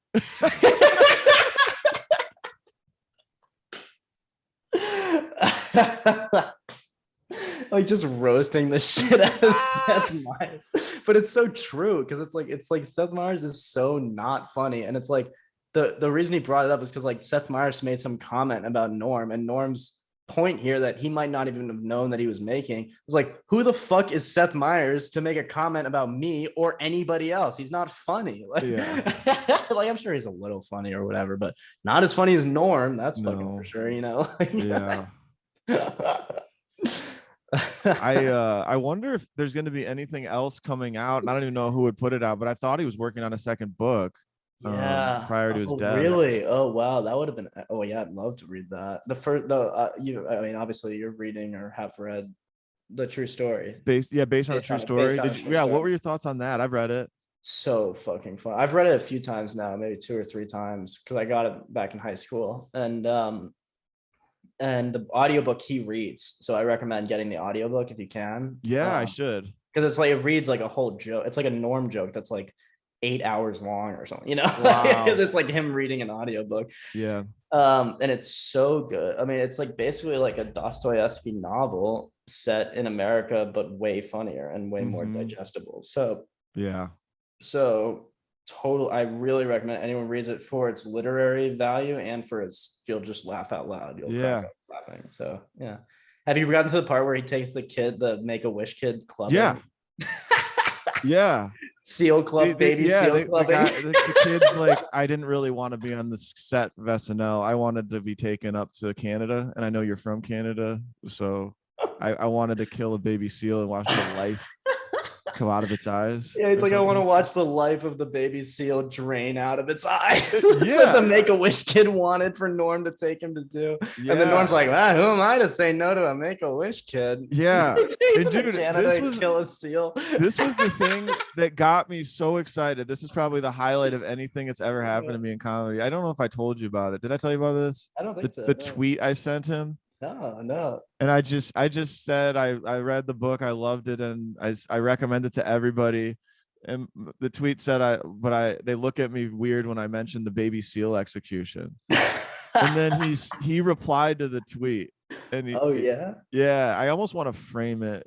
Like just roasting the shit out of Seth Meyers. But it's so true, because it's like Seth Meyers is so not funny. And it's like the reason he brought it up is because like Seth Meyers made some comment about Norm, and Norm's point here that he might not even have known that he was making was like, who the fuck is Seth Meyers to make a comment about me or anybody else? He's not funny. Like, Yeah. like I'm sure he's a little funny or whatever, but not as funny as Norm. That's fucking for sure, you know? Yeah. I wonder if there's going to be anything else coming out, and I don't even know who would put it out, but I thought he was working on a second book. Yeah. Prior to his death. Really? Oh wow, that would have been. Oh yeah, I'd love to read that. I mean, obviously you're reading or have read the true story. Based on a true story. What were your thoughts on that? I've read it. So fucking fun. I've read it a few times now, maybe 2 or 3 times, because I got it back in high school. And the audiobook he reads. So I recommend getting the audiobook if you can. Yeah, I should. Because it's like, it reads like a whole joke. It's like a Norm joke that's like 8 hours long or something, you know. Wow. It's like him reading an audiobook. Yeah. And it's so good. I mean, it's like basically like a Dostoevsky novel set in America, but way funnier and way more digestible. So yeah. So total, I really recommend anyone reads it for its literary value and for its, you'll just laugh out loud. You'll crack up laughing. So yeah. Have you gotten to the part where he takes the kid, the Make-A-Wish kid clubbing? Yeah. Yeah. Seal club, baby seal clubbing. The kid's like, I didn't really want to be on the set of SNL. I wanted to be taken up to Canada, and I know you're from Canada, so I wanted to kill a baby seal and watch the life come out of its eyes. Yeah, it's like, I want to watch the life of the baby seal drain out of its eyes. Yeah. The Make-A-Wish kid wanted for Norm to take him to do. Yeah. And then Norm's like, who am I to say no to a Make-A-Wish kid? Yeah. And dude, kill a seal. This was the thing that got me so excited. This is probably the highlight of anything that's ever happened to me in comedy. I don't know if I told you about it. Did I tell you about this? I don't think so. The tweet I sent him. No. And I just said I read the book, I loved it, and I recommend it to everybody. And the tweet said, they look at me weird when I mentioned the baby seal execution. And then he replied to the tweet. And yeah, I almost want to frame it.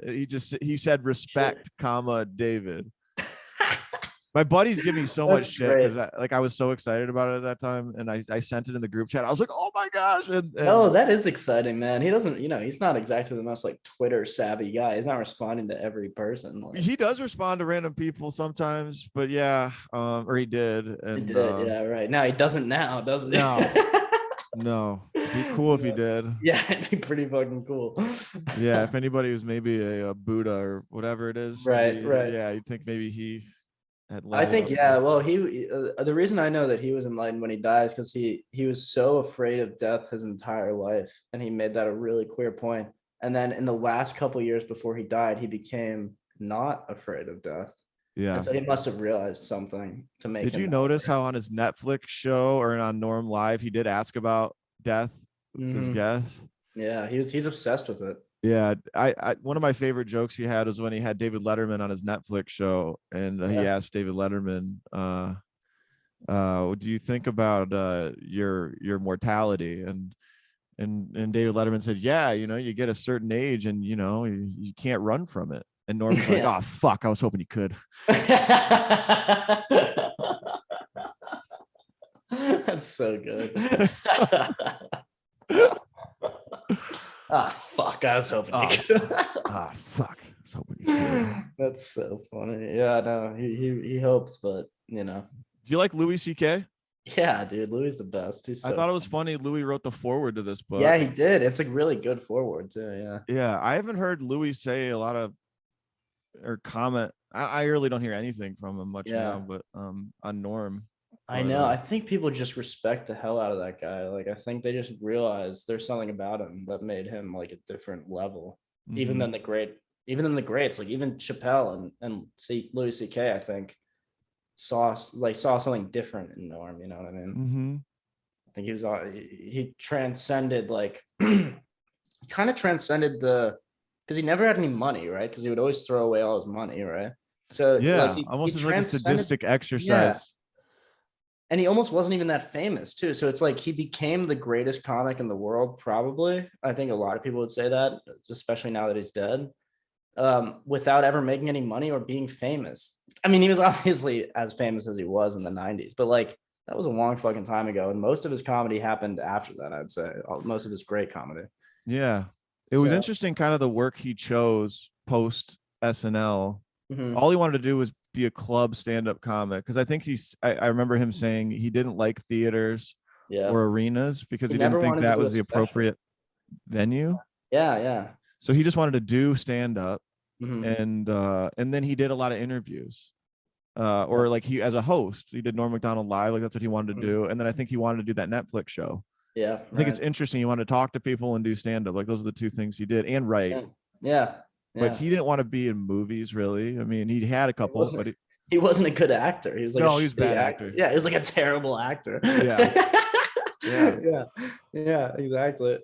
He said respect, comma, David. My buddies give me so much shit because I was so excited about it at that time, and I sent it in the group chat. I was like, oh my gosh. Oh, that is exciting, man. He doesn't, he's not exactly the most like Twitter savvy guy. He's not responding to every person. Like, he does respond to random people sometimes, but yeah, or he did. And he did, yeah, right. Now he doesn't now, does he? No. It'd be cool if he did. Yeah, it'd be pretty fucking cool. Yeah, if anybody was maybe a Buddha or whatever it is. Right. Yeah, you'd think maybe he had. I think, yeah. Well, he the reason I know that he was enlightened when he dies because he was so afraid of death his entire life, and he made that a really clear point. And then in the last couple of years before he died, he became not afraid of death. Yeah. And so he must have realized something to make. Did you notice how on his Netflix show or on Norm Live he did ask about death? His guest. Yeah, he's obsessed with it. Yeah, I one of my favorite jokes he had was when he had David Letterman on his Netflix show, and he asked David Letterman, "Do you think about your mortality?" And David Letterman said, "Yeah, you get a certain age, and you can't run from it." And Norman's like, "Oh fuck, I was hoping you could." That's so good. Fuck, I was hoping you could. Fuck, I was hoping you could. That's so funny. Yeah, no, he hopes, but Do you like Louis C.K.? Yeah, dude, Louis the best. I thought it was funny. Louis wrote the foreword to this book. Yeah, he did. It's a really good foreword too. Yeah. Yeah, I haven't heard Louis say a lot of or comment. I really don't hear anything from him much now, but on Norm. I know. I think people just respect the hell out of that guy. Like, I think they just realize there's something about him that made him like a different level, even than the greats. Like even Chappelle and Louis C.K. I think saw something different in Norm. You know what I mean? I think he transcended kind of transcended because he never had any money, right? Because he would always throw away all his money, right? So almost as like a sadistic exercise. Yeah. And he almost wasn't even that famous too. So it's like he became the greatest comic in the world, probably. I think a lot of people would say that, especially now that he's dead, without ever making any money or being famous. I mean, he was obviously as famous as he was in the 90s, but like that was a long fucking time ago. And most of his comedy happened after that, I'd say. Most of his great comedy. Yeah. It was interesting kind of the work he chose post SNL. All he wanted to do was be a club stand-up comic, because I think I remember him saying he didn't like theaters or arenas because he didn't think that was the appropriate venue. Yeah. So he just wanted to do stand-up, and then he did a lot of interviews, or like he as a host he did Norm Macdonald Live, like that's what he wanted to do, and then I think he wanted to do that Netflix show. Yeah, I think it's interesting. He wanted to talk to people and do stand-up. Like those are the two things he did, and write. Yeah. But he didn't want to be in movies, really. I mean, he had a couple, but he wasn't a good actor. He was like he was a bad actor. Yeah, he was like a terrible actor. Yeah. Yeah, exactly.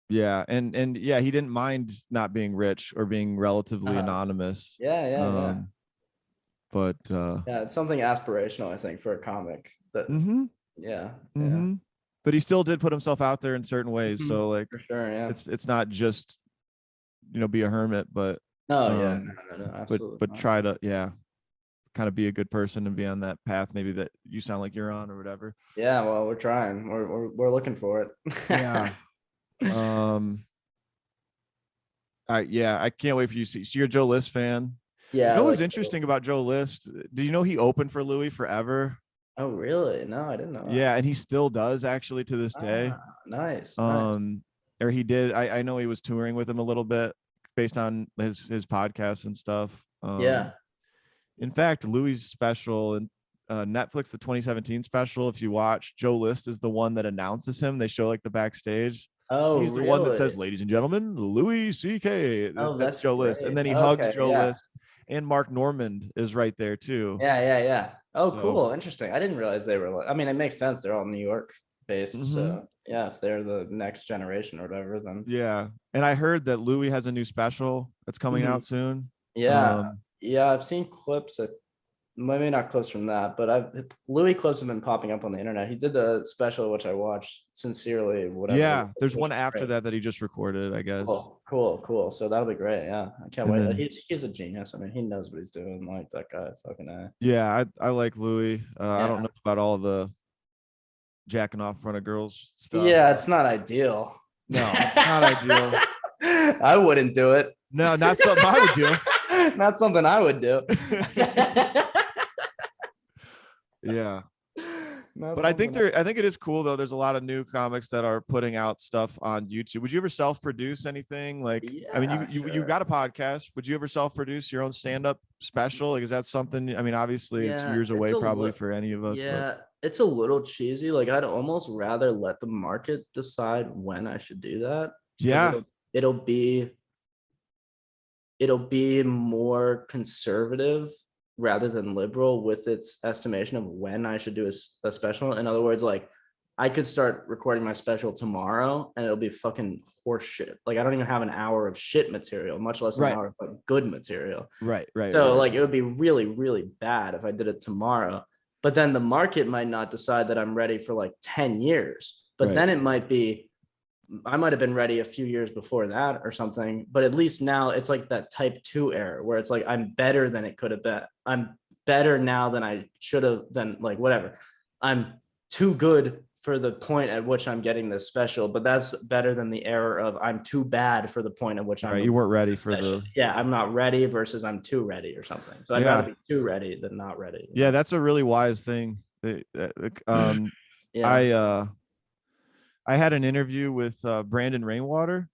Yeah, and yeah, he didn't mind not being rich or being relatively anonymous. Yeah. But it's something aspirational, I think, for a comic. That But he still did put himself out there in certain ways. So like for sure, yeah. It's not just be a hermit, but no, absolutely. But try to kind of be a good person and be on that path maybe that you sound like you're on or whatever. Yeah, well, we're trying. We're looking for it. Yeah. I can't wait for you to see. So you're a Joe List fan? Yeah. What's interesting about Joe List? Do you know he opened for Louis forever? Oh, really? No, I didn't know that. Yeah, and he still does actually to this day. Nice. Or he did. I know he was touring with him a little bit based on his podcast and stuff. In fact, Louis' special and Netflix, the 2017 special, if you watch, Joe List is the one that announces him. They show like the backstage. Oh, he's the one that says, "Ladies and gentlemen, Louis C.K." That's Joe List, and then he hugs Joe List, and Mark Normand is right there too. Yeah. Oh, cool, interesting. I didn't realize they were. I mean, it makes sense. They're all New York based, so yeah. If they're the next generation or whatever, then yeah. And I heard that Louis has a new special that's coming out soon. Yeah. I've seen clips of, maybe not clips from that, but Louis clips have been popping up on the internet. He did the special, which I watched, Sincerely, whatever. Yeah, there's one after that he just recorded, I guess. Cool. So that'll be great. Yeah, I can't And wait. then- He's a genius. I mean, he knows what he's doing. Like that guy, fucking A. Yeah, I like Louis. I don't Yeah. know about all the jacking off in front of girls stuff. Yeah, it's not ideal. No, it's not ideal. I wouldn't do it. No, not something I would do. Not something I would do. Yeah. But I think it is cool though. There's a lot of new comics that are putting out stuff on YouTube. Would you ever self-produce anything? Like, I mean, you got a podcast. Would you ever self-produce your own stand-up special? Like, is that something? I mean, obviously it's years away probably for any of us. Yeah, it's a little cheesy. Like, I'd almost rather let the market decide when I should do that. Yeah. It'll be more conservative rather than liberal with its estimation of when I should do a special. In other words, like, I could start recording my special tomorrow and it'll be fucking horse shit. Like, I don't even have an hour of shit material, much less an hour of like good material. Right. So like, it would be really, really bad if I did it tomorrow. But then the market might not decide that I'm ready for like 10 years. But then it might be, I might have been ready a few years before that or something, but at least now it's like that type 2 error where it's like, I'm better than it could have been. I'm better now than I should have, than like, whatever. I'm too good for the point at which I'm getting this special, but that's better than the error of I'm too bad for the point at which you weren't ready for I'm not ready versus I'm too ready or something. So I'd rather be too ready than not ready. Yeah, that's a really wise thing. I had an interview with Brandon Rainwater.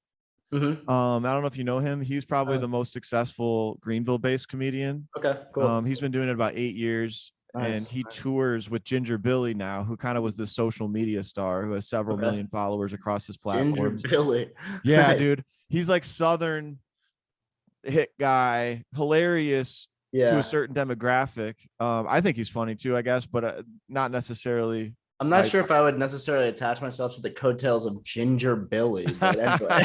Mm-hmm. I don't know if you know him. He's probably the most successful Greenville-based comedian. Okay, cool. He's been doing it about 8 years, and he tours with Ginger Billy now, who kind of was this social media star who has several million followers across his platforms. Ginger Billy. Yeah, dude. He's like Southern hit guy, hilarious to a certain demographic. I think he's funny too, I guess, but not necessarily. I'm not sure if I would necessarily attach myself to the coattails of Ginger Billy, but anyway.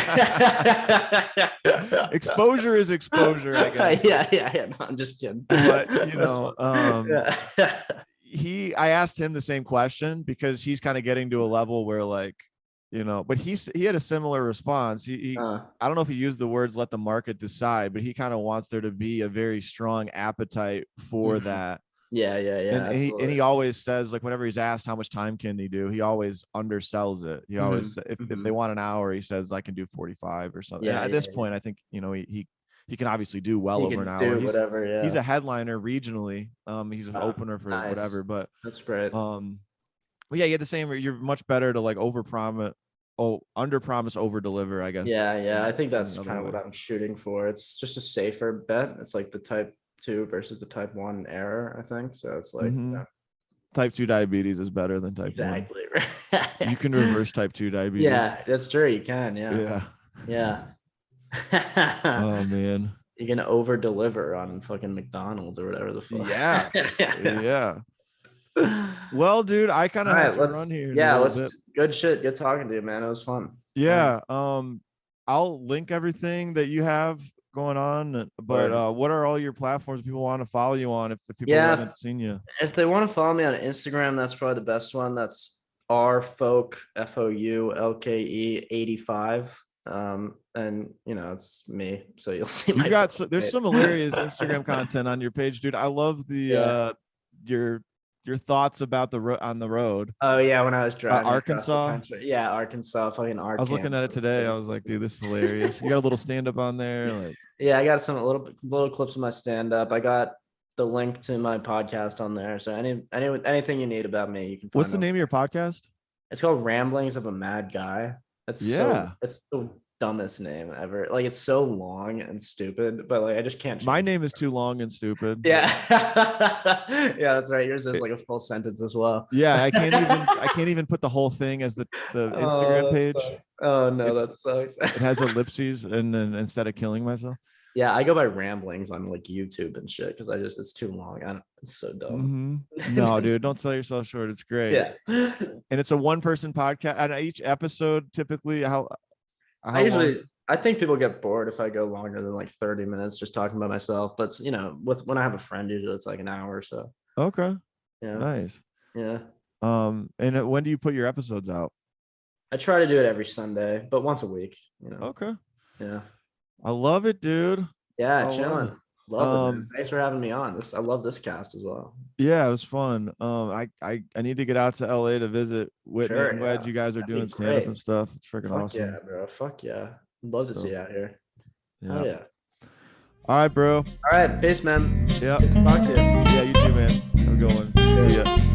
Exposure is exposure, I guess. Yeah. No, I'm just kidding. But I asked him the same question because he's kind of getting to a level where, like, but he had a similar response. I don't know if he used the words "let the market decide," but he kind of wants there to be a very strong appetite for that. Yeah. And he always says, like, whenever he's asked how much time can he do, he always undersells it. He always, if they want an hour, he says, I can do 45 or something. At this point, I think, he can obviously do over an hour. He's a headliner regionally. He's an opener for whatever, but that's great. But yeah, you had the same, you're much better to like under promise, over deliver, I guess. Yeah. I think that's kind of what I'm shooting for. It's just a safer bet. It's like the type 2 versus the type 1 error, I think. So it's like type 2 diabetes is better than type 1. Exactly. You can reverse type 2 diabetes. Yeah, that's true. You can. Yeah. Oh man. You can over deliver on fucking McDonald's or whatever the fuck. Yeah. Well, dude, I kind of have to run here. Yeah, good shit. Good talking to you, man. It was fun. Yeah. I'll link everything that you have going on, but what are all your platforms people want to follow you on if people haven't seen you? If they want to follow me on Instagram, that's probably the best one. That's Foulke, Foulke 85. And it's me, so you'll see there's some hilarious Instagram content on your page, dude. I love the your thoughts about on the road. Oh yeah, when I was driving Arkansas. Arkansas, fucking Arkansas. I was looking at it today. I was like, dude, this is hilarious. You got a little stand up on there, like. Yeah, I got some little clips of my stand up. I got the link to my podcast on there. So anything you need about me, you can find. What's the name of your podcast? It's called Ramblings of a Mad Guy. It's the dumbest name ever. Like, it's so long and stupid, but like I just can't. My name is too long and stupid. Yeah. Yeah, that's right. Yours is like a full sentence as well. Yeah, I can't even put the whole thing as the Instagram page. Oh no, that sucks. It has ellipses, and then instead of killing myself. Yeah, I go by Ramblings on like YouTube and shit because it's too long. It's so dumb. Mm-hmm. No, dude, don't sell yourself short. It's great. Yeah. And it's a 1-person podcast. And each episode, typically, how I usually I think people get bored if I go longer than like 30 minutes just talking about myself. But when I have a friend, usually it's like an hour or so. Okay. Yeah. Nice. Yeah. And when do you put your episodes out? I try to do it every Sunday, but once a week. Okay. Yeah. I love it, dude. Yeah, I chilling. Love it, man. Thanks for having me on. I love this cast as well. Yeah, it was fun. I need to get out to LA to visit Whitney. Sure, I'm glad yeah. you guys are That'd be doing stand up great. and stuff. It's freaking Fuck awesome. yeah, bro. Fuck yeah. I'd love to see you out here. Yeah. Oh yeah. All right, bro. All right, peace, man. Yeah. Good to talk to you. Yeah, you too, man. Have a good one. See ya.